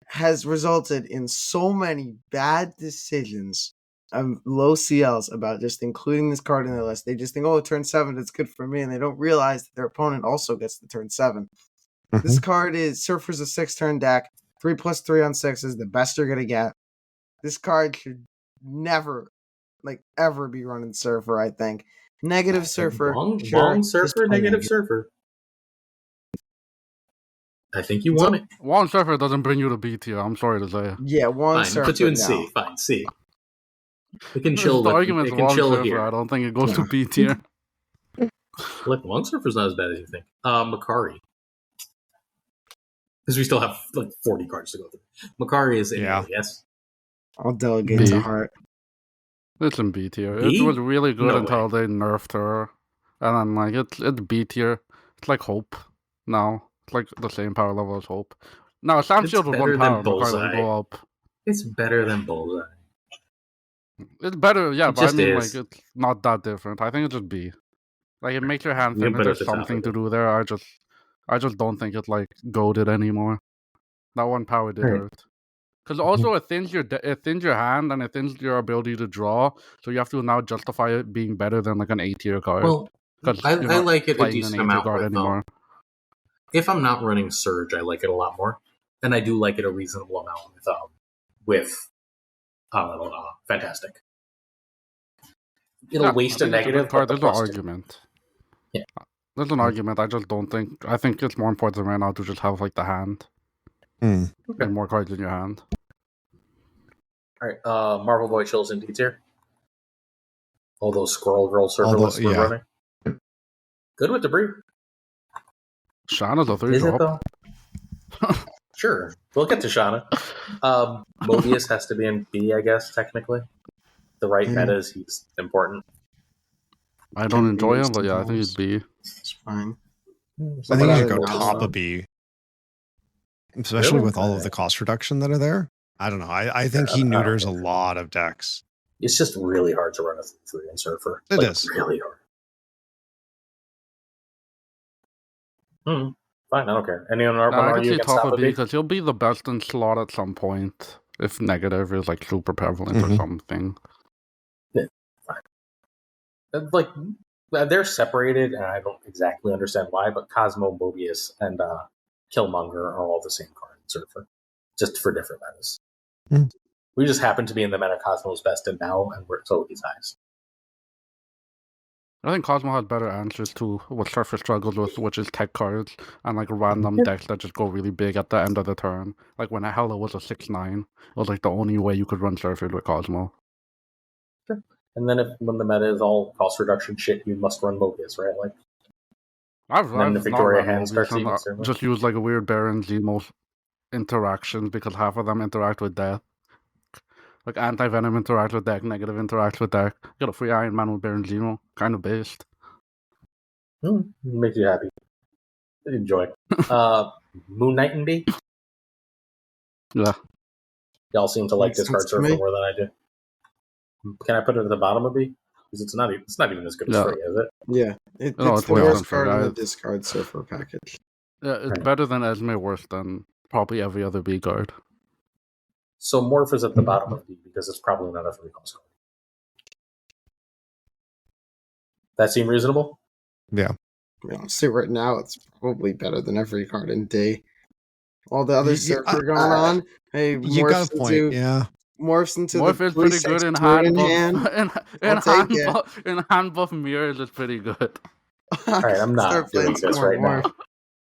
Speaker 4: has resulted in so many bad decisions of low CLs about just including this card in their list. They just think, oh, turn 7, it's good for me. And they don't realize that their opponent also gets the turn 7. This card is Surfer's a 6-turn deck. 3+3 on 6 is the best you're going to get. This card should never, ever be running Surfer, I think. Negative Surfer.
Speaker 1: Wrong Surfer, negative Surfer. I think you want it.
Speaker 3: One Surfer doesn't bring you to B tier, I'm sorry to say.
Speaker 4: Yeah, one
Speaker 1: Fine,
Speaker 4: Surfer.
Speaker 1: put you in
Speaker 4: no.
Speaker 1: C. Fine, C. We can chill.
Speaker 3: The
Speaker 1: With,
Speaker 3: argument's
Speaker 1: we can
Speaker 3: one
Speaker 1: chill
Speaker 3: Surfer,
Speaker 1: here.
Speaker 3: I don't think it goes to B tier.
Speaker 1: Look, Long Surfer's not as bad as you think. Makari. Because we still have 40 cards to go through. Makari is in A, yes?
Speaker 4: I'll delegate
Speaker 3: B.
Speaker 4: to Heart.
Speaker 3: It's in B tier.
Speaker 1: B?
Speaker 3: It was really good
Speaker 1: No
Speaker 3: until they nerfed her. And then it's B tier. It's like Hope now. It's like the same power level as Hope. Now Sam Shield was
Speaker 1: better
Speaker 3: 1
Speaker 1: than
Speaker 3: power, Makari
Speaker 1: Bullseye.
Speaker 3: will go up.
Speaker 1: It's better than Bullseye.
Speaker 3: It's better, yeah,
Speaker 1: It
Speaker 3: but I
Speaker 1: just
Speaker 3: mean
Speaker 1: is.
Speaker 3: it's not that different. I think it's just B. It makes your hand
Speaker 1: Yeah,
Speaker 3: thinner.
Speaker 1: but
Speaker 3: There's
Speaker 1: at the top
Speaker 3: something
Speaker 1: of
Speaker 3: to
Speaker 1: it.
Speaker 3: do there. I just don't think it goaded anymore. That 1 power did
Speaker 1: Right.
Speaker 3: hurt. Because also it thins your hand and it thins your ability to draw. So you have to now justify it being better than an A tier card.
Speaker 1: Well,
Speaker 3: Because
Speaker 1: I
Speaker 3: you're not
Speaker 1: like it a
Speaker 3: playing
Speaker 1: decent
Speaker 3: an A tier
Speaker 1: amount
Speaker 3: card
Speaker 1: with
Speaker 3: anymore.
Speaker 1: if I'm not running Surge, I like it a lot more. And I do like it a reasonable amount with Fantastic. It'll waste a negative
Speaker 3: card.
Speaker 1: but the
Speaker 3: There's an
Speaker 1: plus 2.
Speaker 3: argument.
Speaker 1: Yeah.
Speaker 3: There's an argument. I just don't think. I think it's more important right now to just have the hand.
Speaker 1: Okay.
Speaker 3: More cards in your hand.
Speaker 1: All right, Marvel Boy chills in D tier. All those Squirrel Girl Surfer lists we're running. Good with debris.
Speaker 3: Shana's a 3
Speaker 1: Is it
Speaker 3: drop.
Speaker 1: though? Sure. We'll get to Shauna. Mobius has to be in B, I guess, technically. The right metas, he's important.
Speaker 3: I don't enjoy him, but yeah, I think he'd be.
Speaker 4: It's fine.
Speaker 2: I think he should go
Speaker 4: Somebody
Speaker 2: top
Speaker 4: else.
Speaker 2: of B. Especially
Speaker 1: Really?
Speaker 2: with all of the cost reduction that are there. I don't know. I think he neuters a lot of decks.
Speaker 1: It's just really hard to run a 3 in Surfer.
Speaker 2: It is.
Speaker 1: Really hard. Fine, I don't care. Anyone
Speaker 3: I can
Speaker 1: argue
Speaker 3: see
Speaker 1: against
Speaker 3: top of B
Speaker 1: B?
Speaker 3: because he'll be the best in slot at some point. If negative is super prevalent or something.
Speaker 1: Yeah, fine. They're separated, and I don't exactly understand why, but Cosmo, Mobius, and Killmonger are all the same card in Surfer, just for different metas. We just happen to be in the meta Cosmo's best in now, and so he's highest.
Speaker 3: I think Cosmo has better answers to what Surfer struggles with, which is tech cards and random decks that just go really big at the end of the turn. When Hella was a 6/9, it was the only way you could run Surfer with Cosmo.
Speaker 1: Sure. And then when the meta is all cost reduction shit, you must run Mobius, right?
Speaker 3: I've
Speaker 1: the Victoria hand
Speaker 3: Mobius
Speaker 1: starts eating
Speaker 3: and just use a weird Baron Zemo interactions because half of them interact with death. Anti-Venom interact with deck, negative interact with deck. You got a free Iron Man with Baron Zemo. Kind of based.
Speaker 1: Makes you happy. Enjoy. Moon Knight and B?
Speaker 3: Yeah.
Speaker 1: Y'all seem to like this card
Speaker 4: to
Speaker 1: Surfer
Speaker 4: me.
Speaker 1: more than I do. Can I put it at the bottom of B? Because it's not even as good as Free, is it?
Speaker 4: Yeah.
Speaker 3: No,
Speaker 4: it's
Speaker 3: it's
Speaker 4: the
Speaker 3: way
Speaker 4: worst
Speaker 3: better,
Speaker 4: card in the
Speaker 3: guys.
Speaker 4: discard Surfer package.
Speaker 3: Yeah, it's
Speaker 1: Right.
Speaker 3: better than Esme, worse than probably every other B card.
Speaker 1: So Morph is at the bottom of B because it's probably not a 3-cost card. That seem reasonable?
Speaker 2: Yeah.
Speaker 4: Honestly, right now it's probably better than every card in D. all the other surfer going on. Hey,
Speaker 2: You got a point. Yeah.
Speaker 4: Morphs into
Speaker 3: Morph
Speaker 4: the
Speaker 3: is pretty
Speaker 4: 46
Speaker 3: good in
Speaker 4: sword
Speaker 3: hand
Speaker 4: in hand. I'll take it.
Speaker 3: in hand buff mirrors is pretty good.
Speaker 1: All right, I'm not
Speaker 4: Start
Speaker 1: doing
Speaker 4: playing some
Speaker 1: this
Speaker 4: more
Speaker 1: right
Speaker 4: Morph.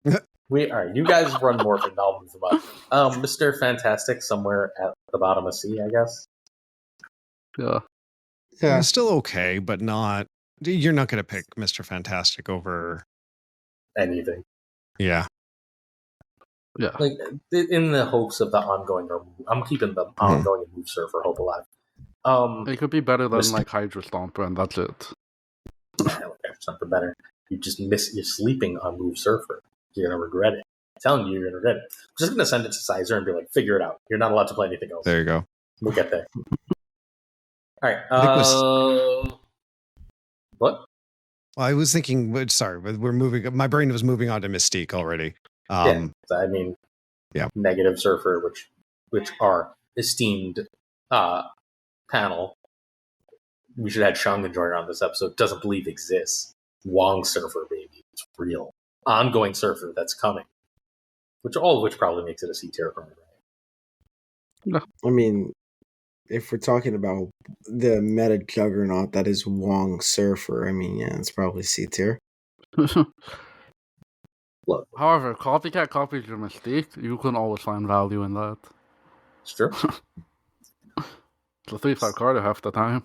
Speaker 1: now. All right, you guys run Morph and I'll move up. Mr. Fantastic somewhere at the bottom of C, I guess.
Speaker 3: Yeah.
Speaker 4: Yeah.
Speaker 2: Still okay, but not. You're not going to pick Mr. Fantastic over
Speaker 1: Anything.
Speaker 2: Yeah.
Speaker 3: Yeah.
Speaker 1: Like in the hopes of the ongoing, I'm keeping the ongoing move surfer hope alive.
Speaker 3: It could be better than
Speaker 1: Mr.
Speaker 3: like Hydra Stomper, and that's it.
Speaker 1: Something better. You're sleeping on move surfer. You're gonna regret it. I'm telling you, you're gonna regret it. I'm just gonna send it to Sizer and be like, figure it out. You're not allowed to play anything else.
Speaker 2: There you go.
Speaker 1: We'll get there. All right. What?
Speaker 2: Well, I was thinking. Sorry, we're moving. My brain was moving on to Mystique already.
Speaker 1: Yeah, I mean,
Speaker 2: yeah.
Speaker 1: Negative Surfer, which are esteemed panel. We should have Shung and join on this episode. Doesn't believe exists. Wong Surfer, baby, it's real. Ongoing Surfer that's coming, all of which probably makes it a C tier for me.
Speaker 3: No.
Speaker 4: I mean, if we're talking about the meta juggernaut that is Wong Surfer, I mean, yeah, it's probably C tier.
Speaker 1: Look,
Speaker 3: however, copycat copies your mistake. You can always find value in that.
Speaker 1: It's true.
Speaker 3: It's a 3-star card half the time.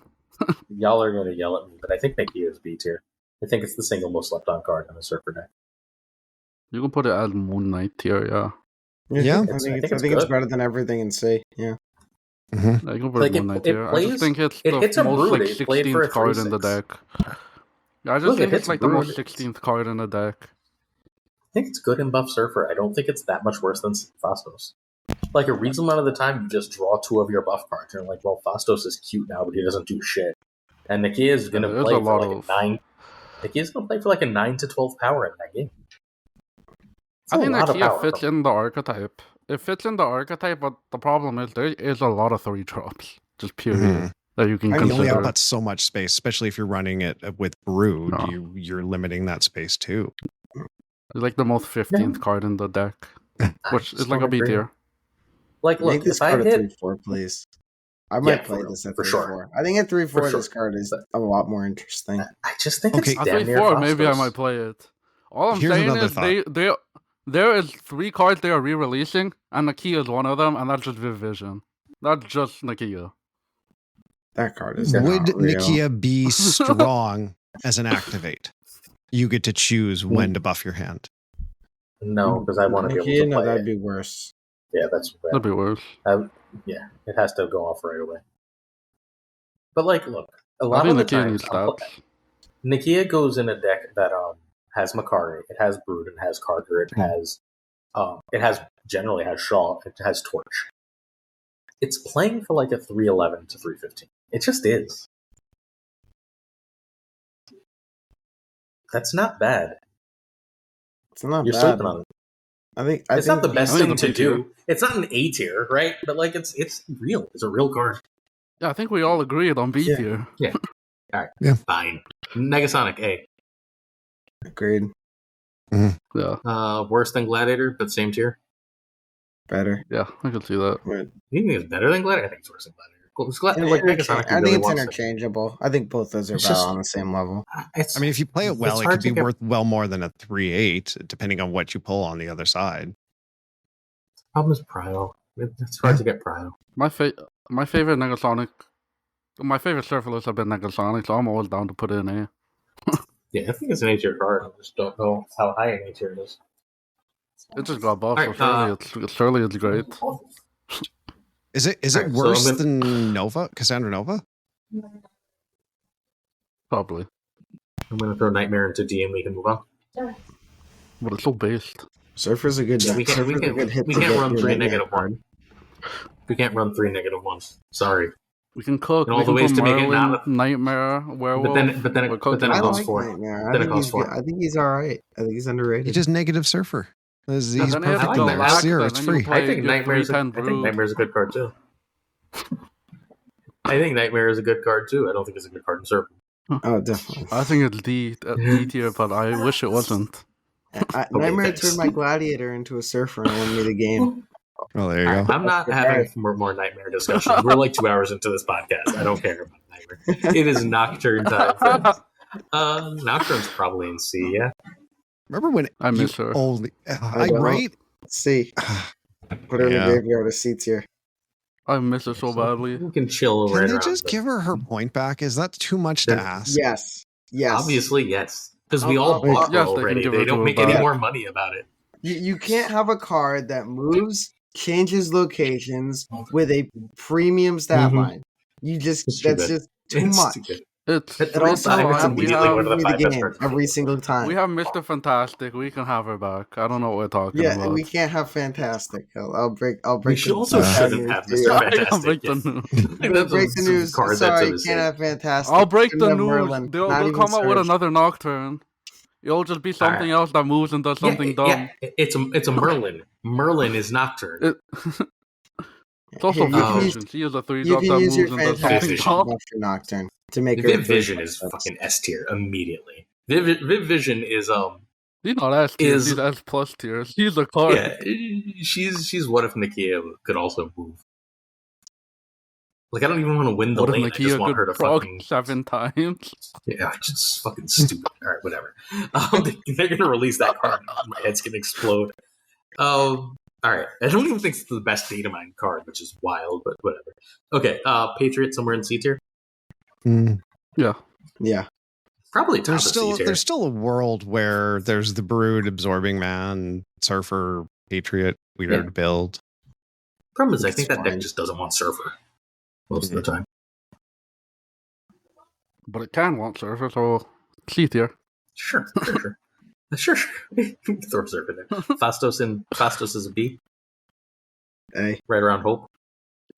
Speaker 1: Y'all are gonna yell at me, but I think Nakia is B tier. I think it's the single most slept on card in the Surfer deck.
Speaker 3: You can put it as Moon Knight tier, yeah.
Speaker 2: Yeah.
Speaker 4: I think it's better than everything in C. Yeah.
Speaker 2: Mm-hmm.
Speaker 3: Yeah, you can put it Moon Knight tier. I just think it's the most like 16th card in the deck. Yeah, I just think it's like the most 16th card in the deck.
Speaker 1: I think it's good in Buff Surfer. I don't think it's that much worse than Fastos. Like a reasonable amount of the time, you just draw 2 of your buff cards. You're like, well, Fastos is cute now, but he doesn't do shit. And Nakia is going to play for like a 9. Nakia's going to play for like a 9 to 12 power in that game.
Speaker 3: I think Nakia fits in the archetype. It fits in the archetype, but the problem is there is a lot of 3 drops, just period, that you can consider.
Speaker 2: You only have got so much space, especially if you're running it with Brood. No. You're limiting that space too.
Speaker 3: It's like the most 15th card in the deck, which is like a B tier.
Speaker 1: Like, look,
Speaker 4: make this card a 3/4, please. I might play this at 3/4. Sure. I think at 3/4, this card is a lot more interesting.
Speaker 1: I just think it's
Speaker 3: at 3/4, maybe I might play it. All I'm saying is there is 3 cards they are re-releasing, and Nakia is one of them, and that's just Viv Vision. That's just Nakia.
Speaker 4: That card is
Speaker 2: Would
Speaker 4: not real.
Speaker 2: Nakia be strong as an activate? You get to choose when to buff your hand.
Speaker 1: No, because I want to be able to play
Speaker 4: that'd be worse.
Speaker 1: Yeah, that'd
Speaker 3: be worse.
Speaker 1: Yeah, it has to go off right away. But like, look, a lot of the times, Nakia goes in a deck that has Makari, it has Brood, it has Carter, it generally has Shaw, it has Torch. It's playing for like a 311 to 315. It just is. That's not bad.
Speaker 4: It's not
Speaker 1: You're
Speaker 4: bad.
Speaker 1: sleeping on it.
Speaker 4: I think
Speaker 1: it's not the best thing to do. It's not an A tier, right? But like, it's real. It's a real card.
Speaker 3: Yeah, I think we all agreed on B tier.
Speaker 1: Yeah. All right.
Speaker 2: Yeah.
Speaker 1: Fine. Negasonic A.
Speaker 4: Agreed.
Speaker 2: Mm-hmm.
Speaker 3: Yeah.
Speaker 1: Worse than Gladiator, but same tier.
Speaker 4: Better.
Speaker 3: Yeah, I can see that.
Speaker 1: Right. You think it's better than Gladiator? I think it's worse than Gladiator.
Speaker 4: I think it's interchangeable. I think both those are about on the same level.
Speaker 2: I mean, if you play it well, it could be worth well more than a 3/8, depending on what you pull on the other side.
Speaker 1: Problem is Prio. It's hard to get Prio.
Speaker 3: My favorite Negasonic, my favorite surfer have been Negasonic, so I'm always down to put it in A.
Speaker 1: Yeah, I think it's an A-tier card. I just don't know how high an A-tier it is.
Speaker 3: It just got buffed, so surely it's great.
Speaker 2: Is it worse than Nova? Cassandra Nova?
Speaker 3: Probably.
Speaker 1: I'm going to throw Nightmare into D and we can move on.
Speaker 3: But it's so based.
Speaker 4: Surfer's a good.
Speaker 1: We can't run 3 -1. We can't run 3 -1s. Sorry.
Speaker 3: We can cook.
Speaker 1: And all the ways to make it not
Speaker 3: Nightmare, Werewolf.
Speaker 1: But then it costs 4.
Speaker 4: Nightmare.
Speaker 1: Then it costs 4.
Speaker 4: I think he's all right. I think he's underrated.
Speaker 2: He's just negative Surfer. He's perfect.
Speaker 1: It's free. I think Nightmare's a good card too. I think Nightmare is a good card too. I don't think it's a good card in Surfer.
Speaker 4: Oh, definitely.
Speaker 3: I think it's D tier, but I wish it wasn't.
Speaker 4: Nightmare
Speaker 1: thanks.
Speaker 4: turned my gladiator into a surfer and won me the game.
Speaker 2: Oh, there you go.
Speaker 1: I'm not having more nightmare discussion. We're like 2 hours into this podcast. I don't care about nightmare. It is Nocturne time, friends. Nocturne's probably in C, yeah.
Speaker 2: Remember when
Speaker 3: I miss her.
Speaker 2: only
Speaker 4: I don't.
Speaker 2: right?
Speaker 4: C. Put her in the
Speaker 2: Yeah.
Speaker 4: graveyard of C tier.
Speaker 3: I miss her so badly.
Speaker 1: We can chill
Speaker 2: Can
Speaker 1: right
Speaker 2: they
Speaker 1: around.
Speaker 2: just give her point back? Is that too much to ask?
Speaker 4: Yes.
Speaker 1: Obviously, yes. Because we all
Speaker 4: I'll-
Speaker 1: bought her
Speaker 3: yes, they can
Speaker 1: already.
Speaker 3: give
Speaker 1: They
Speaker 3: her
Speaker 1: don't
Speaker 3: to
Speaker 1: make
Speaker 3: her
Speaker 1: any
Speaker 3: back.
Speaker 1: more money about it.
Speaker 4: You can't have a card that moves, changes locations with a premium stat
Speaker 1: Mhm.
Speaker 4: line. That's
Speaker 1: stupid.
Speaker 4: just too
Speaker 1: It's
Speaker 4: much.
Speaker 1: stupid.
Speaker 3: It's
Speaker 1: It
Speaker 4: It also
Speaker 1: Diamonds
Speaker 4: happens
Speaker 1: immediately
Speaker 4: to
Speaker 1: one of the
Speaker 4: win me the
Speaker 1: 5 best
Speaker 4: game
Speaker 1: cards.
Speaker 4: every single time.
Speaker 3: we have Mr. Fantastic. We can have her back. I don't know what we're talking
Speaker 4: Yeah,
Speaker 3: about.
Speaker 4: we can't have fantastic. I'll break.
Speaker 1: We should also
Speaker 4: the
Speaker 1: shouldn't
Speaker 4: news
Speaker 1: have
Speaker 4: to
Speaker 1: Mr.
Speaker 4: you.
Speaker 3: I'll
Speaker 1: Fantastic.
Speaker 3: break the
Speaker 1: Yes.
Speaker 3: news.
Speaker 1: Like,
Speaker 4: We'll
Speaker 1: that's
Speaker 4: break
Speaker 1: a
Speaker 4: the news.
Speaker 1: card
Speaker 4: Sorry,
Speaker 1: that's a
Speaker 4: you
Speaker 1: mistake.
Speaker 4: can't have fantastic.
Speaker 3: I'll break
Speaker 4: Shouldn't
Speaker 3: the
Speaker 4: have
Speaker 3: news.
Speaker 4: Merlin.
Speaker 3: They'll
Speaker 4: Not even
Speaker 3: come out with
Speaker 4: Surge.
Speaker 3: another Nocturne. It'll just be something else that moves and does something dumb.
Speaker 1: Yeah, it's a Merlin. Merlin is Nocturne.
Speaker 3: It, it's also
Speaker 4: Here, you
Speaker 1: can
Speaker 3: Viv
Speaker 1: use-
Speaker 3: Vision. She is a 3
Speaker 4: You
Speaker 3: drop
Speaker 4: can
Speaker 3: that
Speaker 4: use your
Speaker 3: moves and does
Speaker 1: fantastic
Speaker 3: something
Speaker 1: Vision.
Speaker 3: dumb.
Speaker 4: after Nocturne to make her.
Speaker 1: Viv Vision is fucking S tier immediately. Viv Vision is
Speaker 3: She's not S tier.
Speaker 1: Is-
Speaker 3: She's S plus tier. She's a card.
Speaker 1: yeah, she's what if Nakia could also move. Like I don't even want to win the
Speaker 3: What if
Speaker 1: lane. I just
Speaker 3: Nakia
Speaker 1: want her to
Speaker 3: could proc
Speaker 1: fucking
Speaker 3: 7 times?
Speaker 1: yeah, just fucking stupid. All right, whatever. They're gonna release that card. My head's gonna explode. All right. I don't even think it's the best data mine card, which is wild, but whatever. Okay, Patriot somewhere in C tier.
Speaker 3: Yeah.
Speaker 4: Yeah.
Speaker 1: Probably top
Speaker 2: There's
Speaker 1: of
Speaker 2: still
Speaker 1: C tier.
Speaker 2: there's still a world where there's the Brood, Absorbing Man, Surfer, Patriot, weird
Speaker 1: Yeah.
Speaker 2: to build.
Speaker 1: Problem is, I
Speaker 4: It's
Speaker 1: think that deck
Speaker 4: fine.
Speaker 1: just doesn't want Surfer most of the time.
Speaker 3: But it can want Surfer, so C tier.
Speaker 1: Sure. Sure. Throw Surfer there. Fastos is a B,
Speaker 4: A.
Speaker 1: right around Hope.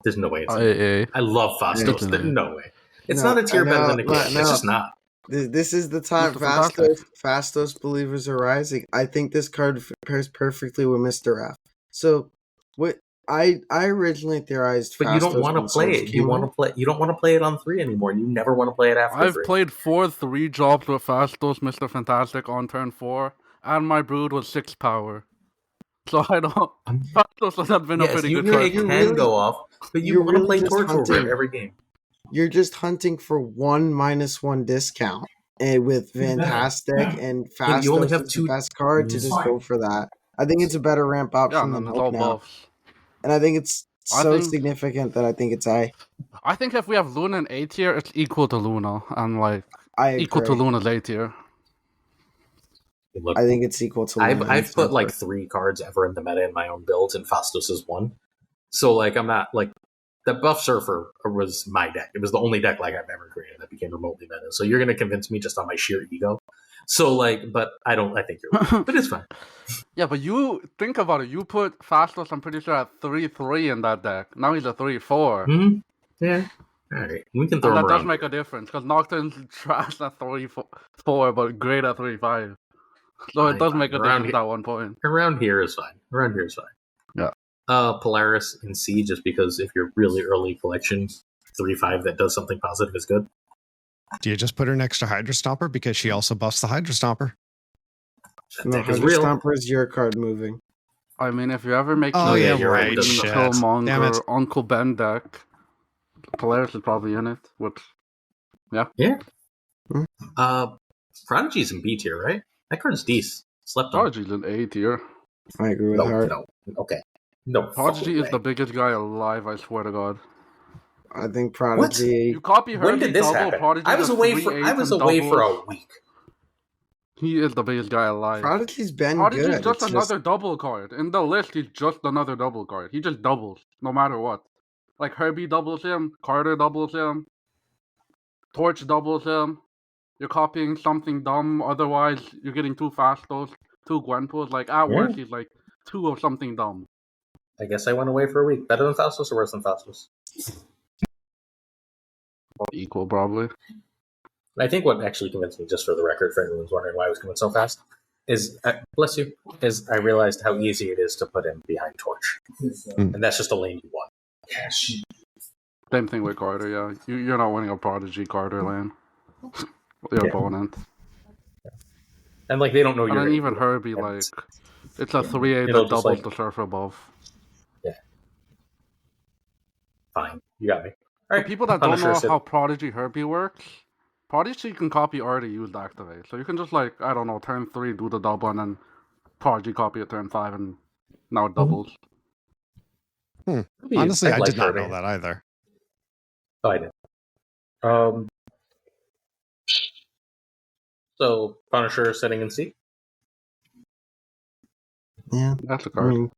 Speaker 1: There's no way it's
Speaker 3: AA.
Speaker 1: I love Fastos.
Speaker 3: It's an
Speaker 1: There's
Speaker 3: A.
Speaker 1: no way. It's
Speaker 4: No,
Speaker 1: not a tier
Speaker 4: I
Speaker 1: better
Speaker 4: know,
Speaker 1: than a
Speaker 4: but
Speaker 1: kid.
Speaker 4: no.
Speaker 1: It's just not.
Speaker 4: This is the time.
Speaker 3: Mr. Fantastic.
Speaker 4: Fastos Believers are Rising. I think this card pairs perfectly with Mr. F. So, what I originally theorized,
Speaker 1: But you don't
Speaker 4: Fastos
Speaker 1: want to
Speaker 4: when
Speaker 1: play
Speaker 4: Surge
Speaker 1: it. You
Speaker 4: came
Speaker 1: want
Speaker 4: out.
Speaker 1: to play. You don't want to play it on 3 anymore. You never want to play it after
Speaker 3: I've
Speaker 1: 3.
Speaker 3: played 4 3 drops with Fastos, Mr. Fantastic on turn 4, and my Brood was 6 power. So I don't. Fastos has been a
Speaker 1: Yes,
Speaker 3: pretty
Speaker 1: you
Speaker 3: good
Speaker 1: know
Speaker 3: card.
Speaker 1: it can
Speaker 4: really-
Speaker 1: go off, but you
Speaker 4: you're
Speaker 1: want to
Speaker 4: really
Speaker 1: play
Speaker 4: just
Speaker 1: Torch over it
Speaker 4: hunting.
Speaker 1: every game.
Speaker 4: You're just hunting for one -1 discount, and with Fantastic and
Speaker 1: Yeah,
Speaker 4: Fastos
Speaker 1: you only have
Speaker 4: is
Speaker 1: 2
Speaker 4: the best card to
Speaker 1: It's
Speaker 4: just
Speaker 1: fine.
Speaker 4: go for that. I think it's a better ramp option
Speaker 3: Yeah, and
Speaker 4: than
Speaker 3: then it's all
Speaker 4: Hope now,
Speaker 3: buffs.
Speaker 4: and I think it's
Speaker 3: I
Speaker 4: so
Speaker 3: think-
Speaker 4: significant that I think it's A.
Speaker 3: I think if we have Luna in A tier, it's equal to Luna, and like
Speaker 4: I
Speaker 3: equal to
Speaker 4: agree.
Speaker 3: Luna's A tier.
Speaker 1: Look,
Speaker 4: I think it's equal to. Luna
Speaker 1: I've
Speaker 4: and
Speaker 1: put like
Speaker 4: Surfer.
Speaker 1: 3 cards ever in the meta in my own builds, and Fastos is one. So like I'm not like the buff Surfer was my deck. It was the only deck like I've ever created that became remotely meta. So you're gonna convince me just on my sheer ego. So like, but I don't. I think you're right. But it's fine.
Speaker 3: Yeah, but you think about it. You put Fastos, I'm pretty sure, at 3-3 in that deck. Now he's a 3-4.
Speaker 1: Hmm? Yeah. All right. We can throw
Speaker 3: And
Speaker 1: him
Speaker 3: that does
Speaker 1: around.
Speaker 3: make a difference, because Nocturne's trash at 3-4, but great at 3-5. So it
Speaker 1: Fine,
Speaker 3: does
Speaker 1: fine.
Speaker 3: make a
Speaker 1: Around
Speaker 3: difference
Speaker 1: here-
Speaker 3: at one point.
Speaker 1: Around here is fine. Around here is fine.
Speaker 3: Yeah.
Speaker 1: Polaris in C, just because if you're really early collection, 3-5 that does something positive is good.
Speaker 2: Do you just put her next to Hydra Stomper because she also buffs the Hydra Stomper?
Speaker 1: That
Speaker 4: No,
Speaker 1: deck is
Speaker 4: Hydra
Speaker 1: real.
Speaker 4: Stomper is your card moving.
Speaker 3: I mean, if you ever make
Speaker 2: Oh,
Speaker 3: the
Speaker 1: yeah, you're right,
Speaker 3: Raiden,
Speaker 1: shit.
Speaker 2: Damn
Speaker 3: Killmonger,
Speaker 2: it.
Speaker 3: Uncle Ben deck, Polaris is probably in it. Which
Speaker 1: Prodigy's in B tier, right? That card's decent. Slept on.
Speaker 3: Prodigy's in A tier.
Speaker 4: I agree with
Speaker 1: No,
Speaker 4: Hart.
Speaker 1: no. Okay. No.
Speaker 3: Prodigy
Speaker 1: fucking
Speaker 3: is
Speaker 1: way.
Speaker 3: the biggest guy alive, I swear to God.
Speaker 4: I think Prodigy.
Speaker 3: You copy her,
Speaker 1: When did this
Speaker 3: double,
Speaker 1: happen?
Speaker 3: Prodigy
Speaker 1: I was
Speaker 3: does
Speaker 1: away
Speaker 3: 3
Speaker 1: for. I
Speaker 3: eights
Speaker 1: was
Speaker 3: and
Speaker 1: away for
Speaker 3: doubles.
Speaker 1: a week.
Speaker 3: He is the biggest guy alive.
Speaker 4: Prodigy's been
Speaker 3: Prodigy's
Speaker 4: good.
Speaker 3: just
Speaker 4: It's
Speaker 3: another double card. In the list, he's just another double card. He just doubles, no matter what. Like Herbie doubles him, Carter doubles him, Torch doubles him. You're copying something dumb, otherwise you're getting 2 Fastos, 2 Gwenpools. Like at
Speaker 1: Yeah.
Speaker 3: worst, he's like 2 of something dumb.
Speaker 1: I guess I went away for a week. Better than Fastos or worse than Fastos?
Speaker 3: Equal, probably.
Speaker 1: I think what actually convinced me, just for the record, for anyone who's wondering why I was coming so fast, is bless you, is I realized how easy it is to put him behind Torch, and that's just a lane you want.
Speaker 3: Same thing with Carter, yeah. You're not winning a Prodigy Carter lane. Your
Speaker 1: Yeah.
Speaker 3: opponent.
Speaker 1: And like they don't know
Speaker 3: And
Speaker 1: you're
Speaker 3: then
Speaker 1: gonna
Speaker 3: even
Speaker 1: do it.
Speaker 3: Herbie,
Speaker 1: And
Speaker 3: like, it's a 3/8
Speaker 1: it'll
Speaker 3: that
Speaker 1: just,
Speaker 3: doubles
Speaker 1: like-
Speaker 3: the surfer above.
Speaker 1: fine. You got me. All
Speaker 3: For
Speaker 1: right.
Speaker 3: people that
Speaker 1: Punisher
Speaker 3: don't know
Speaker 1: said-
Speaker 3: how Prodigy Herbie works, Prodigy can copy already used activate. So you can just, like, I don't know, turn 3, do the double, and then Prodigy copy at turn 5, and now it doubles.
Speaker 2: Honestly, I
Speaker 1: like
Speaker 2: did not
Speaker 1: Herbie.
Speaker 2: know that either.
Speaker 1: Oh, I did. So Punisher setting in C.
Speaker 4: Yeah,
Speaker 3: That's a
Speaker 4: I
Speaker 3: card.
Speaker 4: mean,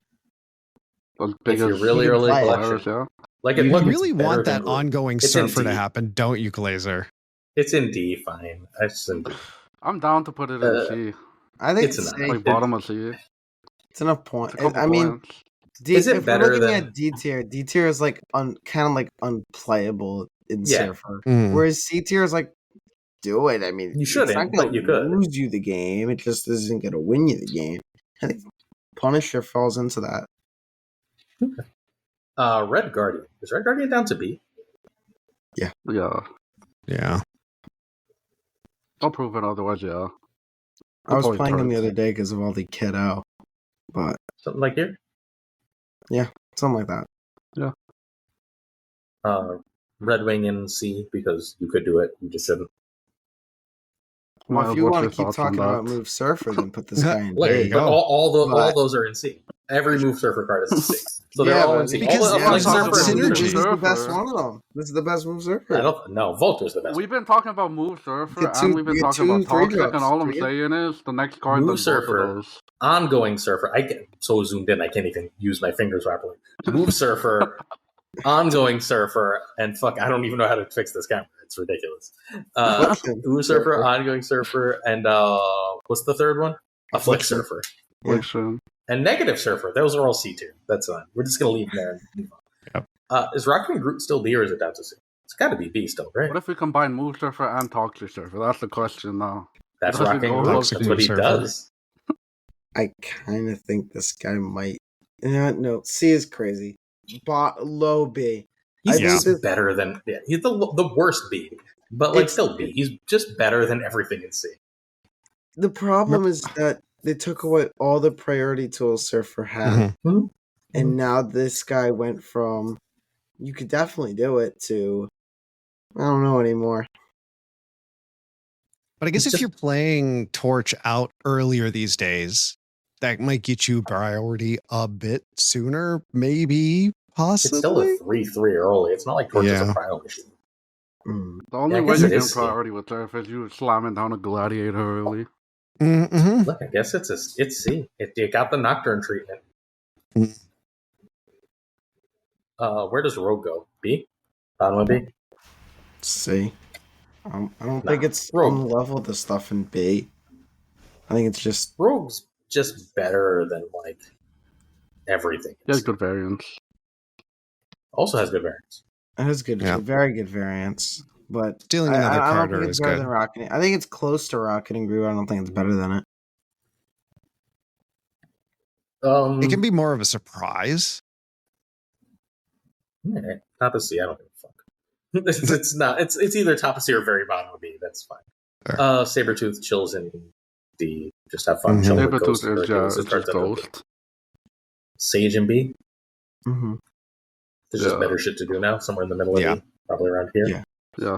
Speaker 3: As big
Speaker 1: If you're
Speaker 3: as
Speaker 1: really
Speaker 4: You can
Speaker 1: early
Speaker 4: play it.
Speaker 1: collection,
Speaker 3: Polaris, yeah.
Speaker 1: like
Speaker 2: You
Speaker 1: look, it's
Speaker 2: really
Speaker 1: better
Speaker 2: want
Speaker 1: than
Speaker 2: that
Speaker 1: Groot.
Speaker 2: ongoing
Speaker 1: It's in
Speaker 2: surfer to
Speaker 1: D.
Speaker 2: happen, don't you, Glazer?
Speaker 1: It's in D. Fine. It's in D.
Speaker 3: I'm down to put it in C.
Speaker 4: I think
Speaker 1: It's
Speaker 4: it's,
Speaker 1: enough.
Speaker 4: safe.
Speaker 3: Like, bottom of C.
Speaker 4: It's enough point.
Speaker 3: It's a couple
Speaker 4: I mean,
Speaker 3: points.
Speaker 1: Is it
Speaker 4: if
Speaker 1: better
Speaker 4: we're looking
Speaker 1: than-
Speaker 4: at D tier is like kind of like unplayable in
Speaker 1: Yeah.
Speaker 4: Surfer,
Speaker 2: Mm.
Speaker 4: whereas C tier is like, do it. I mean,
Speaker 1: You
Speaker 4: it's
Speaker 1: shouldn't,
Speaker 4: not gonna
Speaker 1: but you could.
Speaker 4: lose you the game. It just isn't gonna win you the game. I think Punisher falls into that.
Speaker 1: Red Guardian. Is Red Guardian down to B?
Speaker 3: Yeah.
Speaker 2: Yeah.
Speaker 3: I'll prove it otherwise, yeah.
Speaker 4: I was
Speaker 3: Probably
Speaker 4: playing him the
Speaker 3: turns.
Speaker 4: other day because of all the kiddo, but
Speaker 1: Something like here.
Speaker 4: something like that.
Speaker 1: Red Wing in C because you could do it. You just shouldn't.
Speaker 4: Well,
Speaker 3: Miles,
Speaker 4: if you
Speaker 3: what's
Speaker 4: want
Speaker 3: your
Speaker 4: to keep
Speaker 3: thoughts on
Speaker 4: talking about
Speaker 3: that?
Speaker 4: Move Surfer, then put this guy in
Speaker 1: Look,
Speaker 2: There you
Speaker 4: D.
Speaker 2: go.
Speaker 1: but all
Speaker 4: But-
Speaker 1: those are in C. Every Move Surfer card is in C. So they're
Speaker 4: Yeah,
Speaker 1: all in
Speaker 4: but-
Speaker 1: C.
Speaker 2: Because
Speaker 1: all the,
Speaker 2: yeah,
Speaker 1: like,
Speaker 2: it's not
Speaker 1: Surfer and Move
Speaker 2: synergy.
Speaker 4: This is the
Speaker 3: Surfer.
Speaker 4: best one of them. This is the best Move Surfer.
Speaker 1: I don't know. Voltor's the best.
Speaker 3: We've been talking about Move Surfer,
Speaker 4: Get two-
Speaker 3: and we've been
Speaker 4: get
Speaker 3: talking
Speaker 4: two
Speaker 3: about
Speaker 4: three
Speaker 3: Toxic,
Speaker 4: drops,
Speaker 3: and all I'm
Speaker 4: three.
Speaker 3: saying is the next card
Speaker 1: Move
Speaker 3: does both of
Speaker 1: Surfer.
Speaker 3: those.
Speaker 1: Ongoing Surfer. I get so zoomed in I can't even use my fingers properly. Move Surfer, Ongoing Surfer, and fuck, I don't even know how to fix this camera. It's ridiculous.
Speaker 4: Affliction
Speaker 1: Move Surfer, Ongoing Surfer, and what's the third one? Afflict
Speaker 4: Affliction.
Speaker 1: Surfer.
Speaker 4: Yeah.
Speaker 3: Affliction.
Speaker 1: And Negative Surfer. Those are all C tier. That's fine. We're just gonna leave them there and move on. Is Rocket and Groot still B or is it down to C? It's got to be B still, right?
Speaker 3: What if we combine Move Surfer and Toxic Surfer? That's the question now.
Speaker 1: That's
Speaker 3: Does it
Speaker 1: Rocket
Speaker 3: go
Speaker 1: and Groot.
Speaker 2: Toxic
Speaker 1: That's what he
Speaker 2: Surfer?
Speaker 1: does.
Speaker 4: I kind of think this guy might. No, C is crazy. Low B.
Speaker 1: He's
Speaker 4: I
Speaker 2: Yeah.
Speaker 1: just better than he's the worst B, but like
Speaker 4: It's-
Speaker 1: still B. He's just better than everything in C.
Speaker 4: The problem is that they took away all the priority tools Surfer had,
Speaker 2: Mhm.
Speaker 4: and now this guy went from you could definitely do it to I don't know anymore.
Speaker 2: But I guess
Speaker 1: It's
Speaker 2: if
Speaker 1: just-
Speaker 2: you're playing Torch out earlier these days, that might get you priority a bit sooner, maybe,
Speaker 1: It's still
Speaker 2: possibly.
Speaker 1: a 3-3 early. It's not like Torch is
Speaker 2: Yeah.
Speaker 1: a prio machine.
Speaker 4: Mm.
Speaker 3: The only
Speaker 1: I
Speaker 3: way
Speaker 1: guess
Speaker 3: you
Speaker 1: it
Speaker 3: can
Speaker 1: is, yeah.
Speaker 3: priority with Surfer is you slamming down a Gladiator early.
Speaker 2: Mm-hmm.
Speaker 1: Look, I guess it's C. It got the Nocturne treatment.
Speaker 2: Mm.
Speaker 1: Where does Rogue go? B? Bottom of B?
Speaker 4: C. I don't
Speaker 1: Nah,
Speaker 4: think it's
Speaker 1: Rogue.
Speaker 4: on the level of the stuff in B. I think it's just
Speaker 1: Rogue's just better than like everything.
Speaker 3: He has good variants.
Speaker 1: Also has good variants.
Speaker 4: it has good,
Speaker 2: Yeah.
Speaker 4: very good variants. But
Speaker 2: Stealing another
Speaker 4: I don't
Speaker 2: Carter
Speaker 4: think
Speaker 2: is
Speaker 4: it's better
Speaker 2: good.
Speaker 4: than Rocket. I think it's close to Rocket and Groot. I don't think it's better than it.
Speaker 2: It can be more of a surprise.
Speaker 1: Yeah, top of C. I don't give a fuck. it's not. It's either top of C or very bottom of B. That's fine.
Speaker 2: Sure.
Speaker 1: Sabretooth chills in D. Just have fun.
Speaker 2: Mhm.
Speaker 1: Chilling with Ghost.
Speaker 3: Sabretooth is
Speaker 1: Hercules,
Speaker 3: it's
Speaker 1: cards
Speaker 3: just
Speaker 1: that don't-
Speaker 3: Ghost.
Speaker 1: Sage and B.
Speaker 4: Mm-hmm.
Speaker 1: There's just
Speaker 3: Yeah.
Speaker 1: better shit to do now. Somewhere in the middle of
Speaker 2: Yeah.
Speaker 1: B. Probably around here.
Speaker 4: Yeah.
Speaker 3: Yeah.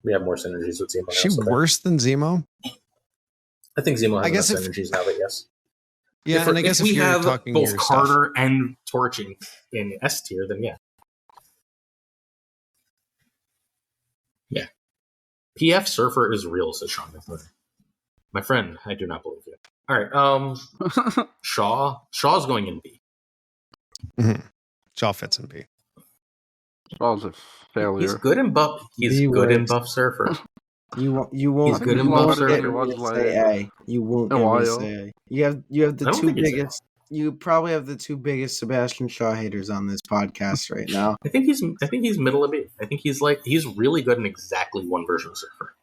Speaker 1: We have more synergies with Zemo.
Speaker 2: Is she
Speaker 1: now, so
Speaker 2: worse than Zemo?
Speaker 1: I think Zemo has
Speaker 2: I guess
Speaker 1: enough
Speaker 2: if-
Speaker 1: synergies now, but yes.
Speaker 2: Yeah, and I guess if
Speaker 1: we
Speaker 2: you're
Speaker 1: have
Speaker 2: talking
Speaker 1: both
Speaker 2: your
Speaker 1: Carter
Speaker 2: stuff,
Speaker 1: and Torching in S tier, then yeah. Yeah. PF Surfer is real, says Sean McMurray. My friend, I do not believe you. All right. Shaw's going in B.
Speaker 2: Shaw fits in B.
Speaker 3: Shaw's a failure.
Speaker 1: He's good in buff. He's
Speaker 4: B
Speaker 1: good in
Speaker 4: works.
Speaker 1: buff Surfer.
Speaker 4: You won't.
Speaker 1: He's good in
Speaker 4: you
Speaker 1: buff
Speaker 4: won't
Speaker 1: surfer.
Speaker 4: get
Speaker 3: He was
Speaker 4: me to
Speaker 3: like
Speaker 4: say A. You won't
Speaker 3: a
Speaker 4: get me to
Speaker 3: while.
Speaker 4: say A. You have the
Speaker 1: I don't
Speaker 4: two
Speaker 1: think he's A.
Speaker 4: biggest. You probably have the two biggest Sebastian Shaw haters on this podcast right now.
Speaker 1: I think he's middle of B. I think he's really good in exactly one version of Surfer.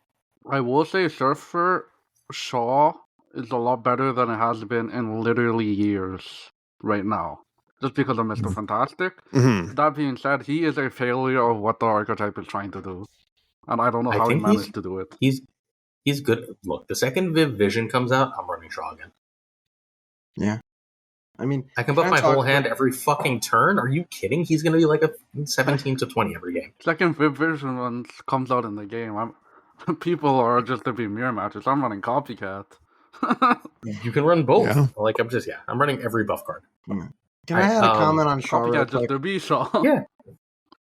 Speaker 3: I will say Surfer Shaw is a lot better than it has been in literally years right now. Just because of Mr. Fantastic.
Speaker 2: Mhm.
Speaker 3: That being said, he is a failure of what the archetype is trying to do. And I don't know
Speaker 1: I
Speaker 3: how he
Speaker 1: think he's-
Speaker 3: managed to do it.
Speaker 1: He's He's good. Look, the second Viv Vision comes out, I'm running Shaw again.
Speaker 4: Yeah. I mean,
Speaker 1: I can buff my whole hand every fucking turn. Are you kidding? He's going to be like a 17 to 20 every game.
Speaker 3: Second Viv Vision one comes out in the game. People are just to be mirror matches. I'm running Copycat.
Speaker 1: You can run both.
Speaker 2: Yeah.
Speaker 1: Like I'm running every buff card.
Speaker 4: Can I have a comment on Shaw real
Speaker 3: Copycat just
Speaker 4: quick?
Speaker 3: to be Shaw.
Speaker 1: Yeah,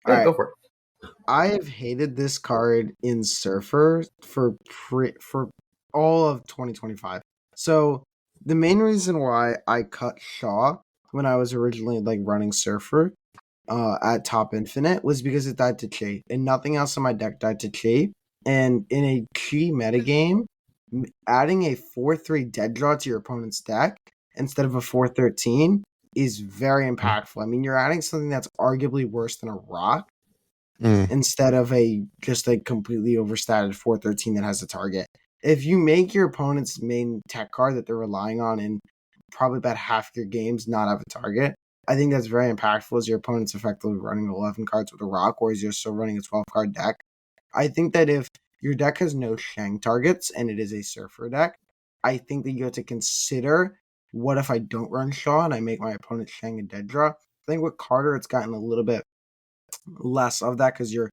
Speaker 4: Alright.
Speaker 1: go for it.
Speaker 4: I have hated this card in Surfer for all of 2025. So the main reason why I cut Shaw when I was originally like running Surfer at top infinite was because it died to Chi, and nothing else in my deck died to Chi. And in a Chi metagame, adding a 4/3 dead draw to your opponent's deck instead of a 4/13 is very impactful. I mean, you're adding something that's arguably worse than a rock instead of just a completely overstated 4/13 that has a target. If you make your opponent's main tech card that they're relying on in probably about half your games not have a target, I think that's very impactful as your opponent's effectively running 11 cards with a rock, whereas you're still running a 12-card deck. I think that if your deck has no Shang targets and it is a Surfer deck, I think that you have to consider, what if I don't run Shaw and I make my opponent Shang a dead draw? I think with Carter, it's gotten a little bit less of that because you're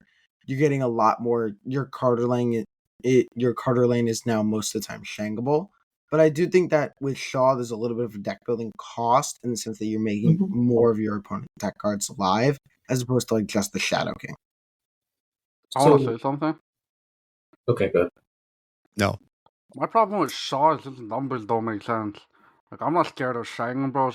Speaker 4: getting a lot more. Your Carter lane is now most of the time Shangable. But I do think that with Shaw, there's a little bit of a deck building cost in the sense that you're making more of your opponent's deck cards live as opposed to like just the Shadow King.
Speaker 3: I want to say something.
Speaker 1: Okay, good.
Speaker 2: No.
Speaker 3: My problem with Shaw is his numbers don't make sense. Like, I'm not scared of Shang, bro.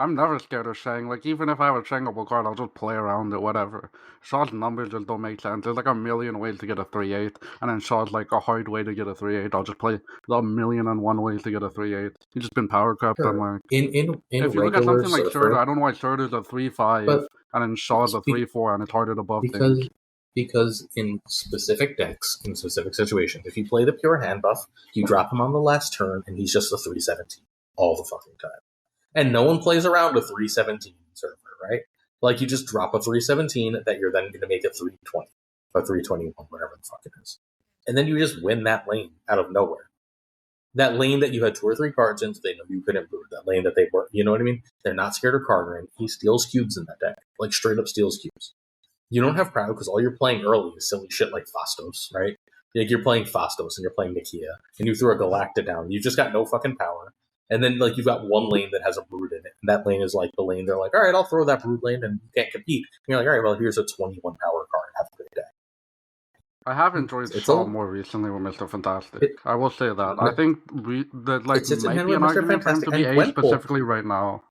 Speaker 3: I'm never scared of Shang. Like, even if I have a Shangable card, I'll just play around it, whatever. Shaw's numbers just don't make sense. There's like a million ways to get a 3/8, and then Shaw's like a hard way to get a 3/8. I'll just play the 1,000,001 ways to get a 3/8. He's just been power crept.
Speaker 1: Sure.
Speaker 3: And like,
Speaker 1: In
Speaker 3: if you look at something like Surtur, I don't know why Surtur's a 3/5,
Speaker 1: but
Speaker 3: and then Shaw's a 3/4, and it's harder to buff things.
Speaker 1: Because in specific decks, in specific situations, if you play the pure hand buff, you drop him on the last turn, and he's just a 3/17 all the fucking time. And no one plays around with 3/17 Surfer, right? Like, you just drop a 3/17 that you're then going to make a 3/20 or 3/21, whatever the fuck it is. And then you just win that lane out of nowhere. That lane that you had 2 or 3 cards in, so they know you could improve. That lane that they were, you know what I mean? They're not scared of Carter, he steals cubes in that deck. Like, straight up steals cubes. You don't have Proud because all you're playing early is silly shit like Fastos, right? Like, you're playing Fastos and you're playing Nikia, and you threw a Galacta down. You've just got no fucking power. And then, like, you've got one lane that has a Brood in it. And that lane is like the lane they're like, all right, I'll throw that Brood lane and you can't compete. And you're like, all right, well, here's a 21 power card. Have a great day.
Speaker 3: I have enjoyed Shaw more recently with Mr. Fantastic. I will say that. I think that like might be an argument for him to be A specifically right now.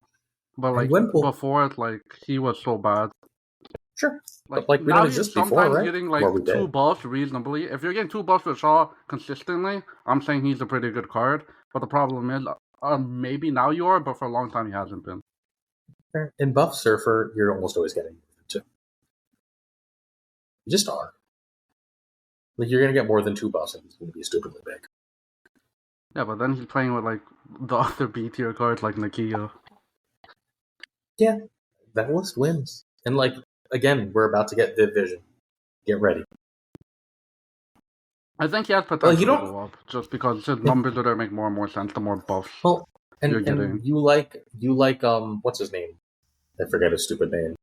Speaker 3: But like before it, like he was so bad.
Speaker 1: Sure.
Speaker 3: Like,
Speaker 1: but, like, we
Speaker 3: now
Speaker 1: don't
Speaker 3: he's
Speaker 1: exist
Speaker 3: sometimes
Speaker 1: before, right?
Speaker 3: getting like 2 buffs reasonably. If you're getting 2 buffs with Shaw consistently, I'm saying he's a pretty good card. But the problem is, maybe now you are, but for a long time he hasn't been.
Speaker 1: In buff Surfer, you're almost always getting two. You just are. Like, you're going to get more than 2 buffs and he's going to be stupidly big.
Speaker 3: Yeah, but then he's playing with like the other B tier cards like Nikia.
Speaker 1: Yeah, that list wins. And like, again, we're about to get Viv Vision. Get ready.
Speaker 3: I think he has potential to go up just because his numbers are make more and more sense the more buffs you're getting.
Speaker 1: And you like what's his name? I forget his stupid name.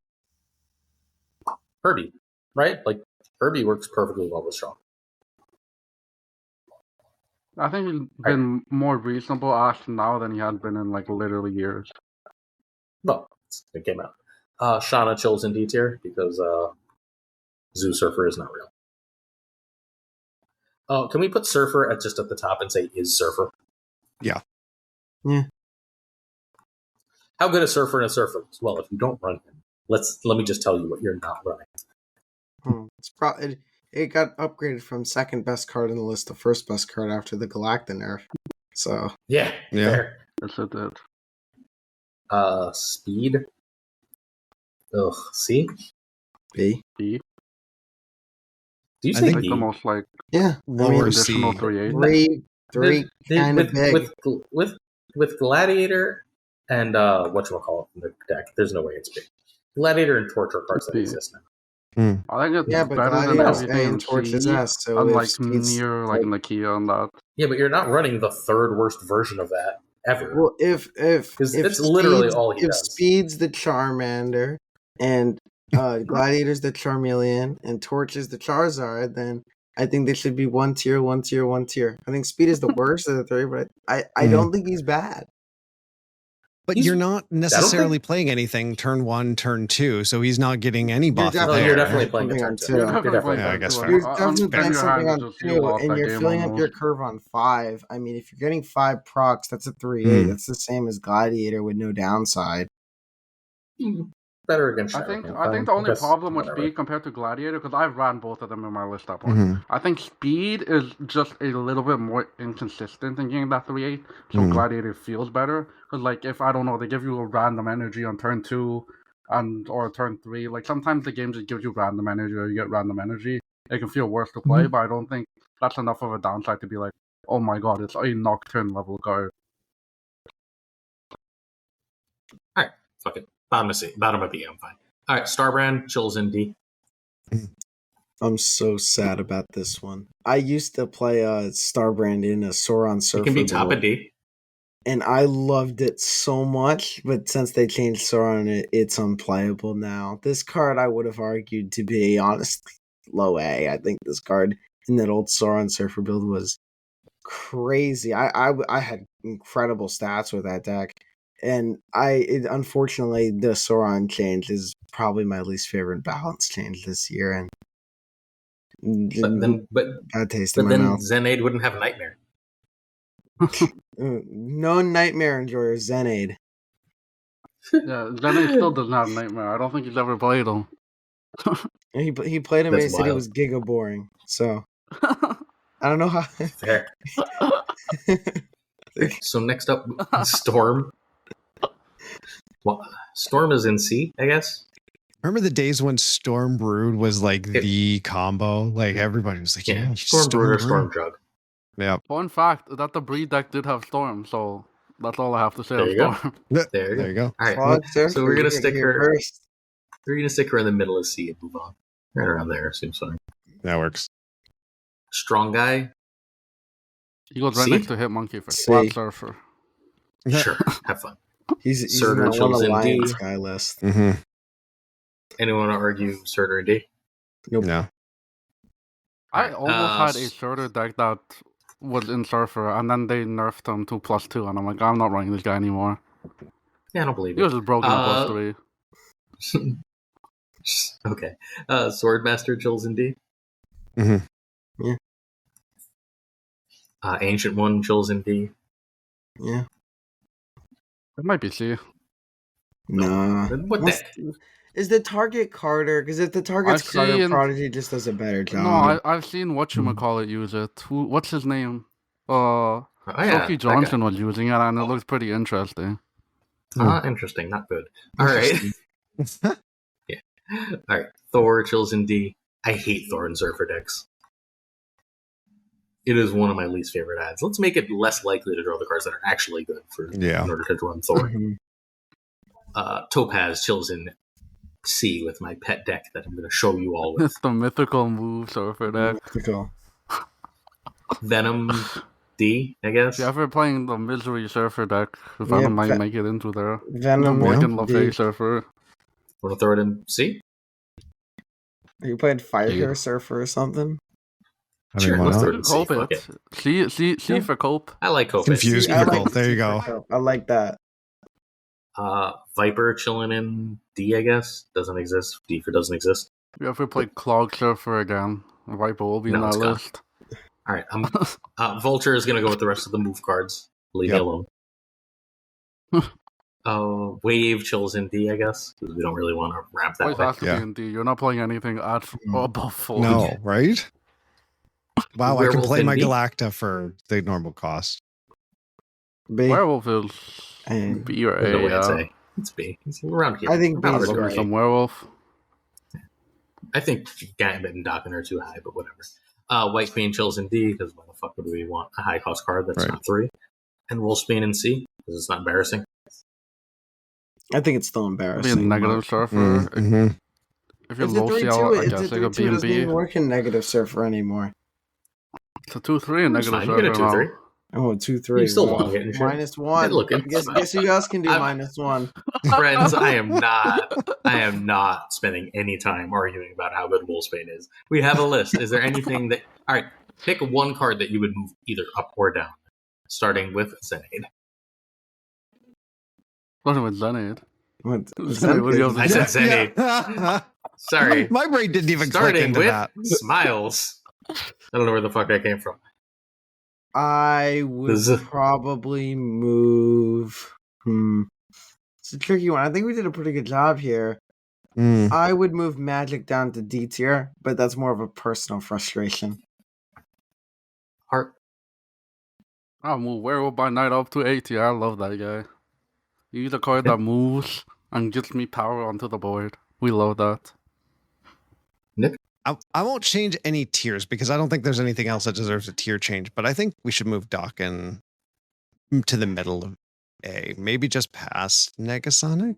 Speaker 1: Herbie, right? Like, Herbie works perfectly well with Shaw.
Speaker 3: I think he's been more reasonable Ash now than he had been in like literally years.
Speaker 1: Well, it came out. Shauna chills in D tier because Zoo Surfer is not real. Can we put Surfer at the top and say is Surfer?
Speaker 2: Yeah.
Speaker 4: Yeah.
Speaker 1: How good is Surfer and a Surfer? Well, if you don't run him, let me just tell you what you're not running.
Speaker 4: It got upgraded from second best card in the list to first best card after the Galacta nerf. So
Speaker 1: yeah. Fair.
Speaker 3: Yes, it did.
Speaker 1: Speed. Ugh. C.
Speaker 3: B.
Speaker 1: Do you say
Speaker 3: think the most like
Speaker 2: lower
Speaker 3: additional
Speaker 2: C.
Speaker 3: 3/8?
Speaker 4: Three kind of big
Speaker 1: with Gladiator and whatchamacallit in the deck. There's no way it's big. Gladiator and Torture cards that exist now.
Speaker 3: I think it's
Speaker 4: Yeah, but
Speaker 3: better than
Speaker 4: Gladiator's
Speaker 3: everything
Speaker 4: A
Speaker 3: in
Speaker 4: and Torch is
Speaker 3: C,
Speaker 4: S, so
Speaker 3: and
Speaker 4: if
Speaker 3: like
Speaker 4: Speed's
Speaker 3: near like Nakia and that.
Speaker 1: Yeah, but you're not running the third worst version of that ever.
Speaker 4: well, if
Speaker 1: Because it's literally all he
Speaker 4: if
Speaker 1: does.
Speaker 4: Speed's the Charmander and Gladiator's the Charmeleon and Torch is the Charizard, then I think they should be one tier, one tier, one tier. I think Speed is the worst of the three, but I don't think he's bad.
Speaker 2: But
Speaker 1: He's-
Speaker 2: you're not necessarily playing anything turn 1, turn 2, so he's not getting any buff
Speaker 4: definitely-
Speaker 2: there.
Speaker 1: You're definitely playing
Speaker 4: Something
Speaker 1: a
Speaker 4: on
Speaker 1: turn
Speaker 4: two.
Speaker 1: two.
Speaker 3: You're
Speaker 1: You're
Speaker 3: definitely
Speaker 1: definitely
Speaker 3: playing
Speaker 2: Yeah, I
Speaker 3: that
Speaker 2: guess
Speaker 3: too.
Speaker 2: fair.
Speaker 4: You're
Speaker 3: On
Speaker 4: definitely playing
Speaker 3: your hand,
Speaker 4: something
Speaker 3: you
Speaker 4: on
Speaker 3: just
Speaker 4: 2,
Speaker 3: you lost
Speaker 4: and
Speaker 3: that
Speaker 4: you're
Speaker 3: game
Speaker 4: filling up
Speaker 3: almost.
Speaker 4: your curve on 5. I mean, if you're getting 5 procs, that's a 3-8.
Speaker 2: Hmm.
Speaker 4: That's the same as Gladiator with no downside.
Speaker 1: better against
Speaker 3: I
Speaker 1: Shadow.
Speaker 3: think the only
Speaker 1: Guess
Speaker 3: problem with
Speaker 1: whatever.
Speaker 3: Speed compared to Gladiator, because I've ran both of them in my list at point.
Speaker 2: Mhm.
Speaker 3: I think Speed is just a little bit more inconsistent in getting that 3-8, so
Speaker 2: Mhm.
Speaker 3: Gladiator feels better. Because like if I don't know, they give you a random energy on turn 2 or turn 3. Like sometimes the game just gives you random energy or you get random energy. It can feel worse to play, but I don't think that's enough of a downside to be like, oh my god, it's a Nocturne level card.
Speaker 1: Alright, fuck it. Bottom of C. Bottom of B, I'm fine. Alright, Starbrand, chills in D.
Speaker 4: I'm so sad about this one. I used to play Starbrand in a Sauron Surfer
Speaker 1: It can be top
Speaker 4: build,
Speaker 1: of D.
Speaker 4: and I loved it so much, but since they changed Sauron, it's unplayable now. This card I would have argued to be, honestly, low A. I think this card in that old Sauron Surfer build was crazy. I had incredible stats with that deck. And unfortunately, the Sauron change is probably my least favorite balance change this year, and bad taste in my mouth.
Speaker 1: Zenade wouldn't have Nightmare.
Speaker 4: No Nightmare enjoyer, Zenade.
Speaker 3: Yeah, Zenny still doesn't have Nightmare. I don't think he's ever played him.
Speaker 4: And he played him and he
Speaker 1: That's
Speaker 4: said he
Speaker 1: wild.
Speaker 4: was giga boring. So I don't know how.
Speaker 1: Fair. So next up, Storm. Well, Storm is in C, I guess.
Speaker 2: Remember the days when Storm Brood was like the combo? Like everybody was like, yeah,
Speaker 1: Storm Brood or Storm Jug.
Speaker 2: Yeah.
Speaker 3: Fun fact that the breed deck did have Storm, so that's all I have to say
Speaker 1: There
Speaker 3: on
Speaker 1: you go.
Speaker 3: Storm.
Speaker 2: There you go.
Speaker 1: All right.
Speaker 4: Fog
Speaker 1: So
Speaker 4: Surfer,
Speaker 1: we're gonna
Speaker 4: you
Speaker 1: stick
Speaker 4: get here
Speaker 1: her.
Speaker 4: first.
Speaker 1: We're gonna stick her in the middle of C and move on. Right around there seems fine.
Speaker 2: That works.
Speaker 1: Strong guy.
Speaker 3: He goes right
Speaker 1: C?
Speaker 3: next to Hitmonkey for
Speaker 4: C.
Speaker 3: Flat Surfer.
Speaker 1: Sure. Have fun.
Speaker 4: He's
Speaker 1: Surtur
Speaker 4: not on
Speaker 1: chills in
Speaker 4: Alliance
Speaker 1: D.
Speaker 4: guy list.
Speaker 2: Mm-hmm.
Speaker 1: Anyone want to argue Surtur and D?
Speaker 4: Nope.
Speaker 2: No.
Speaker 3: I almost had a
Speaker 1: s-
Speaker 3: Surtur deck that was in Surfer, and then they nerfed him to +2, and I'm like, I'm not running this guy anymore.
Speaker 1: Yeah, I don't believe
Speaker 3: He
Speaker 1: it.
Speaker 3: was just broken at +3.
Speaker 1: Okay. Swordmaster chills in D.
Speaker 2: Mm-hmm.
Speaker 1: Ancient One chills in D.
Speaker 4: Yeah.
Speaker 3: It might be C.
Speaker 4: Nah.
Speaker 1: What deck?
Speaker 4: Is the target Carter? Because if the target's
Speaker 3: I've
Speaker 4: Carter,
Speaker 3: seen-
Speaker 4: Prodigy just does a better job.
Speaker 3: No, I've seen whatchamacallit use it. What's his name?
Speaker 1: Oh, yeah,
Speaker 3: Silky
Speaker 1: that
Speaker 3: Johnson was using it, and it looks pretty interesting.
Speaker 1: guy. Interesting. Not good. All right. Yeah. All right. Thor chills in D. I hate Thor and Surfer decks. It is one of my least favorite ads. Let's make it less likely to draw the cards that are actually good in order to run Thor.
Speaker 4: Mhm.
Speaker 1: Topaz chills in C with my pet deck that I'm going to show you all with.
Speaker 3: It's the mythical move Surfer deck.
Speaker 4: Mythical.
Speaker 1: Venom D, I guess.
Speaker 3: If you're ever playing the Misery Surfer deck,
Speaker 4: Yeah,
Speaker 3: Venom might make it into there. The
Speaker 4: Venom.
Speaker 3: Morgan
Speaker 4: D.
Speaker 3: Le Fay Surfer.
Speaker 1: Want to throw it in C?
Speaker 4: You played Fire
Speaker 1: Yeah.
Speaker 4: Surfer or something?
Speaker 2: I mean,
Speaker 1: Sure,
Speaker 2: why
Speaker 1: let's
Speaker 2: not?
Speaker 1: throw it in C.
Speaker 3: Cope
Speaker 1: Fuck
Speaker 3: it.
Speaker 1: it.
Speaker 3: C for Cope.
Speaker 1: I like Cope.
Speaker 2: Confused
Speaker 4: I
Speaker 2: people.
Speaker 4: like
Speaker 2: There you go.
Speaker 4: I like that.
Speaker 1: Viper chilling in D, I guess. Doesn't exist. D for doesn't exist.
Speaker 3: If you ever play Clog Surfer again, Viper will be
Speaker 1: No,
Speaker 3: in that
Speaker 1: it's gone.
Speaker 3: list.
Speaker 1: All right. Vulture is going to go with the rest of the move cards. Leave me
Speaker 2: Yep.
Speaker 1: alone. Wave chills in D, I guess. Because we don't really want to ramp that
Speaker 3: Always
Speaker 1: way.
Speaker 3: has to
Speaker 2: Yeah.
Speaker 3: be in D. You're not playing anything at above 4.
Speaker 2: No, right? Wow, I can
Speaker 1: Werewolf
Speaker 2: play
Speaker 1: in
Speaker 2: my
Speaker 1: D?
Speaker 2: Galacta for the normal cost.
Speaker 4: B.
Speaker 3: Werewolf is
Speaker 4: And
Speaker 3: B or
Speaker 1: There's no
Speaker 3: A,
Speaker 1: way I'd
Speaker 3: yeah.
Speaker 1: say. It's B. It's around here.
Speaker 4: I think B
Speaker 1: Around
Speaker 4: is
Speaker 1: here.
Speaker 4: right.
Speaker 3: Some Werewolf.
Speaker 1: I think Gambit and Dokken are too high, but whatever. White Queen chills in D, because why the fuck would we want a high cost card that's
Speaker 2: Right.
Speaker 1: not 3? And Wolfsbane in C, because it's not embarrassing.
Speaker 4: I think it's still
Speaker 3: Be a
Speaker 4: embarrassing.
Speaker 3: negative
Speaker 4: but-
Speaker 3: Surfer.
Speaker 2: Mm-hmm.
Speaker 3: If you're
Speaker 4: It's a
Speaker 3: low
Speaker 4: 3-2.
Speaker 3: CL, I
Speaker 4: It's a
Speaker 3: guess like a
Speaker 4: 3-2. It doesn't even
Speaker 3: B&B.
Speaker 4: work in negative surfer anymore.
Speaker 3: It's a 2-3 in
Speaker 1: It's
Speaker 3: negative
Speaker 1: fine. You get a
Speaker 3: surfer
Speaker 1: 2-3.
Speaker 3: now.
Speaker 4: Oh, 2-3.
Speaker 1: You still
Speaker 4: Well,
Speaker 1: won getting shit.
Speaker 4: -1.
Speaker 1: Look, it's
Speaker 4: Guess who else can do
Speaker 1: I'm-
Speaker 4: -1?
Speaker 1: Friends, I am not spending any time arguing about how good Wolfsbane is. We have a list. Is there anything that... All right, pick one card that you would move either up or down, starting with Zenade.
Speaker 3: What with Zenade?
Speaker 4: What
Speaker 3: Zenade, what do you have to
Speaker 1: I
Speaker 3: say?
Speaker 1: said Zenade.
Speaker 2: Yeah.
Speaker 1: Sorry.
Speaker 2: My brain didn't even click
Speaker 1: Starting
Speaker 2: into
Speaker 1: with
Speaker 2: that.
Speaker 1: Smiles. I don't know where the fuck that came from.
Speaker 4: I would
Speaker 1: Z-
Speaker 4: probably move. It's a tricky one. I think we did a pretty good job here.
Speaker 2: Mm.
Speaker 4: I would move Magic down to D tier, but that's more of a personal frustration.
Speaker 1: Heart.
Speaker 3: I'll move Werewolf by Night up to 80. I love that guy. He's a card that moves and gives me power onto the board. We love that.
Speaker 2: I won't change any tiers because I don't think there's anything else that deserves a tier change, but I think we should move Dawkin to the middle of A. Maybe just past Negasonic?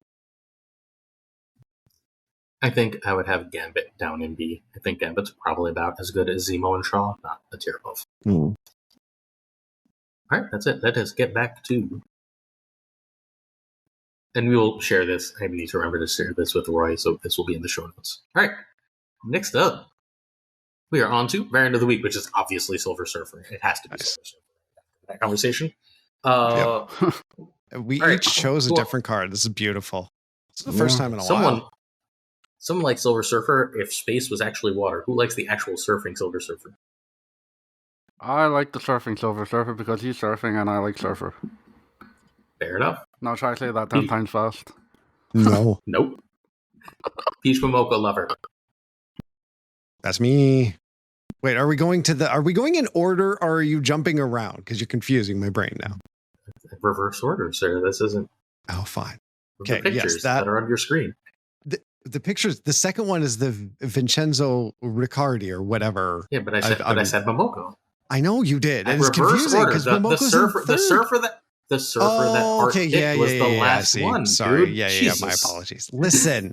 Speaker 1: I think I would have Gambit down in B. I think Gambit's probably about as good as Zemo and Shaw, not a tier above.
Speaker 2: Mm.
Speaker 1: All right, that's it. Let us get back to... And we will share this. I need to remember to share this with Roy, so this will be in the show notes. All right, next up, we are on to Variant of the Week, which is obviously Silver Surfer. It has to be
Speaker 2: Nice.
Speaker 1: Silver Surfer. That conversation.
Speaker 2: We
Speaker 1: All right,
Speaker 2: each chose a
Speaker 1: cool.
Speaker 2: different card. This is beautiful. This is the first time in a while.
Speaker 1: Someone likes Silver Surfer if space was actually water. Who likes the actual surfing Silver Surfer?
Speaker 3: I like the surfing Silver Surfer because he's surfing and I like surfer.
Speaker 1: Fair enough.
Speaker 3: Now try to say that 10 times fast.
Speaker 2: No,
Speaker 1: Nope. Peach Momoko lover.
Speaker 2: that's me. Wait, are we going in order or are you jumping around? Because you're confusing my brain now.
Speaker 1: Reverse order, sir. This isn't
Speaker 2: Oh, fine.
Speaker 1: the
Speaker 2: Okay, yes,
Speaker 1: pictures
Speaker 2: that-
Speaker 1: that are on your screen.
Speaker 2: The pictures, the second one is the Vincenzo Riccardi or whatever.
Speaker 1: Yeah, but I said Momoko.
Speaker 2: I know you did. And it's
Speaker 1: Reverse
Speaker 2: confusing
Speaker 1: order.
Speaker 2: because
Speaker 1: The surfer that Art picked was the last one.
Speaker 2: Sorry.
Speaker 1: Dude.
Speaker 2: Yeah.
Speaker 1: Jesus.
Speaker 2: My apologies. Listen.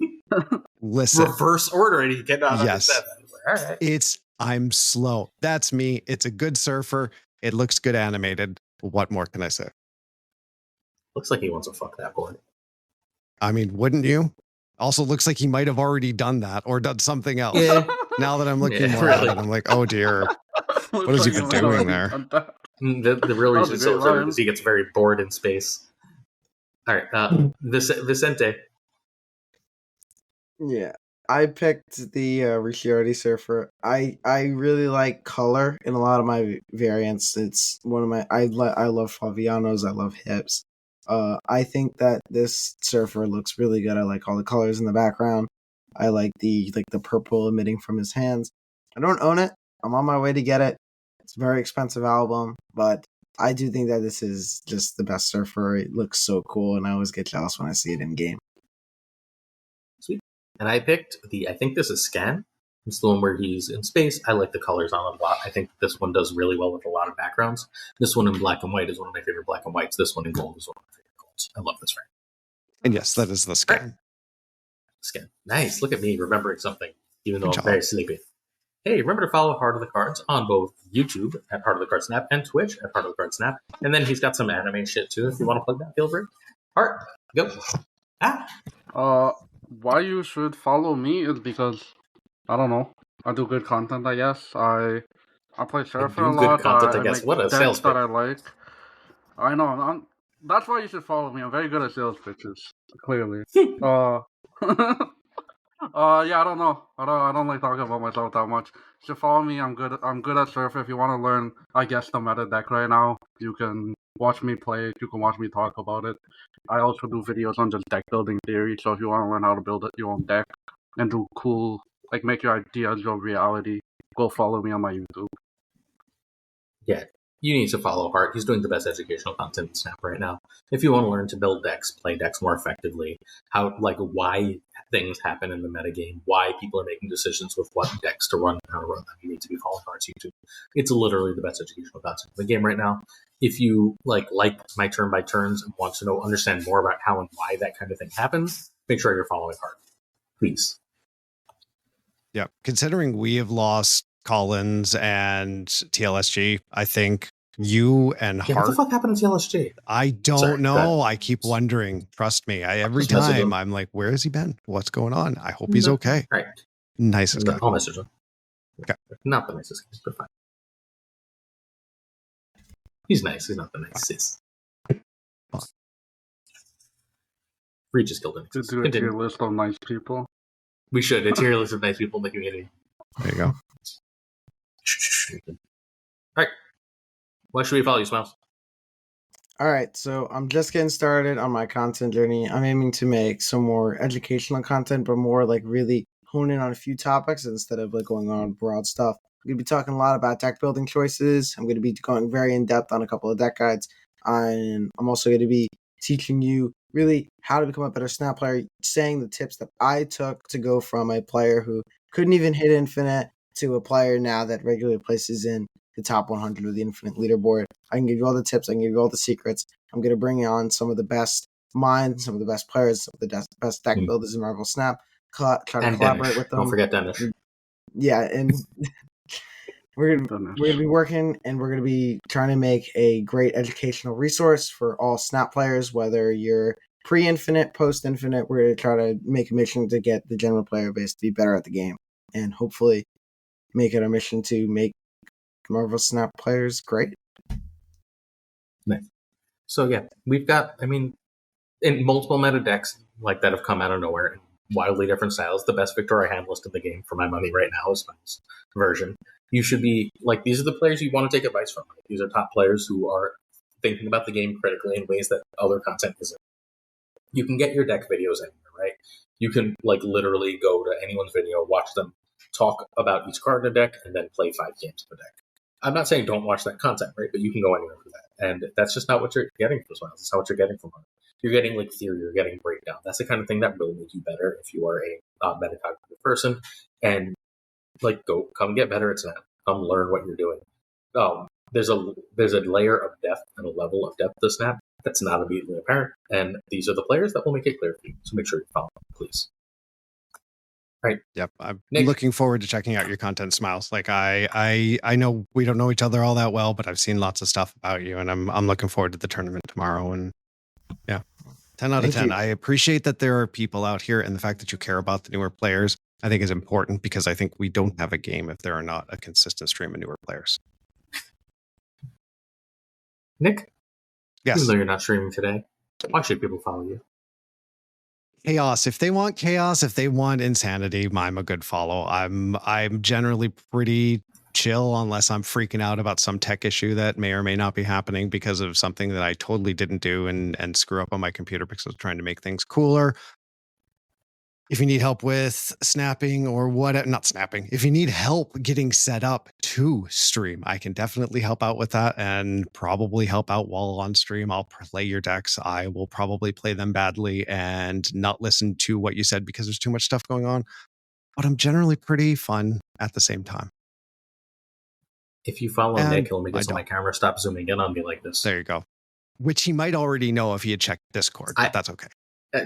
Speaker 1: Reverse order, and he cannot
Speaker 2: Yes.
Speaker 1: understand that. All right.
Speaker 2: I'm slow. That's me. It's a good surfer. It looks good animated. What more can I say?
Speaker 1: Looks like he wants to fuck that board.
Speaker 2: I mean, wouldn't you? Also looks like he might have already done that or done something else.
Speaker 1: Yeah.
Speaker 2: Now that I'm looking
Speaker 1: Yeah,
Speaker 2: more
Speaker 1: really.
Speaker 2: at it, I'm like, oh dear. What has he been doing there?
Speaker 1: The real
Speaker 3: That was
Speaker 1: reason
Speaker 3: a
Speaker 1: Silver
Speaker 3: great
Speaker 1: Surfer
Speaker 3: line.
Speaker 1: is he gets very bored in space. All right, Vicente.
Speaker 4: Yeah, I picked the Ricciardi Surfer. I really like color in a lot of my variants. It's one of my I love Favianos. I love hips. I think that this surfer looks really good. I like all the colors in the background. I like the purple emitting from his hands. I don't own it. I'm on my way to get it. It's a very expensive album, but I do think that this is just the best surfer. It looks so cool, and I always get jealous when I see it in game.
Speaker 1: Sweet. And I picked I think this is Scan. It's the one where he's in space. I like the colors on it a lot. I think this one does really well with a lot of backgrounds. This one in black and white is one of my favorite black and whites. This one in gold is one of my favorite golds. I love this frame.
Speaker 2: And yes, that is the skin.
Speaker 1: Scan. Nice. Look at me remembering something, even though
Speaker 2: Good
Speaker 1: I'm
Speaker 2: job.
Speaker 1: very sleepy. Hey, remember to follow Heart of the Cards on both YouTube at Heart of the Card Snap and Twitch at Heart of the Card Snap. And then he's got some anime shit too. If you want to plug that, feel free. Heart, go.
Speaker 3: Why you should follow me is because I don't know. I do good content, I guess. I play surfer
Speaker 1: do
Speaker 3: a
Speaker 1: good
Speaker 3: lot.
Speaker 1: content, I
Speaker 3: I
Speaker 1: guess.
Speaker 3: make
Speaker 1: What a
Speaker 3: decks
Speaker 1: sales
Speaker 3: that
Speaker 1: pitch.
Speaker 3: I like. I know. That's why you should follow me. I'm very good at sales pitches. Clearly. Yeah, I don't know. I don't like talking about myself that much. You should follow me. I'm good at surfer. If you want to learn, I guess, the meta deck right now, you can watch me play it. You can watch me talk about it. I also do videos on just deck building theory. So if you want to learn how to build your own deck and do cool, like make your ideas your reality, go follow me on my YouTube.
Speaker 1: Yeah, you need to follow Hart. He's doing the best educational content in Snap right now. If you want to learn to build decks, play decks more effectively, why things happen in the metagame, why people are making decisions with what decks to run and how to run them, you need to be following Hart's YouTube. It's literally the best educational content in the game right now. If you like my turn by turns and want to understand more about how and why that kind of thing happens, make sure you're following Hart. Please.
Speaker 2: Yeah. Considering we have lost Collins and TLSG, I think you and
Speaker 1: Yeah, what
Speaker 2: Hart.
Speaker 1: the fuck happened to TLSG?
Speaker 2: I don't
Speaker 1: Sorry, go
Speaker 2: know.
Speaker 1: ahead.
Speaker 2: I keep wondering. Trust me. Every
Speaker 1: Just message
Speaker 2: time
Speaker 1: him.
Speaker 2: I'm like, where has he been? What's going on? I hope he's okay.
Speaker 1: Right.
Speaker 2: Nicest guy.
Speaker 1: I'll message him.
Speaker 2: Okay.
Speaker 1: Not the nicest guy, but fine. He's nice. He's not the nicest.
Speaker 2: Fine.
Speaker 1: Reach is killed him.
Speaker 3: To do a tier list of nice people.
Speaker 1: We should. A tier list of nice people in the community.
Speaker 2: There you go.
Speaker 1: All right. Why should we follow you, Smiles?
Speaker 4: All right, so I'm just getting started on my content journey. I'm aiming to make some more educational content, but more like really hone in on a few topics instead of like going on broad stuff. I'm going to be talking a lot about deck building choices. I'm going to be going very in depth on a couple of deck guides. And I'm also going to be teaching you really how to become a better Snap player, saying the tips that I took to go from a player who couldn't even hit Infinite to a player now that regularly places in the top 100 of the Infinite leaderboard. I can give you all the tips. I can give you all the secrets. I'm going to bring on some of the best minds, some of the best players, some of the best deck builders in Marvel Snap. Try to
Speaker 1: And
Speaker 4: collaborate
Speaker 1: Danish.
Speaker 4: with them.
Speaker 1: Don't forget Danish.
Speaker 4: Yeah, and we're gonna be working, and we're gonna be trying to make a great educational resource for all Snap players, whether you're pre-Infinite, post-Infinite. We're gonna try to make a mission to get the general player base to be better at the game, and hopefully make it a mission to make Marvel Snap players great.
Speaker 1: Nice. So yeah, we've got, in multiple meta decks like that have come out of nowhere in wildly different styles. The best Victoria hand list in the game for my money right now is Smiles' version. You should be like, these are the players you want to take advice from. These are top players who are thinking about the game critically in ways that other content isn't. You can get your deck videos anywhere, right? You can like literally go to anyone's video, watch them talk about each card in a deck, and then play 5 games of the deck. I'm not saying don't watch that content, right? But you can go anywhere for that. And that's just not what you're getting from Smiles. It's not what you're getting from her. You're getting like theory, you're getting breakdown. That's the kind of thing that will make you better if you are a metacognitive person. And like, come get better at Snap. Come learn what you're doing. There's a layer of depth and a level of depth to Snap that's not immediately apparent. And these are the players that will make it clear for you. So make sure you follow them, please. Right.
Speaker 2: Yep. I'm
Speaker 1: Nick.
Speaker 2: looking forward to checking out your content, Smiles. Like I know we don't know each other all that well, but I've seen lots of stuff about you, and I'm looking forward to the tournament tomorrow. And yeah, 10 out of 10. I appreciate that there are people out here, and the fact that you care about the newer players, I think is important, because I think we don't have a game if there are not a consistent stream of newer players.
Speaker 1: Nick?
Speaker 2: Yes.
Speaker 1: Even though you're not streaming today, why should people follow you?
Speaker 2: Chaos. If they want chaos, if they want insanity, I'm a good follow. I'm generally pretty chill unless I'm freaking out about some tech issue that may or may not be happening because of something that I totally didn't do and screw up on my computer because I was trying to make things cooler. If you need help with snapping or not snapping, if you need help getting set up to stream, I can definitely help out with that and probably help out while on stream. I'll play your decks. I will probably play them badly and not listen to what you said because there's too much stuff going on. But I'm generally pretty fun at the same time.
Speaker 1: If you follow Nick, he'll make it so my camera stops zooming in on me like this.
Speaker 2: There you go. Which he might already know if he had checked Discord, but that's okay.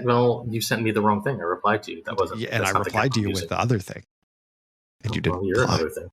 Speaker 1: Well, you sent me the wrong thing. I replied to you. That wasn't.
Speaker 2: Yeah, and I replied to you with the other thing. And you didn't.
Speaker 1: You're another thing.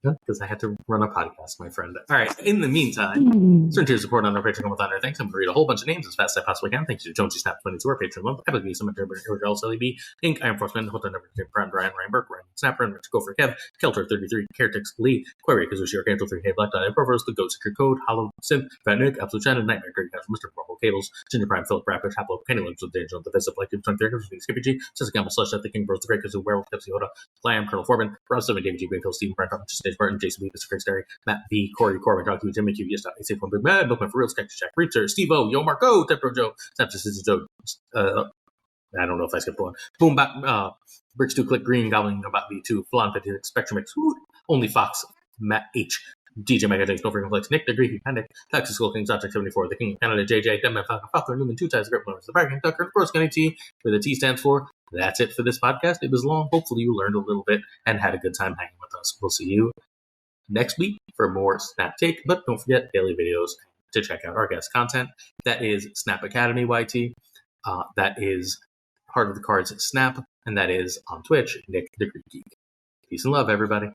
Speaker 1: Because I had to run a podcast, my friend. All right. In the meantime, certain tiers support on our Patreon with honor. Thanks. I'm going to read a whole bunch of names as fast as I possibly can. Thanks to Jonesy Snap 22, our Patreon month. I believe some of Gabriel LB, Pink, Iron Forceman, Hotel Number Prime, Brian, Ryan Burke, Ryan Snapper, and Rich Gopher Kev, Kelter 33, Caretix Lee, Query, Kazushi, Archangel 3, Hey Black, Dot, Provos, The Goat Secret Code, Hollow Synth, Fat Nick, Absolute Shannon, Nightmare, Greg Cash, Mr. Purple Cables, Ginger Prime, Philip Rapid, Haplo, Penny Limbs with Danger, The Vista, Black 23, Skippy G, Jessica Campbell, Slush, The King Bros, The Great Kazoo, Werewolf, Pepsi Yoda, Glam, Colonel Foreman, Rob 7, David G. Greenfield, Stephen Brent, Stage Martin, Jason B. Mr. Craig Sterry, Matt V, Corey Corbin, John Q, Jimmy Q, Yes, Safe One, Big Mad, Bookman for Real, Sketch Jack, Reacher, Steve O, Yo Marco, Tepro Joe, Snapchat Sisters Joe, I don't know if I skipped one. Boom, back, Bricks 2, Click Green, Goblin, About V2, Flan 50, Spectrum X, Only Fox, Matt H, DJ Mega James, No Freaking Flex, Nick the Greek, Panic, Texas School King, Object 74, The King of Canada, JJ, Demon, Father Newman, 2 times Grip Lovers, The Bargain, Tucker, Gross County T, where the T stands for. That's it for this podcast. It was long. Hopefully you learned a little bit and had a good time hanging with us. We'll see you next week for more Snap Take, but don't forget daily videos to check out our guest content. That is Snap Academy YT. That is Heart of the Cards Snap, and that is on Twitch, Nick the Greek Geek. Peace and love, everybody.